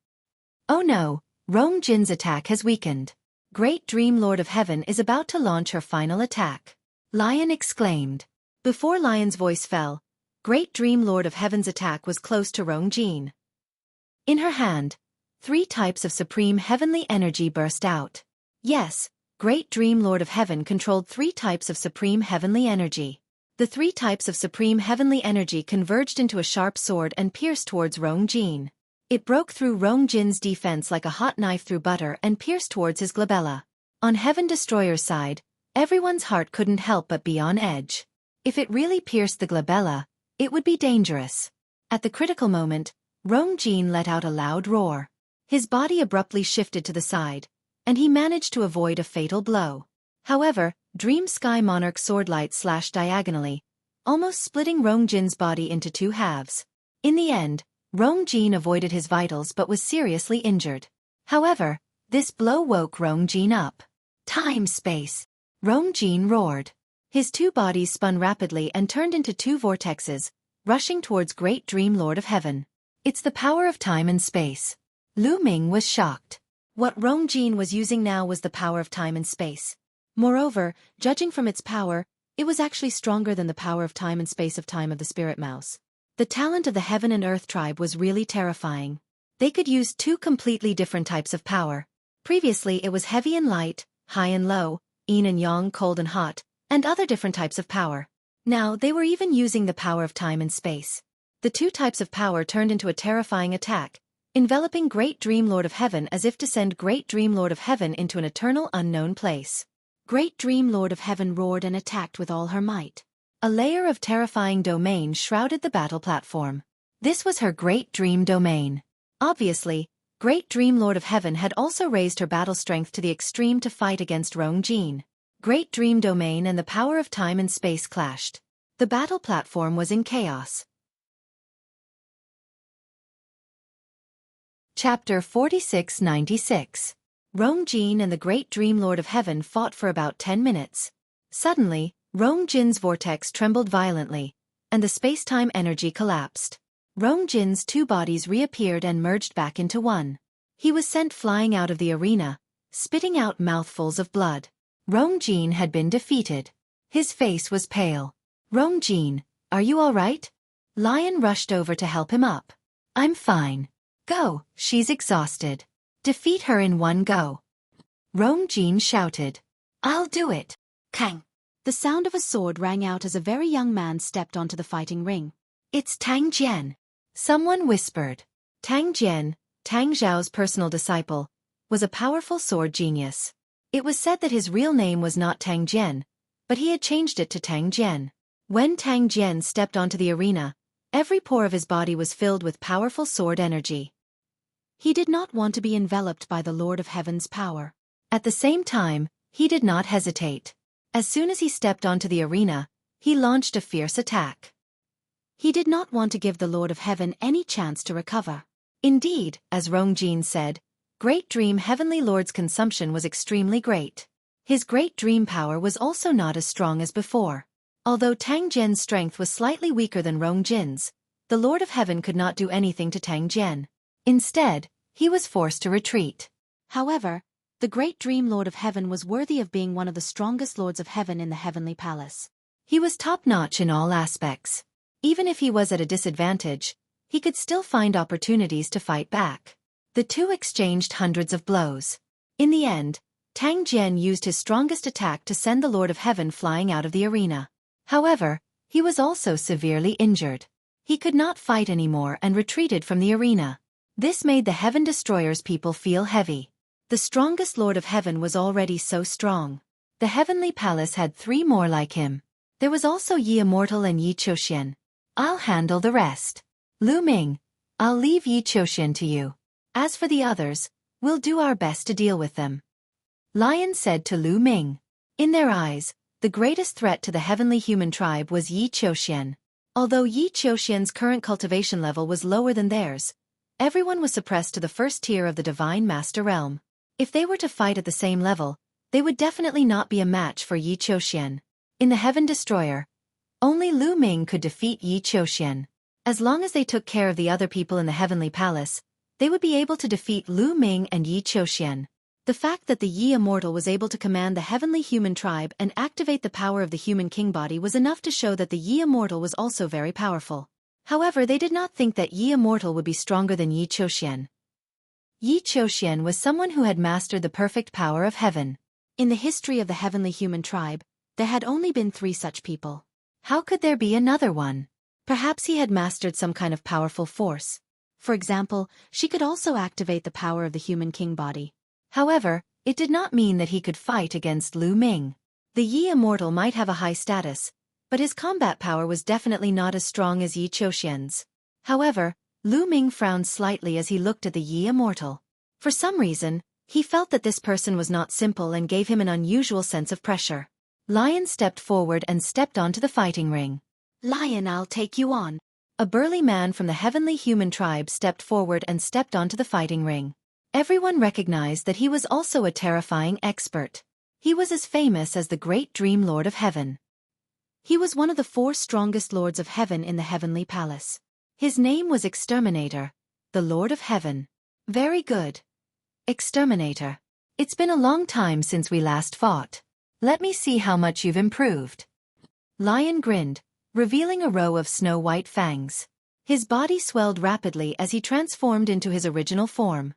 Oh no, Rong Jin's attack has weakened. Great Dream Lord of Heaven is about to launch her final attack. Lion exclaimed. Before Lion's voice fell, Great Dream Lord of Heaven's attack was close to Rong Jin. In her hand, 3 types of supreme heavenly energy burst out. Yes, Great Dream Lord of Heaven controlled 3 types of supreme heavenly energy. The 3 types of supreme heavenly energy converged into a sharp sword and pierced towards Rong Jin. It broke through Rong Jin's defense like a hot knife through butter and pierced towards his glabella. On Heaven Destroyer's side, everyone's heart couldn't help but be on edge. If it really pierced the glabella, it would be dangerous. At the critical moment, Rong Jin let out a loud roar. His body abruptly shifted to the side, and he managed to avoid a fatal blow. However, Dream Sky Monarch swordlight slashed diagonally, almost splitting Rong Jin's body into 2 halves. In the end, Rongjin avoided his vitals but was seriously injured. However, this blow woke Rongjin up. Time-space! Rongjin roared. His two bodies spun rapidly and turned into two vortexes, rushing towards Great Dream Lord of Heaven. It's the power of time and space. Lu Ming was shocked. What Rongjin was using now was the power of time and space. Moreover, judging from its power, it was actually stronger than the power of time and space of Time of the Spirit Mouse. The talent of the Heaven and Earth tribe was really terrifying. They could use two completely different types of power. Previously it was heavy and light, high and low, yin and yang, cold and hot, and other different types of power. Now they were even using the power of time and space. The two types of power turned into a terrifying attack, enveloping Great Dream Lord of Heaven as if to send Great Dream Lord of Heaven into an eternal unknown place. Great Dream Lord of Heaven roared and attacked with all her might. A layer of terrifying domain shrouded the battle platform. This was her Great Dream domain. Obviously, Great Dream Lord of Heaven had also raised her battle strength to the extreme to fight against Rongjin. Great Dream domain and the power of time and space clashed. The battle platform was in chaos. Chapter 4696. Rongjin and the Great Dream Lord of Heaven fought for about 10 minutes. Suddenly, Rongjin's vortex trembled violently, and the space-time energy collapsed. Rongjin's two bodies reappeared and merged back into one. He was sent flying out of the arena, spitting out mouthfuls of blood. Rongjin had been defeated. His face was pale. Rongjin, are you all right? Lion rushed over to help him up. I'm fine. Go, she's exhausted. Defeat her in one go. Rongjin shouted. I'll do it. Kang. The sound of a sword rang out as a very young man stepped onto the fighting ring. It's Tang Jian. Someone whispered. Tang Jian, Tang Zhao's personal disciple, was a powerful sword genius. It was said that his real name was not Tang Jian, but he had changed it to Tang Jian. When Tang Jian stepped onto the arena, every pore of his body was filled with powerful sword energy. He did not want to be enveloped by the Lord of Heaven's power. At the same time, he did not hesitate. As soon as he stepped onto the arena, he launched a fierce attack. He did not want to give the Lord of Heaven any chance to recover. Indeed, as Rongjin said, Great Dream Heavenly Lord's consumption was extremely great. His Great Dream power was also not as strong as before. Although Tang Jian's strength was slightly weaker than Rongjin's, the Lord of Heaven could not do anything to Tang Jian. Instead, he was forced to retreat. However, the Great Dream Lord of Heaven was worthy of being one of the strongest Lords of Heaven in the Heavenly Palace. He was top-notch in all aspects. Even if he was at a disadvantage, he could still find opportunities to fight back. The two exchanged hundreds of blows. In the end, Tang Jian used his strongest attack to send the Lord of Heaven flying out of the arena. However, he was also severely injured. He could not fight anymore and retreated from the arena. This made the Heaven Destroyer's people feel heavy. The strongest Lord of Heaven was already so strong. The Heavenly Palace had 3 more like him. There was also Yi Immortal and Yi Qiuxian. I'll handle the rest. Lu Ming, I'll leave Yi Qiuxian to you. As for the others, we'll do our best to deal with them. Lion said to Lu Ming. In their eyes, the greatest threat to the heavenly human tribe was Yi Qiuxian. Although Yi Qiuxian's current cultivation level was lower than theirs, everyone was suppressed to the first tier of the Divine Master Realm. If they were to fight at the same level, they would definitely not be a match for Yi Qiuxian. In the Heaven Destroyer, only Lu Ming could defeat Yi Qiuxian. As long as they took care of the other people in the Heavenly Palace, they would be able to defeat Lu Ming and Yi Qiuxian. The fact that the Yi Immortal was able to command the heavenly human tribe and activate the power of the human king body was enough to show that the Yi Immortal was also very powerful. However, they did not think that Yi Immortal would be stronger than Yi Qiuxian. Yi Qiuxian was someone who had mastered the perfect power of heaven. In the history of the heavenly human tribe, there had only been 3 such people. How could there be another one? Perhaps he had mastered some kind of powerful force. For example, she could also activate the power of the human king body. However, it did not mean that he could fight against Lu Ming. The Yi Immortal might have a high status, but his combat power was definitely not as strong as Yi Qiuxian's. However, Lu Ming frowned slightly as he looked at the Yi Immortal. For some reason, he felt that this person was not simple and gave him an unusual sense of pressure. Lion stepped forward and stepped onto the fighting ring. Lion, I'll take you on. A burly man from the heavenly human tribe stepped forward and stepped onto the fighting ring. Everyone recognized that he was also a terrifying expert. He was as famous as the great Dream Lord of Heaven. He was one of the 4 strongest lords of heaven in the heavenly palace. His name was Exterminator, the Lord of Heaven. Very good, Exterminator. It's been a long time since we last fought. Let me see how much you've improved. Lion grinned, revealing a row of snow-white fangs. His body swelled rapidly as he transformed into his original form.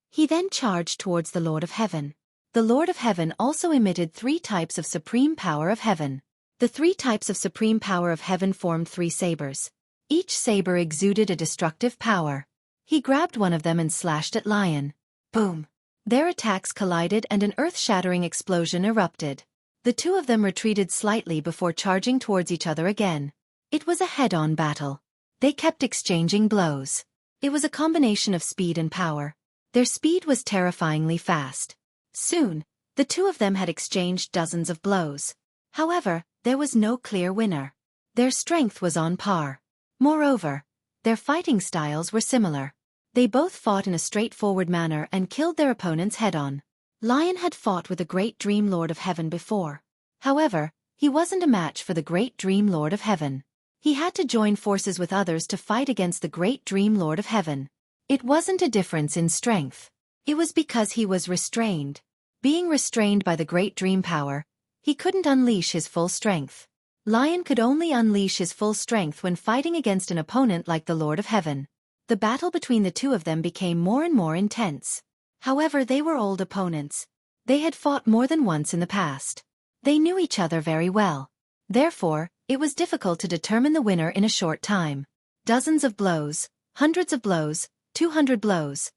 He then charged towards the Lord of Heaven. The Lord of Heaven also emitted 3 types of supreme power of heaven. The 3 types of supreme power of heaven formed 3 sabers. Each saber exuded a destructive power. He grabbed one of them and slashed at Lion. Boom! Their attacks collided and an earth-shattering explosion erupted. The 2 of them retreated slightly before charging towards each other again. It was a head-on battle. They kept exchanging blows. It was a combination of speed and power. Their speed was terrifyingly fast. Soon, the 2 of them had exchanged dozens of blows. However, there was no clear winner. Their strength was on par. Moreover, their fighting styles were similar. They both fought in a straightforward manner and killed their opponents head-on. Lion had fought with the great Dream Lord of Heaven before. However, he wasn't a match for the great Dream Lord of Heaven. He had to join forces with others to fight against the great Dream Lord of Heaven. It wasn't a difference in strength. It was because he was restrained. Being restrained by the great dream power, he couldn't unleash his full strength. Lion could only unleash his full strength when fighting against an opponent like the Lord of Heaven. The battle between the 2 of them became more and more intense. However, they were old opponents. They had fought more than once in the past. They knew each other very well. Therefore, it was difficult to determine the winner in a short time. Dozens of blows, hundreds of blows, 200 blows.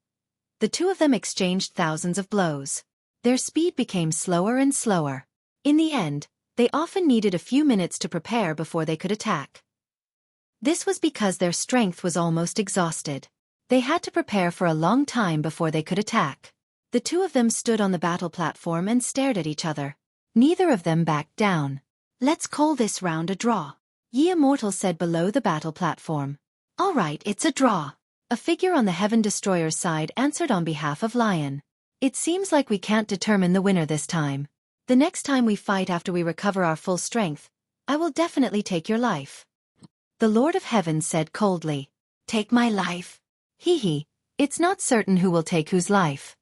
The 2 of them exchanged thousands of blows. Their speed became slower and slower. In the end, they often needed a few minutes to prepare before they could attack. This was because their strength was almost exhausted. They had to prepare for a long time before they could attack. The 2 of them stood on the battle platform and stared at each other. Neither of them backed down. Let's call this round a draw, Ye Immortal said below the battle platform. All right, it's a draw. A figure on the Heaven Destroyer's side answered on behalf of Lion. It seems like we can't determine the winner this time. The next time we fight after we recover our full strength, I will definitely take your life. The Lord of Heaven said coldly. Take my life? Hee hee, it's not certain who will take whose life.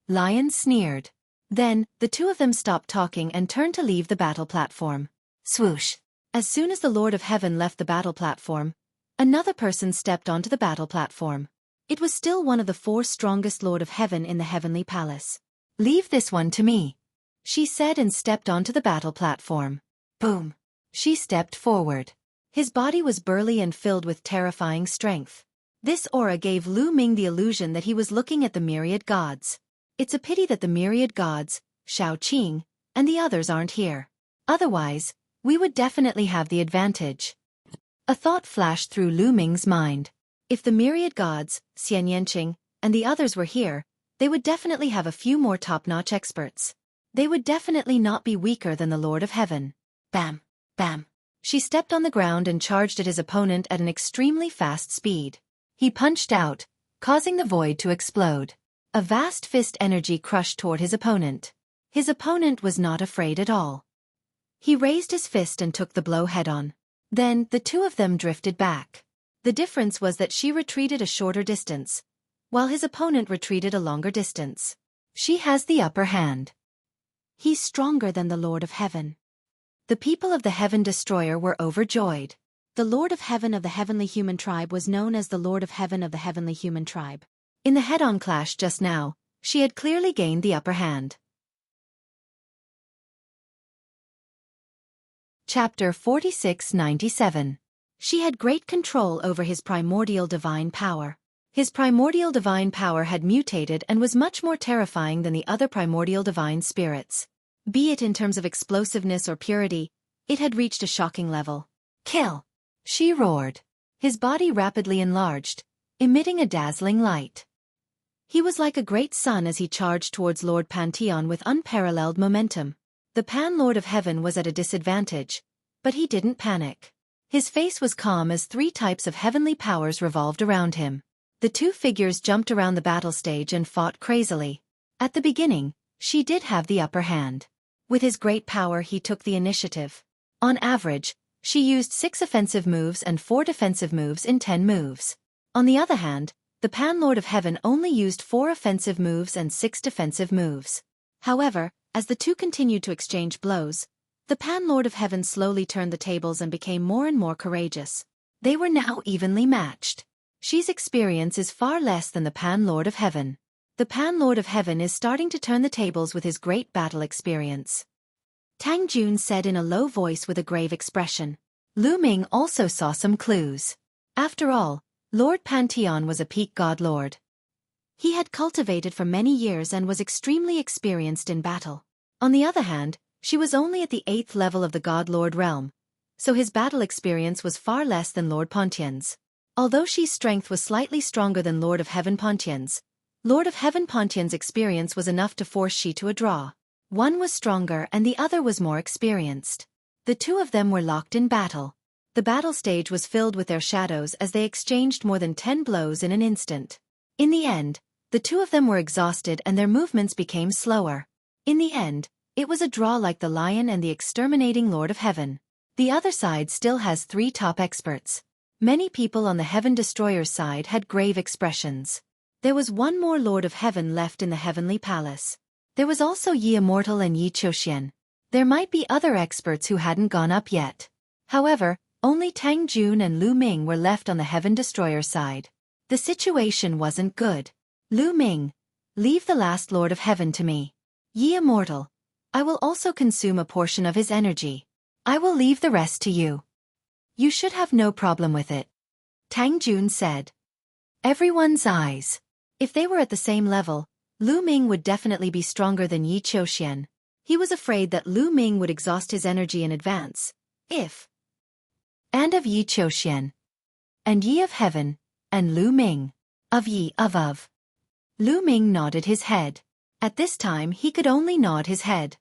Lion sneered. Then, the 2 of them stopped talking and turned to leave the battle platform. Swoosh. As soon as the Lord of Heaven left the battle platform, another person stepped onto the battle platform. It was still one of the 4 strongest Lord of Heaven in the heavenly palace. Leave this one to me, she said and stepped onto the battle platform. Boom. She stepped forward. His body was burly and filled with terrifying strength. This aura gave Lu Ming the illusion that he was looking at the myriad gods. It's a pity that the myriad gods, Xueqi, and the others aren't here. Otherwise, we would definitely have the advantage. A thought flashed through Lu Ming's mind. If the myriad gods, Xianyanqing, and the others were here, they would definitely have a few more top-notch experts. They would definitely not be weaker than the Lord of Heaven. Bam! Bam! She stepped on the ground and charged at his opponent at an extremely fast speed. He punched out, causing the void to explode. A vast fist energy crushed toward his opponent. His opponent was not afraid at all. He raised his fist and took the blow head-on. Then, the 2 of them drifted back. The difference was that she retreated a shorter distance, while his opponent retreated a longer distance. She has the upper hand. He's stronger than the Lord of Heaven. The people of the Heaven Destroyer were overjoyed. The Lord of Heaven of the Heavenly Human Tribe was known as the Lord of Heaven of the Heavenly Human Tribe. In the head-on clash just now, she had clearly gained the upper hand. Chapter 4697. She had great control over his primordial divine power. His primordial divine power had mutated and was much more terrifying than the other primordial divine spirits. Be it in terms of explosiveness or purity, it had reached a shocking level. Kill! She roared. His body rapidly enlarged, emitting a dazzling light. He was like a great sun as he charged towards Lord Pantheon with unparalleled momentum. The Pan Lord of Heaven was at a disadvantage, but he didn't panic. His face was calm as 3 types of heavenly powers revolved around him. The 2 figures jumped around the battle stage and fought crazily. At the beginning, Shi did have the upper hand. With his great power he took the initiative. On average, Shi used 6 offensive moves and 4 defensive moves in 10 moves. On the other hand, the Pan-Lord of Heaven only used 4 offensive moves and 6 defensive moves. However, as the 2 continued to exchange blows, the Pan-Lord of Heaven slowly turned the tables and became more and more courageous. They were now evenly matched. Shi's experience is far less than the Pan-Lord of Heaven. The Pan-Lord of Heaven is starting to turn the tables with his great battle experience. Tang Jun said in a low voice with a grave expression. Lu Ming also saw some clues. After all, Lord Pantheon was a peak god lord. He had cultivated for many years and was extremely experienced in battle. On the other hand, She was only at the 8th level of the god lord realm, so his battle experience was far less than Lord Pontian's. Although Shi's strength was slightly stronger than Lord of Heaven Pontian's, Lord of Heaven Pontian's experience was enough to force Shi to a draw. One was stronger and the other was more experienced. The 2 of them were locked in battle. The battle stage was filled with their shadows as they exchanged more than 10 blows in an instant. In the end, the 2 of them were exhausted and their movements became slower. In the end, it was a draw like the lion and the exterminating Lord of Heaven. The other side still has 3 top experts. Many people on the Heaven Destroyer's side had grave expressions. There was one more Lord of Heaven left in the Heavenly Palace. There was also Yi Immortal and Yi Chuxian. There might be other experts who hadn't gone up yet. However, only Tang Jun and Lu Ming were left on the Heaven Destroyer's side. The situation wasn't good. Lu Ming, leave the last Lord of Heaven to me. Yi Immortal, I will also consume a portion of his energy. I will leave the rest to you. You should have no problem with it. Tang Jun said. Everyone's eyes. If they were at the same level, Lu Ming would definitely be stronger than Yi Chuxian. He was afraid that Lu Ming would exhaust his energy in advance. And of Yi Chuxian. And Yi of Heaven, and Lu Ming. Of Yi of. Lu Ming nodded his head. At this time he could only nod his head.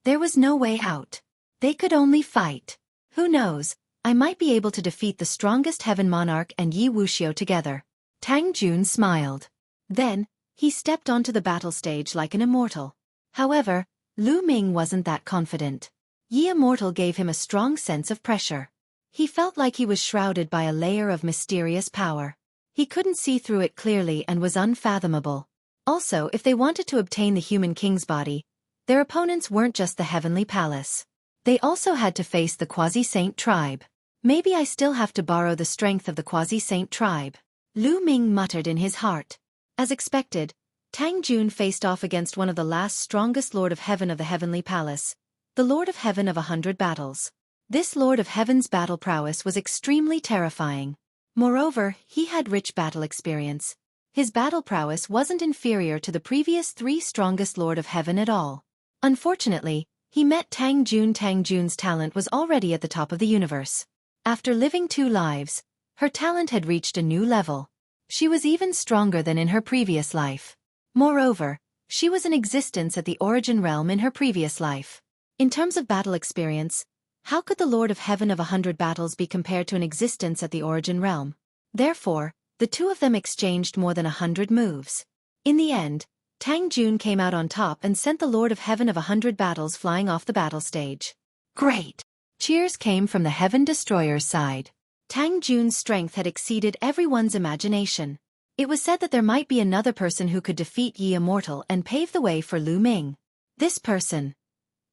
There was no way out. They could only fight. Who knows, I might be able to defeat the strongest Heaven Monarch and Yi Wuxiu together. Tang Jun smiled. Then, he stepped onto the battle stage like an immortal. However, Lu Ming wasn't that confident. Yi Immortal gave him a strong sense of pressure. He felt like he was shrouded by a layer of mysterious power. He couldn't see through it clearly and was unfathomable. Also, if they wanted to obtain the human king's body, their opponents weren't just the Heavenly Palace. They also had to face the Quasi-Saint tribe. Maybe I still have to borrow the strength of the Quasi-Saint tribe. Lu Ming muttered in his heart. As expected, Tang Jun faced off against one of the last strongest Lord of Heaven of the Heavenly Palace, the Lord of Heaven of 100 battles. This Lord of Heaven's battle prowess was extremely terrifying. Moreover, he had rich battle experience. His battle prowess wasn't inferior to the previous 3 strongest Lord of Heaven at all. Unfortunately, he met Tang Jun. Tang Jun's talent was already at the top of the universe. After living 2 lives, her talent had reached a new level. She was even stronger than in her previous life. Moreover, she was in existence at the Origin Realm in her previous life. In terms of battle experience, how could the Lord of Heaven of 100 battles be compared to an existence at the Origin Realm? Therefore, the 2 of them exchanged more than 100 moves. In the end, Tang Jun came out on top and sent the Lord of Heaven of 100 battles flying off the battle stage. Great! Cheers came from the Heaven Destroyer's side. Tang Jun's strength had exceeded everyone's imagination. It was said that there might be another person who could defeat Yi Immortal and pave the way for Lu Ming. This person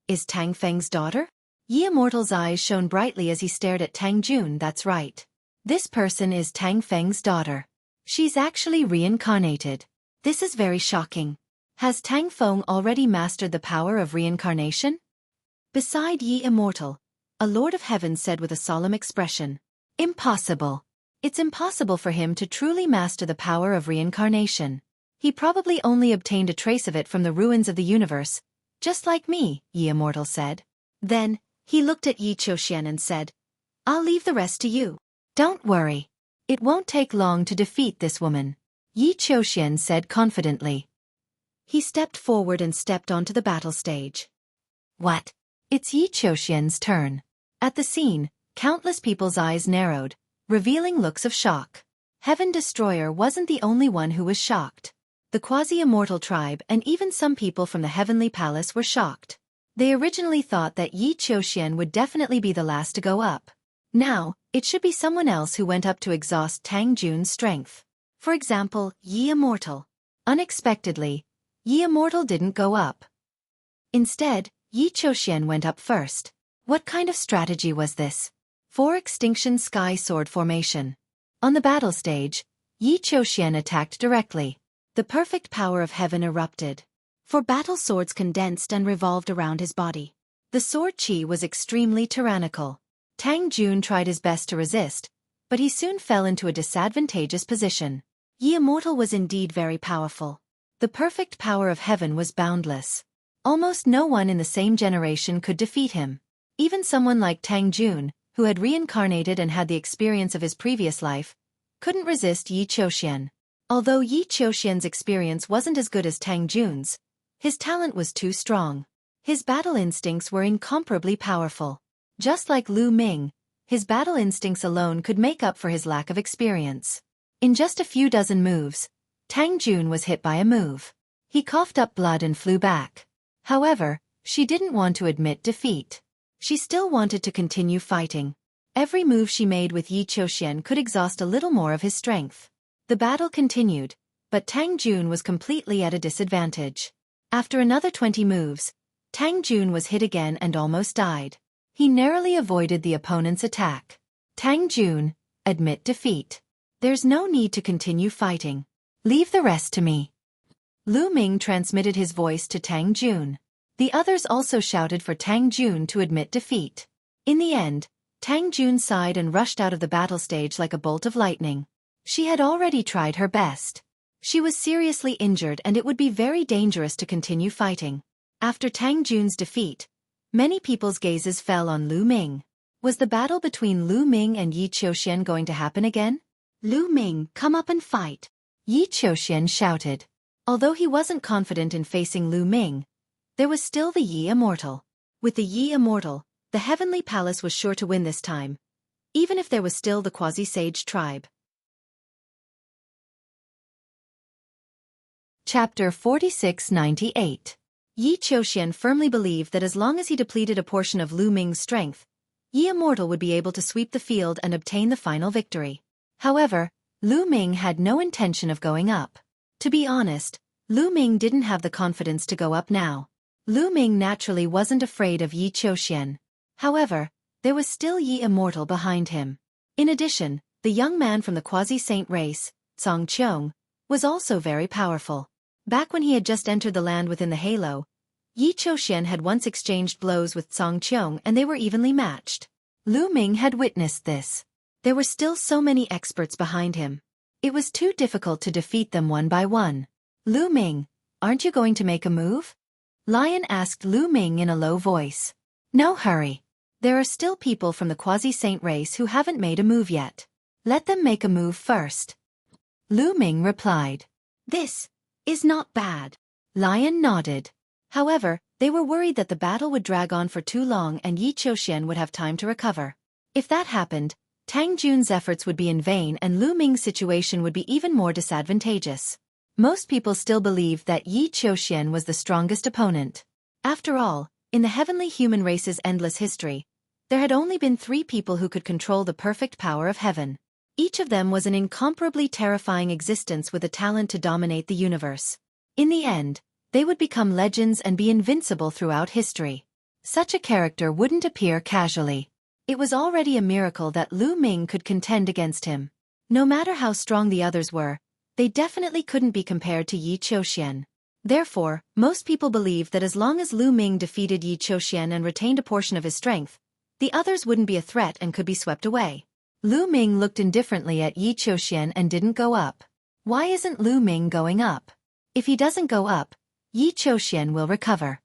is Tang Feng's daughter? Yi Immortal's eyes shone brightly as he stared at Tang Jun. That's right. This person is Tang Feng's daughter. She's actually reincarnated. This is very shocking. Has Tang Feng already mastered the power of reincarnation? Beside Yi Immortal, a Lord of Heaven said with a solemn expression. Impossible. It's impossible for him to truly master the power of reincarnation. He probably only obtained a trace of it from the ruins of the universe, just like me, Yi Immortal said. Then, he looked at Yi Chuxian and said, I'll leave the rest to you. Don't worry. It won't take long to defeat this woman. Yi Chuxian said confidently. He stepped forward and stepped onto the battle stage. What? It's Yi Chuxian's turn. At the scene, Countless people's eyes narrowed, revealing looks of shock. Heaven Destroyer wasn't the only one who was shocked. The quasi-immortal tribe and even some people from the Heavenly Palace were shocked. They originally thought that Yi Qiuxian would definitely be the last to go up. Now, it should be someone else who went up to exhaust Tang Jun's strength. For example, Yi Immortal. Unexpectedly, Yi Immortal didn't go up. Instead, Yi Qiuxian went up first. What kind of strategy was this? 4 Extinction Sky Sword Formation. On the battle stage, Yi Qiuxian attacked directly. The perfect power of heaven erupted. 4 battle swords condensed and revolved around his body. The sword chi was extremely tyrannical. Tang Jun tried his best to resist, but he soon fell into a disadvantageous position. Yi Immortal was indeed very powerful. The perfect power of heaven was boundless. Almost no one in the same generation could defeat him. Even someone like Tang Jun, who had reincarnated and had the experience of his previous life, couldn't resist Yi Qiuxian. Although Yi Qiuxian's experience wasn't as good as Tang Jun's, his talent was too strong. His battle instincts were incomparably powerful. Just like Lu Ming, his battle instincts alone could make up for his lack of experience. In just a few dozen moves, Tang Jun was hit by a move. He coughed up blood and flew back. However, she didn't want to admit defeat. She still wanted to continue fighting. Every move she made with Yi Qiuxian could exhaust a little more of his strength. The battle continued, but Tang Jun was completely at a disadvantage. After another 20 moves, Tang Jun was hit again and almost died. He narrowly avoided the opponent's attack. Tang Jun, admit defeat. There's no need to continue fighting. Leave the rest to me. Lu Ming transmitted his voice to Tang Jun. The others also shouted for Tang Jun to admit defeat. In the end, Tang Jun sighed and rushed out of the battle stage like a bolt of lightning. She had already tried her best. She was seriously injured and it would be very dangerous to continue fighting. After Tang Jun's defeat, many people's gazes fell on Lu Ming. Was the battle between Lu Ming and Yi Qiuxian going to happen again? Lu Ming, come up and fight. Yi Qiuxian shouted. Although he wasn't confident in facing Lu Ming, there was still the Yi Immortal. With the Yi Immortal, the Heavenly Palace was sure to win this time, even if there was still the Quasi-Sage tribe. Chapter 4698. Yi Qiuxian firmly believed that as long as he depleted a portion of Lu Ming's strength, Yi Immortal would be able to sweep the field and obtain the final victory. However, Lu Ming had no intention of going up. To be honest, Lu Ming didn't have the confidence to go up now. Lu Ming naturally wasn't afraid of Yi Qiuxian. However, there was still Yi Immortal behind him. In addition, the young man from the quasi-saint race, Song Qiong, was also very powerful. Back when he had just entered the land within the halo, Yi Qiuxian had once exchanged blows with Song Qiong and they were evenly matched. Lu Ming had witnessed this. There were still so many experts behind him. It was too difficult to defeat them one by one. Lu Ming, aren't you going to make a move? Lion asked Lu Ming in a low voice. No hurry. There are still people from the quasi-saint race who haven't made a move yet. Let them make a move first. Lu Ming replied. This is not bad. Lion nodded. However, they were worried that the battle would drag on for too long and Yi Qiuxian would have time to recover. If that happened, Tang Jun's efforts would be in vain and Lu Ming's situation would be even more disadvantageous. Most people still believed that Yi Qiuxian was the strongest opponent. After all, in the heavenly human race's endless history, there had only been 3 people who could control the perfect power of heaven. Each of them was an incomparably terrifying existence with a talent to dominate the universe. In the end, they would become legends and be invincible throughout history. Such a character wouldn't appear casually. It was already a miracle that Lu Ming could contend against him. No matter how strong the others were, they definitely couldn't be compared to Yi Qiuxian. Therefore, most people believed that as long as Lu Ming defeated Yi Qiuxian and retained a portion of his strength, the others wouldn't be a threat and could be swept away. Lu Ming looked indifferently at Yi Qiuxian and didn't go up. Why isn't Lu Ming going up? If he doesn't go up, Yi Qiuxian will recover.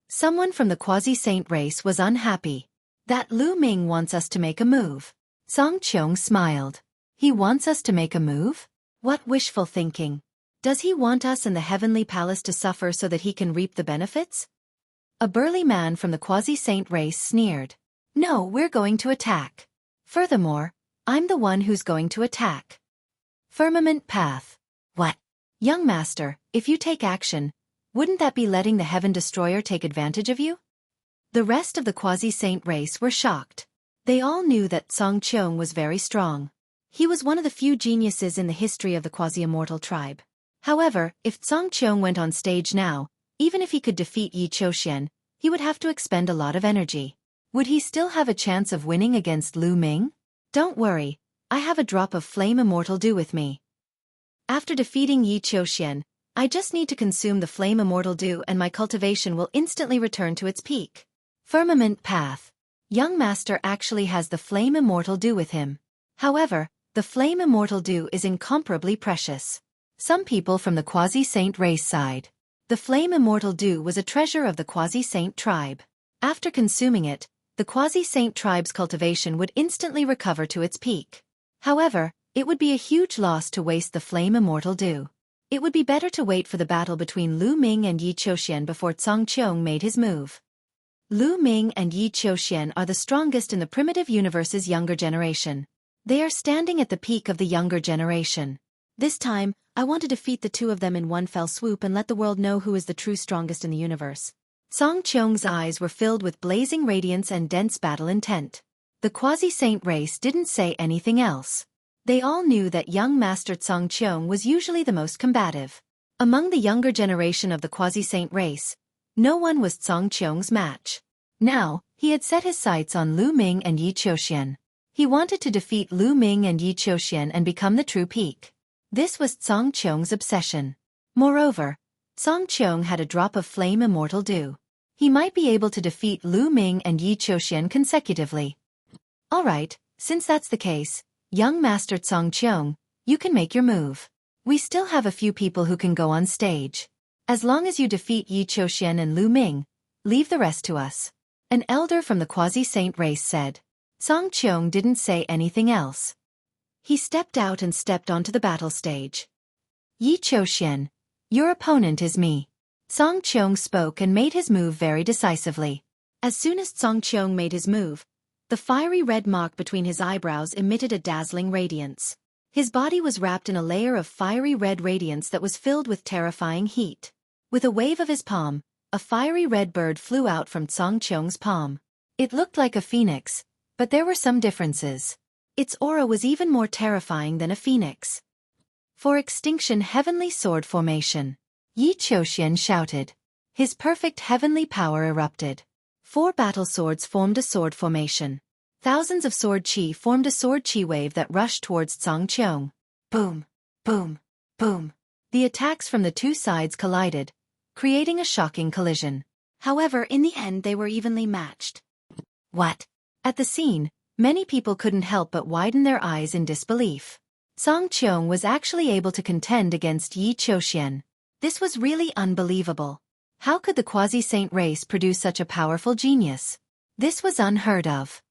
Someone from the quasi-saint race was unhappy. That Lu Ming wants us to make a move. Song Qiong smiled. He wants us to make a move? What wishful thinking. Does he want us and the heavenly palace to suffer so that he can reap the benefits? A burly man from the quasi-saint race sneered. No, we're going to attack. Furthermore, I'm the one who's going to attack. Firmament path. What? Young master, if you take action, wouldn't that be letting the Heaven Destroyer take advantage of you? The rest of the quasi-saint race were shocked. They all knew that Song Qiong was very strong. He was one of the few geniuses in the history of the quasi-immortal tribe. However, if Song Qiong went on stage now, even if he could defeat Yi Qiuxian, he would have to expend a lot of energy. Would he still have a chance of winning against Lu Ming? Don't worry, I have a drop of flame immortal dew with me. After defeating Yi Qiuxian, I just need to consume the flame immortal dew and my cultivation will instantly return to its peak. Firmament path. Young master actually has the flame immortal dew with him. However, the flame immortal dew is incomparably precious. Some people from the quasi-saint race side. The flame immortal dew was a treasure of the quasi-saint tribe. After consuming it, the quasi-saint tribe's cultivation would instantly recover to its peak. However, it would be a huge loss to waste the flame immortal dew. It would be better to wait for the battle between Lu Ming and Yi Qiuxian before Song Qiong made his move. Lu Ming and Yi Qiuxian are the strongest in the primitive universe's younger generation. They are standing at the peak of the younger generation. This time, I want to defeat the two of them in one fell swoop and let the world know who is the true strongest in the universe. Song Qiong's eyes were filled with blazing radiance and dense battle intent. The quasi-saint race didn't say anything else. They all knew that young Master Song Qiong was usually the most combative. Among the younger generation of the quasi-saint race, no one was Song Qiong's match. Now, he had set his sights on Lu Ming and Yi Qiuxian. He wanted to defeat Lu Ming and Yi Qiuxian and become the true peak. This was Song Qiong's obsession. Moreover, Song Qiong had a drop of flame immortal dew. He might be able to defeat Lu Ming and Yi Qiuxian consecutively. Alright, since that's the case, young Master Song Qiong, you can make your move. We still have a few people who can go on stage. As long as you defeat Yi Qiuxian and Lu Ming, leave the rest to us. An elder from the quasi-saint race said. Song Qiong didn't say anything else. He stepped out and stepped onto the battle stage. Yi Qiuxian, your opponent is me. Song Qiong spoke and made his move very decisively. As soon as Song Qiong made his move, the fiery red mark between his eyebrows emitted a dazzling radiance. His body was wrapped in a layer of fiery red radiance that was filled with terrifying heat. With a wave of his palm, a fiery red bird flew out from Song Qiong's palm. It looked like a phoenix, but there were some differences. Its aura was even more terrifying than a phoenix. For extinction heavenly sword formation. Yi Qiuxian shouted. His perfect heavenly power erupted. 4 battle swords formed a sword formation. Thousands of sword chi formed a sword chi wave that rushed towards Song Qiong. Boom, boom, boom. The attacks from the two sides collided, creating a shocking collision. However, in the end they were evenly matched. What? At the scene, many people couldn't help but widen their eyes in disbelief. Song Qiong was actually able to contend against Yi Qiuxian. This was really unbelievable. How could the quasi-saint race produce such a powerful genius? This was unheard of.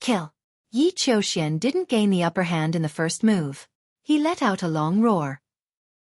Kill. Yi Qiuxian didn't gain the upper hand in the first move. He let out a long roar.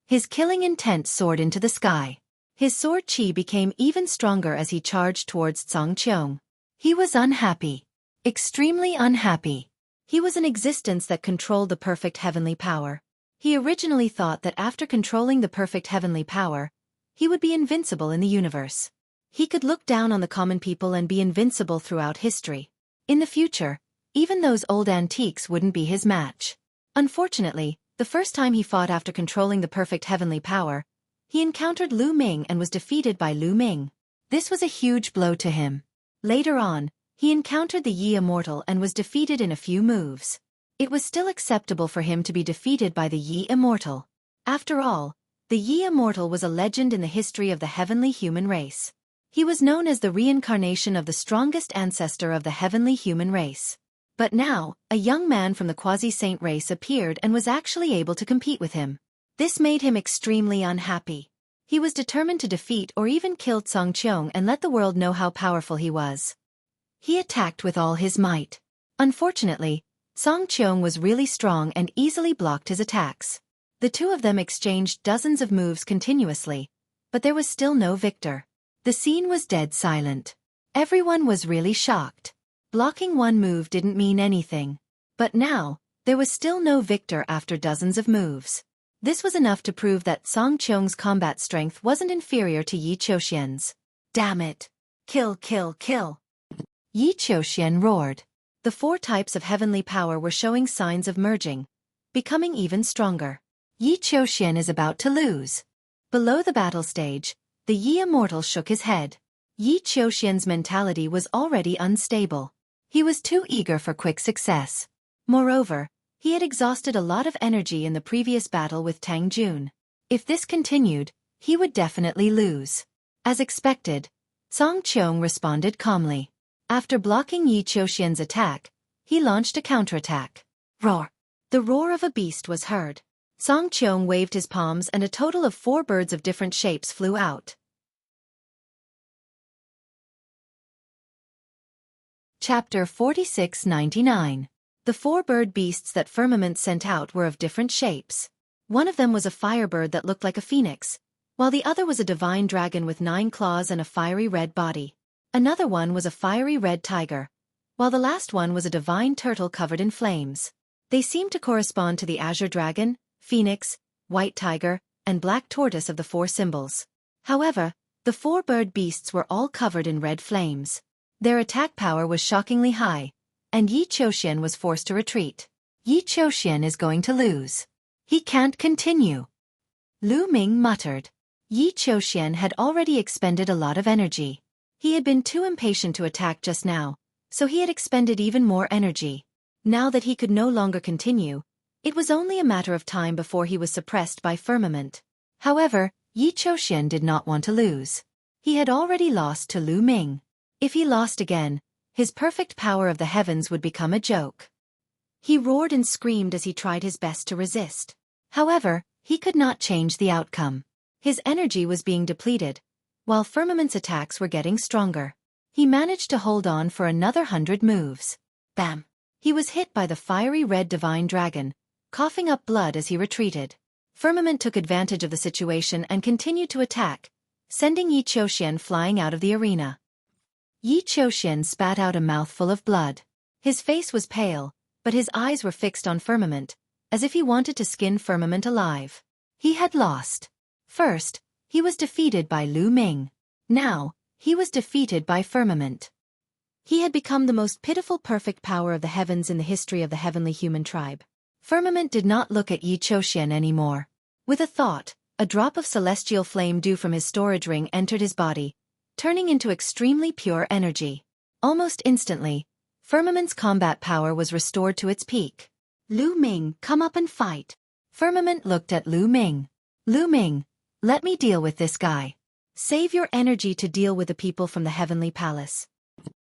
His killing intent soared into the sky. His sword chi became even stronger as he charged towards Song Qiong. He was unhappy. Extremely unhappy. He was an existence that controlled the perfect heavenly power. He originally thought that after controlling the perfect heavenly power, he would be invincible in the universe. He could look down on the common people and be invincible throughout history. In the future, even those old antiques wouldn't be his match. Unfortunately, the first time he fought after controlling the perfect heavenly power, he encountered Lu Ming and was defeated by Lu Ming. This was a huge blow to him. Later on, he encountered the Yi Immortal and was defeated in a few moves. It was still acceptable for him to be defeated by the Yi Immortal. After all, the Yi Immortal was a legend in the history of the heavenly human race. He was known as the reincarnation of the strongest ancestor of the heavenly human race. But now, a young man from the quasi-saint race appeared and was actually able to compete with him. This made him extremely unhappy. He was determined to defeat or even kill Song Qiong and let the world know how powerful he was. He attacked with all his might. Unfortunately, Song Qiong was really strong and easily blocked his attacks. The two of them exchanged dozens of moves continuously, but there was still no victor. The scene was dead silent. Everyone was really shocked. Blocking one move didn't mean anything. But now, there was still no victor after dozens of moves. This was enough to prove that Song Qiong's combat strength wasn't inferior to Yi Qiuxian's. Damn it! Kill, kill, kill! Yi Qiuxian roared. The 4 types of heavenly power were showing signs of merging, becoming even stronger. Yi Qiuxian is about to lose. Below the battle stage, the Yi Immortal shook his head. Yi Qiuxian's mentality was already unstable. He was too eager for quick success. Moreover, he had exhausted a lot of energy in the previous battle with Tang Jun. If this continued, he would definitely lose. As expected, Song Qiong responded calmly. After blocking Yi Qiuxian's attack, he launched a counterattack. Roar! The roar of a beast was heard. Song Qiong waved his palms and a total of 4 birds of different shapes flew out. Chapter 4699. The 4 bird beasts that Firmament sent out were of different shapes. One of them was a firebird that looked like a phoenix, while the other was a divine dragon with 9 claws and a fiery red body. Another one was a fiery red tiger, while the last one was a divine turtle covered in flames. They seemed to correspond to the azure dragon, phoenix, white tiger, and black tortoise of the 4 symbols. However, the 4 bird beasts were all covered in red flames. Their attack power was shockingly high, and Yi Qiuxian was forced to retreat. Yi Qiuxian is going to lose. He can't continue. Lu Ming muttered. Yi Qiuxian had already expended a lot of energy. He had been too impatient to attack just now, so he had expended even more energy. Now that he could no longer continue, it was only a matter of time before he was suppressed by Firmament. However, Yi Qiuxian did not want to lose. He had already lost to Lu Ming. If he lost again, his perfect power of the heavens would become a joke. He roared and screamed as he tried his best to resist. However, he could not change the outcome. His energy was being depleted, while Firmament's attacks were getting stronger. He managed to hold on for another 100 moves. Bam! He was hit by the fiery red divine dragon, coughing up blood as he retreated. Firmament took advantage of the situation and continued to attack, sending Yi Qiuxian flying out of the arena. Yi Qiuxian spat out a mouthful of blood. His face was pale, but his eyes were fixed on Firmament, as if he wanted to skin Firmament alive. He had lost. First, he was defeated by Lu Ming. Now, he was defeated by Firmament. He had become the most pitiful perfect power of the heavens in the history of the heavenly human tribe. Firmament did not look at Yi Qiuxian anymore. With a thought, a drop of celestial flame due from his storage ring entered his body, turning into extremely pure energy. Almost instantly, Firmament's combat power was restored to its peak. Lu Ming, come up and fight. Firmament looked at Lu Ming. Lu Ming, let me deal with this guy. Save your energy to deal with the people from the heavenly palace.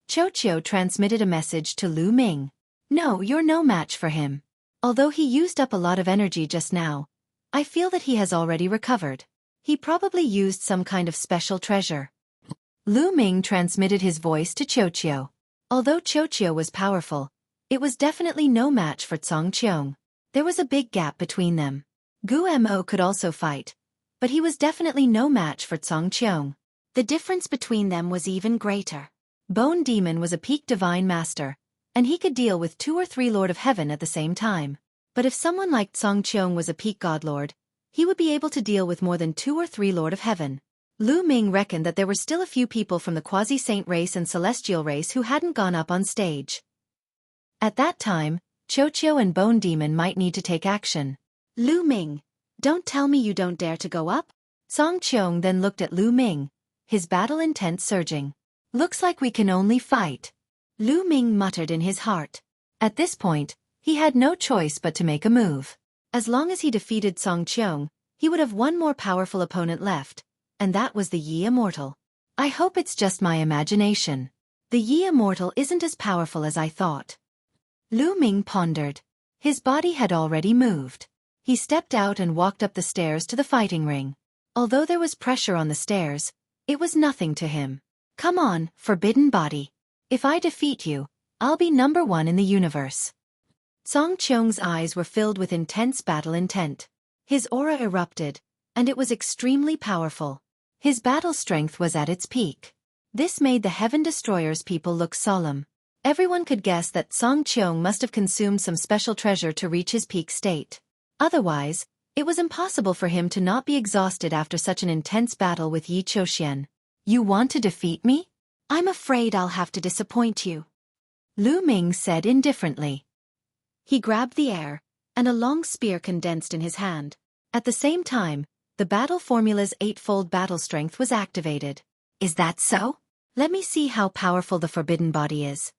Xueqi transmitted a message to Lu Ming. No, you're no match for him. Although he used up a lot of energy just now, I feel that he has already recovered. He probably used some kind of special treasure. Lu Ming transmitted his voice to Xueqi. Although Xueqi was powerful, it was definitely no match for Song Qiong. There was a big gap between them. Gu Mo could also fight, but he was definitely no match for Song Qiong. The difference between them was even greater. Bone Demon was a peak divine master, and he could deal with 2 or 3 Lord of Heaven at the same time. But if someone like Song Qiong was a peak godlord, he would be able to deal with more than 2 or 3 Lord of Heaven. Lu Ming reckoned that there were still a few people from the quasi-saint race and celestial race who hadn't gone up on stage. At that time, Xueqi and Bone Demon might need to take action. Lu Ming, don't tell me you don't dare to go up? Song Qiong then looked at Lu Ming, his battle intent surging. Looks like we can only fight. Lu Ming muttered in his heart. At this point, he had no choice but to make a move. As long as he defeated Song Qiong, he would have one more powerful opponent left, and that was the Yi Immortal. I hope it's just my imagination. The Yi Immortal isn't as powerful as I thought. Lu Ming pondered. His body had already moved. He stepped out and walked up the stairs to the fighting ring. Although there was pressure on the stairs, it was nothing to him. Come on, forbidden body. If I defeat you, I'll be number 1 in the universe. Song Qiong's eyes were filled with intense battle intent. His aura erupted, and it was extremely powerful. His battle strength was at its peak. This made the Heaven Destroyer's people look solemn. Everyone could guess that Song Qiong must have consumed some special treasure to reach his peak state. Otherwise, it was impossible for him to not be exhausted after such an intense battle with Yi Qiuxian. You want to defeat me? I'm afraid I'll have to disappoint you, Lu Ming said indifferently. He grabbed the air, and a long spear condensed in his hand. At the same time, the battle formula's eightfold battle strength was activated. Is that so? Let me see how powerful the forbidden body is.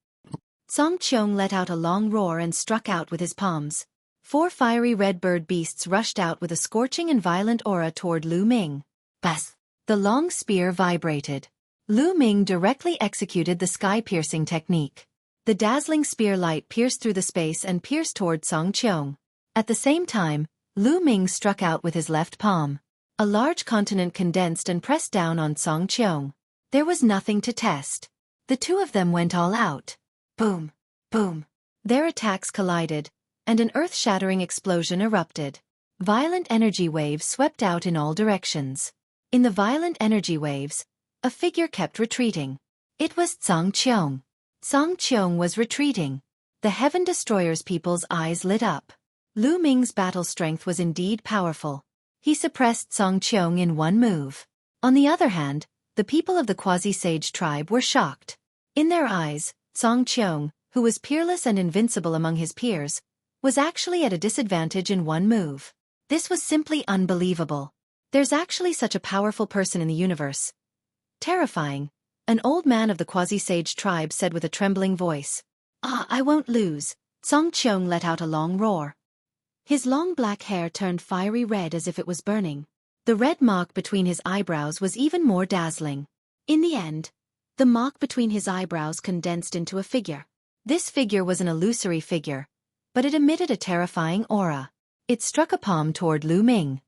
Song Qiong let out a long roar and struck out with his palms. 4 fiery red bird beasts rushed out with a scorching and violent aura toward Lu Ming. Bas! The long spear vibrated. Lu Ming directly executed the sky-piercing technique. The dazzling spear light pierced through the space and pierced toward Song Qiong. At the same time, Lu Ming struck out with his left palm. A large continent condensed and pressed down on Song Qiong. There was nothing to test. The two of them went all out. Boom! Boom! Their attacks collided, and an earth-shattering explosion erupted. Violent energy waves swept out in all directions. In the violent energy waves, a figure kept retreating. It was Song Qiong. Song Qiong was retreating. The Heaven Destroyer's people's eyes lit up. Lu Ming's battle strength was indeed powerful. He suppressed Song Qiong in one move. On the other hand, the people of the Quasi-Sage tribe were shocked. In their eyes, Song Qiong, who was peerless and invincible among his peers, was actually at a disadvantage in one move. This was simply unbelievable. There's actually such a powerful person in the universe. Terrifying, an old man of the Quasi-Sage tribe said with a trembling voice. I won't lose. Song Qiong let out a long roar. His long black hair turned fiery red as if it was burning. The red mark between his eyebrows was even more dazzling. In the end, the mark between his eyebrows condensed into a figure. This figure was an illusory figure, but it emitted a terrifying aura. It struck a palm toward Lu Ming.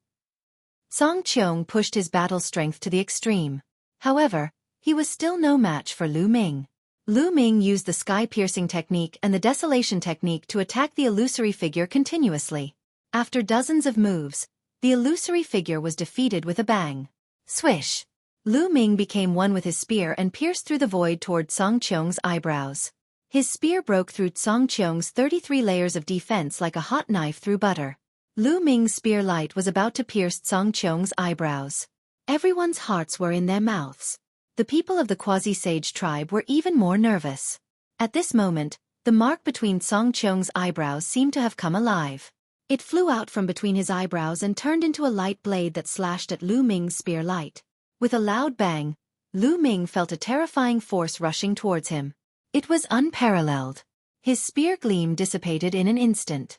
Song Qiong pushed his battle strength to the extreme. However, he was still no match for Lu Ming. Lu Ming used the sky-piercing technique and the desolation technique to attack the illusory figure continuously. After dozens of moves, the illusory figure was defeated with a bang. Swish! Lu Ming became one with his spear and pierced through the void toward Song Qiong's eyebrows. His spear broke through Song Qiong's 33 layers of defense like a hot knife through butter. Lu Ming's spear light was about to pierce Song Qiong's eyebrows. Everyone's hearts were in their mouths. The people of the Quasi-Sage tribe were even more nervous. At this moment, the mark between Song Qiong's eyebrows seemed to have come alive. It flew out from between his eyebrows and turned into a light blade that slashed at Lu Ming's spear light. With a loud bang, Lu Ming felt a terrifying force rushing towards him. It was unparalleled. His spear gleam dissipated in an instant.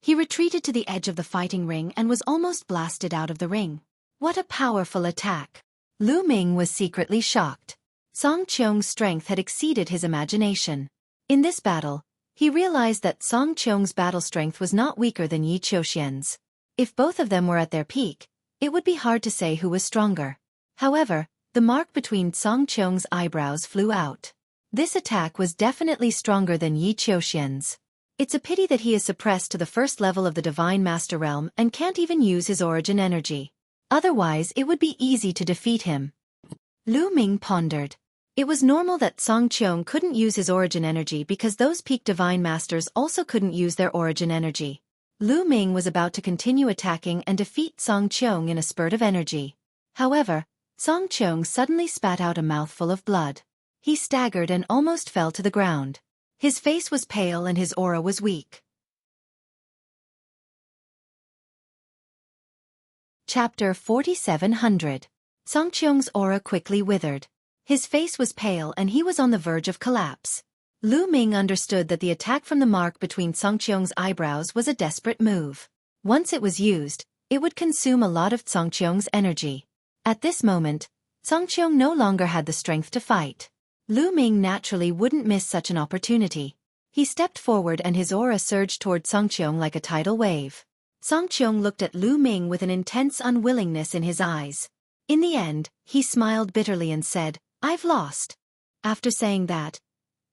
He retreated to the edge of the fighting ring and was almost blasted out of the ring. What a powerful attack! Lu Ming was secretly shocked. Song Qiong's strength had exceeded his imagination. In this battle, he realized that Song Qiong's battle strength was not weaker than Yi Qiuxian's. If both of them were at their peak, it would be hard to say who was stronger. However, the mark between Song Qiong's eyebrows flew out. This attack was definitely stronger than Yi Qiuxian's. It's a pity that he is suppressed to the first level of the Divine Master Realm and can't even use his origin energy. Otherwise it would be easy to defeat him. Lu Ming pondered. It was normal that Song Qiong couldn't use his origin energy because those peak Divine Masters also couldn't use their origin energy. Lu Ming was about to continue attacking and defeat Song Qiong in a spurt of energy. However, Song Qiong suddenly spat out a mouthful of blood. He staggered and almost fell to the ground. His face was pale and his aura was weak. Chapter 4700. Song Qiong's aura quickly withered. His face was pale and he was on the verge of collapse. Lu Ming understood that the attack from the mark between Song Qiong's eyebrows was a desperate move. Once it was used, it would consume a lot of Song Qiong's energy. At this moment, Song Qiong no longer had the strength to fight. Lu Ming naturally wouldn't miss such an opportunity. He stepped forward and his aura surged toward Song Qiong like a tidal wave. Song Qiong looked at Lu Ming with an intense unwillingness in his eyes. In the end, he smiled bitterly and said, "I've lost." After saying that,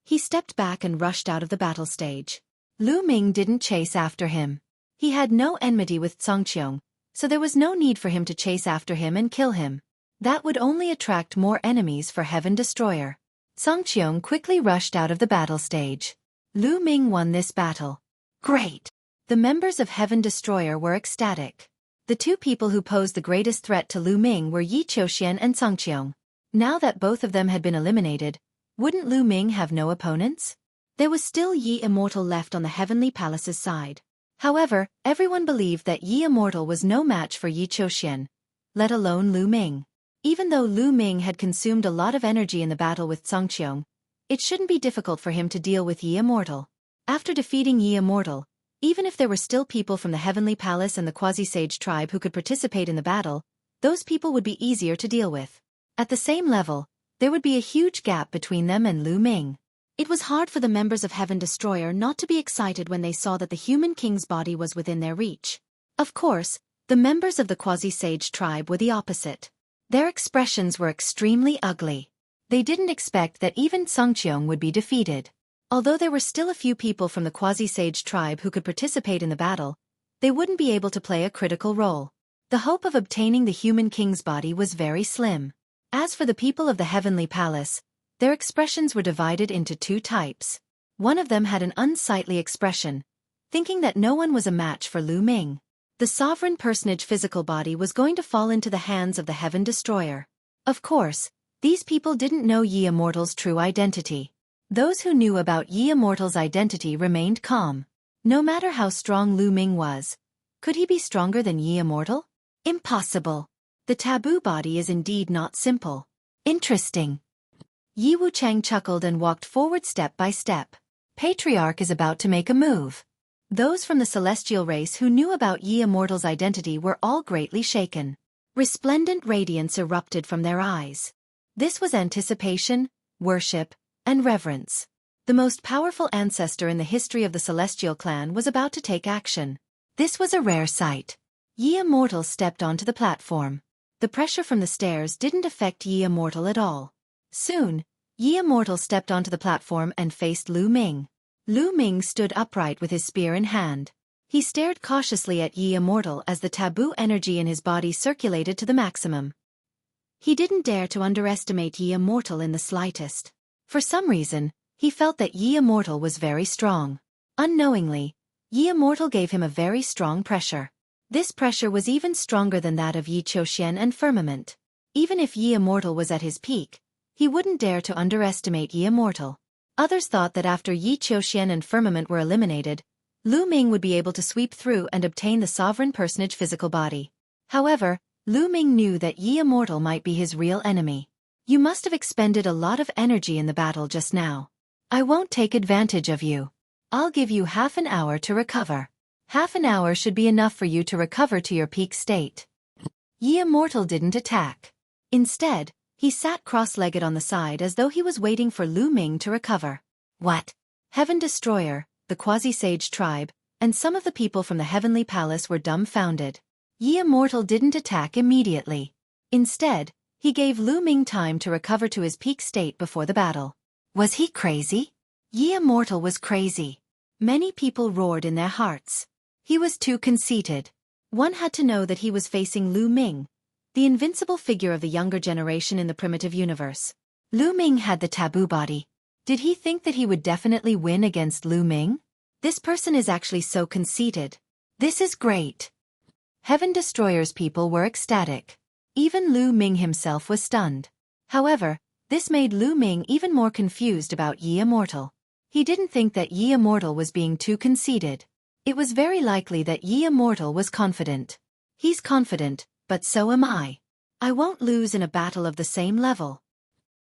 he stepped back and rushed out of the battle stage. Lu Ming didn't chase after him. He had no enmity with Song Qiong, so there was no need for him to chase after him and kill him. That would only attract more enemies for Heaven Destroyer. Songqiong quickly rushed out of the battle stage. Lu Ming won this battle. Great! The members of Heaven Destroyer were ecstatic. The two people who posed the greatest threat to Lu Ming were Yi Qiuxian and Songqiong. Now that both of them had been eliminated, wouldn't Lu Ming have no opponents? There was still Yi Immortal left on the Heavenly Palace's side. However, everyone believed that Yi Immortal was no match for Yi Qiuxian, let alone Lu Ming. Even though Lu Ming had consumed a lot of energy in the battle with Songqiong, it shouldn't be difficult for him to deal with Yi Immortal. After defeating Yi Immortal, even if there were still people from the Heavenly Palace and the Quasi-Sage tribe who could participate in the battle, those people would be easier to deal with. At the same level, there would be a huge gap between them and Lu Ming. It was hard for the members of Heaven Destroyer not to be excited when they saw that the human king's body was within their reach. Of course, the members of the Quasi-Sage tribe were the opposite. Their expressions were extremely ugly. They didn't expect that even Songqiong would be defeated. Although there were still a few people from the Quasi-Sage tribe who could participate in the battle, they wouldn't be able to play a critical role. The hope of obtaining the human king's body was very slim. As for the people of the Heavenly Palace, their expressions were divided into two types. One of them had an unsightly expression, thinking that no one was a match for Lu Ming. The sovereign personage physical body was going to fall into the hands of the Heaven Destroyer. Of course, these people didn't know Yi Immortal's true identity. Those who knew about Yi Immortal's identity remained calm. No matter how strong Lu Ming was, could he be stronger than Yi Immortal? Impossible. The taboo body is indeed not simple. Interesting. Yi Wuchang chuckled and walked forward step by step. Patriarch is about to make a move. Those from the celestial race who knew about Yi Immortal's identity were all greatly shaken. Resplendent radiance erupted from their eyes. This was anticipation, worship, and reverence. The most powerful ancestor in the history of the Celestial clan was about to take action. This was a rare sight. Yi Immortal stepped onto the platform. The pressure from the stairs didn't affect Yi Immortal at all. Soon, Yi Immortal stepped onto the platform and faced Lu Ming. Lu Ming stood upright with his spear in hand. He stared cautiously at Yi Immortal as the taboo energy in his body circulated to the maximum. He didn't dare to underestimate Yi Immortal in the slightest. For some reason, he felt that Yi Immortal was very strong. Unknowingly, Yi Immortal gave him a very strong pressure. This pressure was even stronger than that of Yi Qiuxian and Firmament. Even if Yi Immortal was at his peak, he wouldn't dare to underestimate Yi Immortal. Others thought that after Yi Qiuxian and Firmament were eliminated, Lu Ming would be able to sweep through and obtain the sovereign personage physical body. However, Lu Ming knew that Yi Immortal might be his real enemy. You must have expended a lot of energy in the battle just now. I won't take advantage of you. I'll give you half an hour to recover. Half an hour should be enough for you to recover to your peak state. Yi Immortal didn't attack. Instead, he sat cross-legged on the side as though he was waiting for Lu Ming to recover. What? Heaven Destroyer, the Quasi-Sage tribe, and some of the people from the Heavenly Palace were dumbfounded. Yi Immortal didn't attack immediately. Instead, he gave Lu Ming time to recover to his peak state before the battle. Was he crazy? Yi Immortal was crazy. Many people roared in their hearts. He was too conceited. One had to know that he was facing Lu Ming, the invincible figure of the younger generation in the primitive universe. Lu Ming had the taboo body. Did he think that he would definitely win against Lu Ming? This person is actually so conceited. This is great. Heaven Destroyer's people were ecstatic. Even Lu Ming himself was stunned. However, this made Lu Ming even more confused about Yi Immortal. He didn't think that Yi Immortal was being too conceited. It was very likely that Yi Immortal was confident. He's confident, but so am I. I won't lose in a battle of the same level.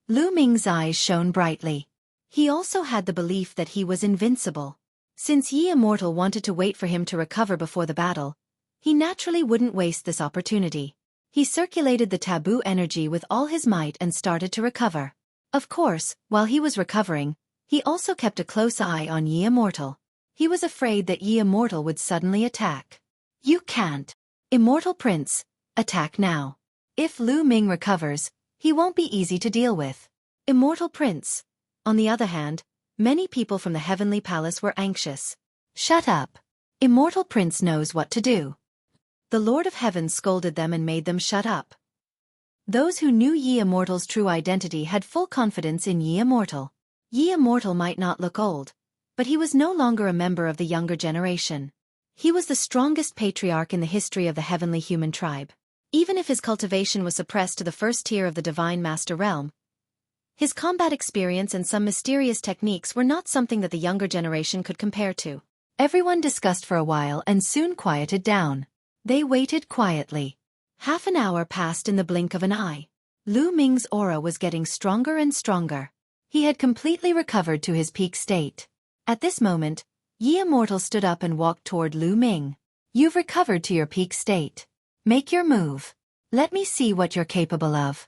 Lu Ming's eyes shone brightly. He also had the belief that he was invincible. Since Yi Immortal wanted to wait for him to recover before the battle, he naturally wouldn't waste this opportunity. He circulated the taboo energy with all his might and started to recover. Of course, while he was recovering, he also kept a close eye on Yi Immortal. He was afraid that Yi Immortal would suddenly attack. You can't. Immortal Prince, attack now. If Lu Ming recovers, he won't be easy to deal with. Immortal Prince. On the other hand, many people from the Heavenly Palace were anxious. Shut up. Immortal Prince knows what to do. The Lord of Heaven scolded them and made them shut up. Those who knew Yi Immortal's true identity had full confidence in Yi Immortal. Yi Immortal might not look old, but he was no longer a member of the younger generation. He was the strongest patriarch in the history of the heavenly human tribe. Even if his cultivation was suppressed to the first tier of the Divine Master realm, his combat experience and some mysterious techniques were not something that the younger generation could compare to. Everyone discussed for a while and soon quieted down. They waited quietly. Half an hour passed in the blink of an eye. Lu Ming's aura was getting stronger and stronger. He had completely recovered to his peak state. At this moment, Yi Immortal stood up and walked toward Lu Ming. You've recovered to your peak state. Make your move. Let me see what you're capable of.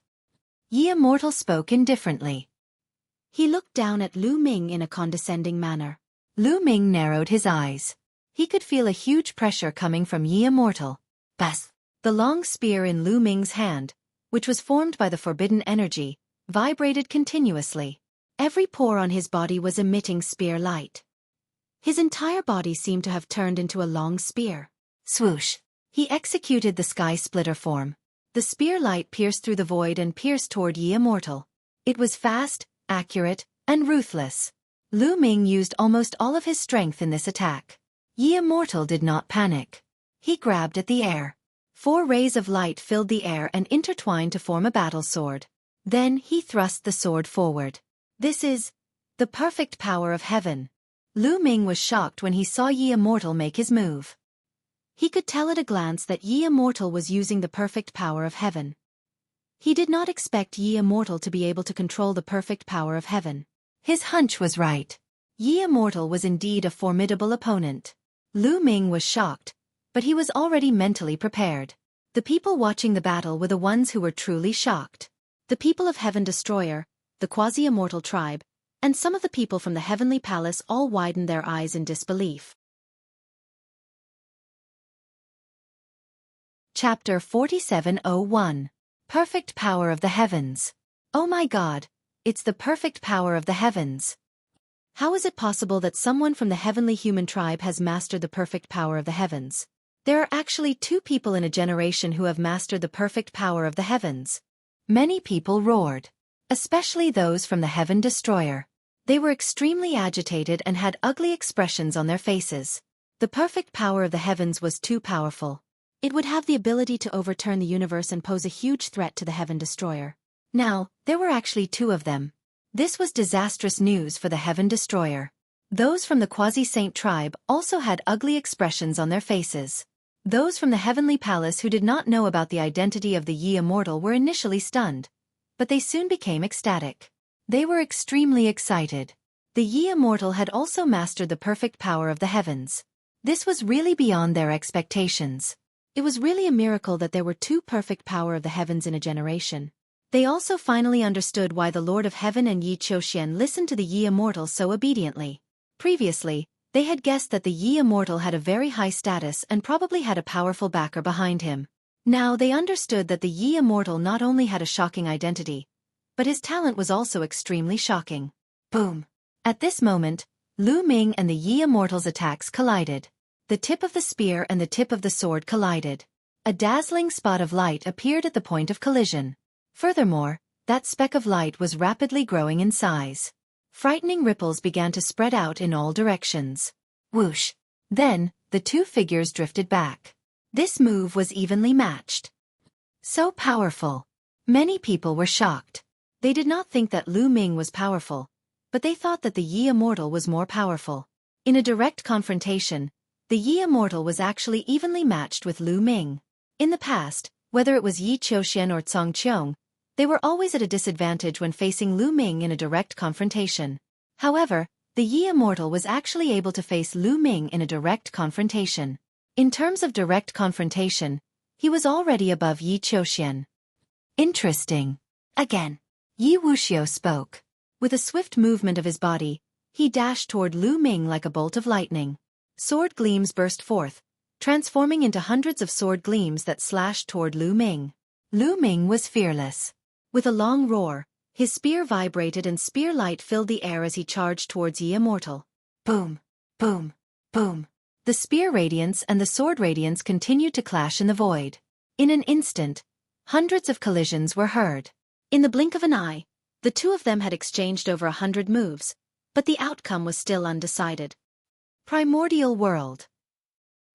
Yi Immortal spoke indifferently. He looked down at Lu Ming in a condescending manner. Lu Ming narrowed his eyes. He could feel a huge pressure coming from Yi Immortal. Bas! The long spear in Lu Ming's hand, which was formed by the forbidden energy, vibrated continuously. Every pore on his body was emitting spear light. His entire body seemed to have turned into a long spear. Swoosh! He executed the sky splitter form. The spear light pierced through the void and pierced toward Yi Immortal. It was fast, accurate, and ruthless. Lu Ming used almost all of his strength in this attack. Yi Immortal did not panic. He grabbed at the air. 4 rays of light filled the air and intertwined to form a battle sword. Then he thrust the sword forward. This is the perfect power of heaven. Lu Ming was shocked when he saw Yi Immortal make his move. He could tell at a glance that Yi Immortal was using the perfect power of heaven. He did not expect Yi Immortal to be able to control the perfect power of heaven. His hunch was right. Yi Immortal was indeed a formidable opponent. Lu Ming was shocked, but he was already mentally prepared. The people watching the battle were the ones who were truly shocked. The people of Heaven Destroyer, the quasi-immortal tribe, and some of the people from the Heavenly Palace all widened their eyes in disbelief. Chapter 47:01. Perfect Power of the Heavens. Oh my God, it's the perfect power of the heavens. How is it possible that someone from the heavenly human tribe has mastered the perfect power of the heavens? There are actually 2 people in a generation who have mastered the perfect power of the heavens. Many people roared, especially those from the Heaven Destroyer. They were extremely agitated and had ugly expressions on their faces. The perfect power of the heavens was too powerful. It would have the ability to overturn the universe and pose a huge threat to the Heaven Destroyer. Now, there were actually 2 of them. This was disastrous news for the Heaven Destroyer. Those from the Quasi-Saint tribe also had ugly expressions on their faces. Those from the Heavenly Palace who did not know about the identity of the Yi Immortal were initially stunned, but they soon became ecstatic. They were extremely excited. The Yi Immortal had also mastered the perfect power of the heavens. This was really beyond their expectations. It was really a miracle that there were 2 perfect power of the heavens in a generation. They also finally understood why the Lord of Heaven and Yi Qiuxian listened to the Yi Immortal so obediently. Previously, they had guessed that the Yi Immortal had a very high status and probably had a powerful backer behind him. Now they understood that the Yi Immortal not only had a shocking identity, but his talent was also extremely shocking. Boom! At this moment, Lu Ming and the Yi Immortal's attacks collided. The tip of the spear and the tip of the sword collided. A dazzling spot of light appeared at the point of collision. Furthermore, that speck of light was rapidly growing in size. Frightening ripples began to spread out in all directions. Whoosh! Then, the 2 figures drifted back. This move was evenly matched. So powerful. Many people were shocked. They did not think that Lu Ming was powerful, but they thought that the Yi Immortal was more powerful. In a direct confrontation, the Yi Immortal was actually evenly matched with Lu Ming. In the past, whether it was Yi Qiuxian or Cong Qiong, they were always at a disadvantage when facing Lu Ming in a direct confrontation. However, the Yi Immortal was actually able to face Lu Ming in a direct confrontation. In terms of direct confrontation, he was already above Yi Qiuxian. Interesting. Again, Yi Wuxiu spoke. With a swift movement of his body, he dashed toward Lu Ming like a bolt of lightning. Sword gleams burst forth, transforming into hundreds of sword gleams that slashed toward Lu Ming. Lu Ming was fearless. With a long roar, his spear vibrated and spear light filled the air as he charged towards Yi Immortal. Boom! Boom! Boom! The spear radiance and the sword radiance continued to clash in the void. In an instant, Hundreds of collisions were heard. In the blink of an eye, the two of them had exchanged over 100 moves, but the outcome was still undecided. Primordial World.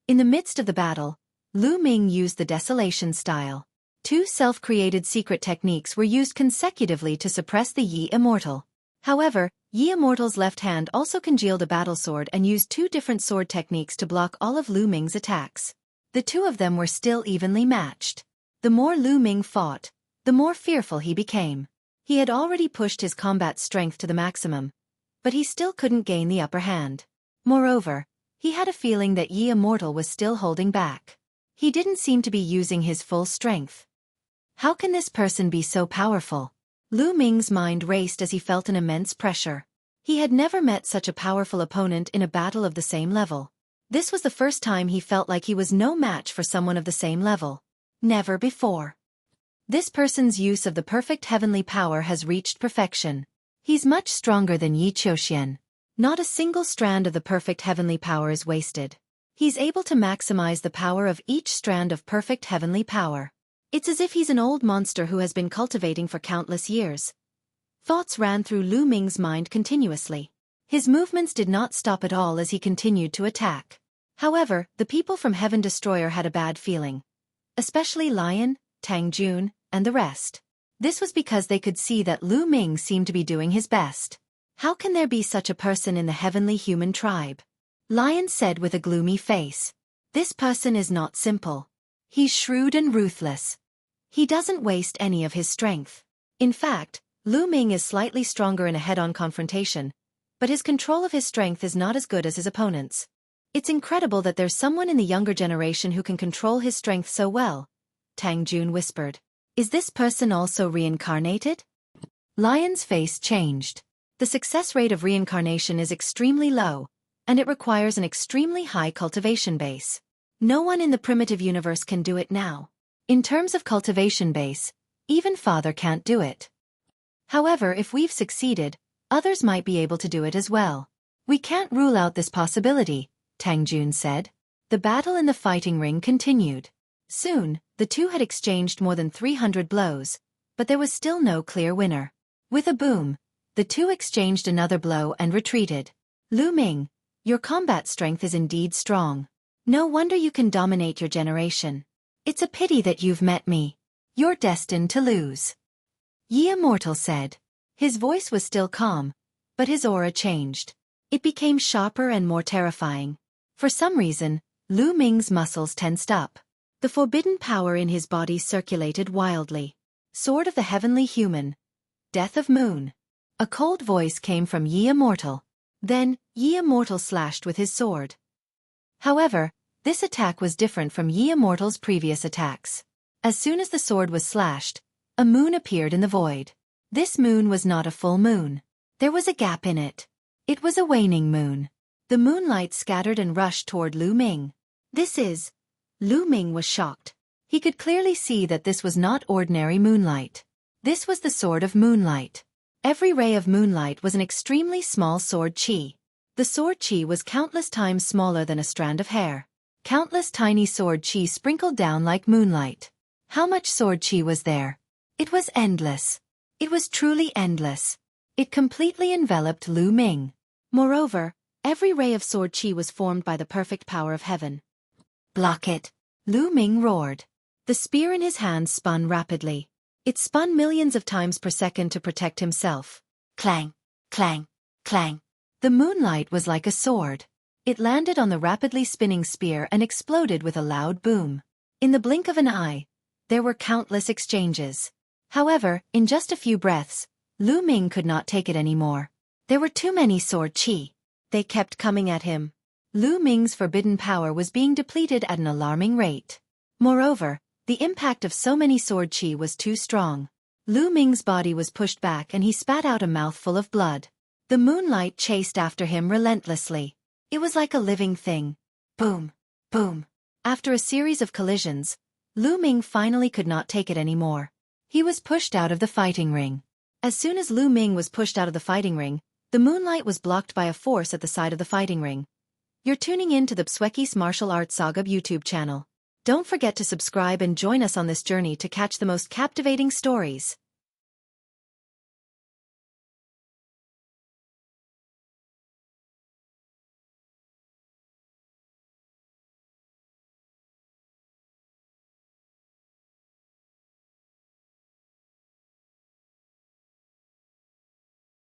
In the midst of the battle, Lu Ming used the Desolation style. Two self-created secret techniques were used consecutively to suppress the Yi Immortal. However, Yi Immortal's left hand also congealed a battle sword and used two different sword techniques to block all of Lu Ming's attacks. The two of them were still evenly matched. The more Lu Ming fought, the more fearful he became. He had already pushed his combat strength to the maximum, but he still couldn't gain the upper hand. Moreover, he had a feeling that Yi Immortal was still holding back. He didn't seem to be using his full strength. How can this person be so powerful? Lu Ming's mind raced as he felt an immense pressure. He had never met such a powerful opponent in a battle of the same level. This was the first time he felt like he was no match for someone of the same level. Never before. This person's use of the perfect heavenly power has reached perfection. He's much stronger than Yi Qiuxian. Not a single strand of the perfect heavenly power is wasted. He's able to maximize the power of each strand of perfect heavenly power. It's as if he's an old monster who has been cultivating for countless years. Thoughts ran through Lu Ming's mind continuously. His movements did not stop at all as he continued to attack. However, the people from Heaven Destroyer had a bad feeling. Especially Lion, Tang Jun, and the rest. This was because they could see that Lu Ming seemed to be doing his best. How can there be such a person in the heavenly human tribe? Lion said with a gloomy face. This person is not simple. He's shrewd and ruthless. He doesn't waste any of his strength. In fact, Lu Ming is slightly stronger in a head-on confrontation, but his control of his strength is not as good as his opponent's. It's incredible that there's someone in the younger generation who can control his strength so well, Tang Jun whispered. Is this person also reincarnated? Lion's face changed. The success rate of reincarnation is extremely low, and it requires an extremely high cultivation base. No one in the primitive universe can do it now. In terms of cultivation base, even Father can't do it. However, if we've succeeded, others might be able to do it as well. We can't rule out this possibility, Tang Jun said. The battle in the fighting ring continued. Soon, the two had exchanged more than 300 blows, but there was still no clear winner. With a boom, the two exchanged another blow and retreated. Lu Ming, your combat strength is indeed strong. No wonder you can dominate your generation. It's a pity that you've met me. You're destined to lose. Yi Immortal said. His voice was still calm, but his aura changed. It became sharper and more terrifying. For some reason, Lu Ming's muscles tensed up. The forbidden power in his body circulated wildly. Sword of the Heavenly Human. Death of Moon. A cold voice came from Yi Immortal. Then, Yi Immortal slashed with his sword. However, this attack was different from Yi Immortal's previous attacks. As soon as the sword was slashed, a moon appeared in the void. This moon was not a full moon. There was a gap in it. It was a waning moon. The moonlight scattered and rushed toward Lu Ming. Lu Ming was shocked. He could clearly see that this was not ordinary moonlight. This was the sword of moonlight. Every ray of moonlight was an extremely small sword chi. The sword chi was countless times smaller than a strand of hair. Countless tiny sword chi sprinkled down like moonlight. How much sword chi was there? It was endless. It was truly endless. It completely enveloped Lu Ming. Moreover, every ray of sword chi was formed by the perfect power of heaven. Block it! Lu Ming roared. The spear in his hand spun rapidly. It spun millions of times per second to protect himself. Clang! Clang! Clang! The moonlight was like a sword. It landed on the rapidly spinning spear and exploded with a loud boom. In the blink of an eye, there were countless exchanges. However, in just a few breaths, Lu Ming could not take it anymore. There were too many sword chi. They kept coming at him. Lu Ming's forbidden power was being depleted at an alarming rate. Moreover, the impact of so many sword chi was too strong. Lu Ming's body was pushed back and he spat out a mouthful of blood. The moonlight chased after him relentlessly. It was like a living thing. Boom! Boom! After a series of collisions, Lu Ming finally could not take it anymore. He was pushed out of the fighting ring. As soon as Lu Ming was pushed out of the fighting ring, the moonlight was blocked by a force at the side of the fighting ring. You're tuning in to the Xueqi's Martial Arts Saga YouTube channel. Don't forget to subscribe and join us on this journey to catch the most captivating stories.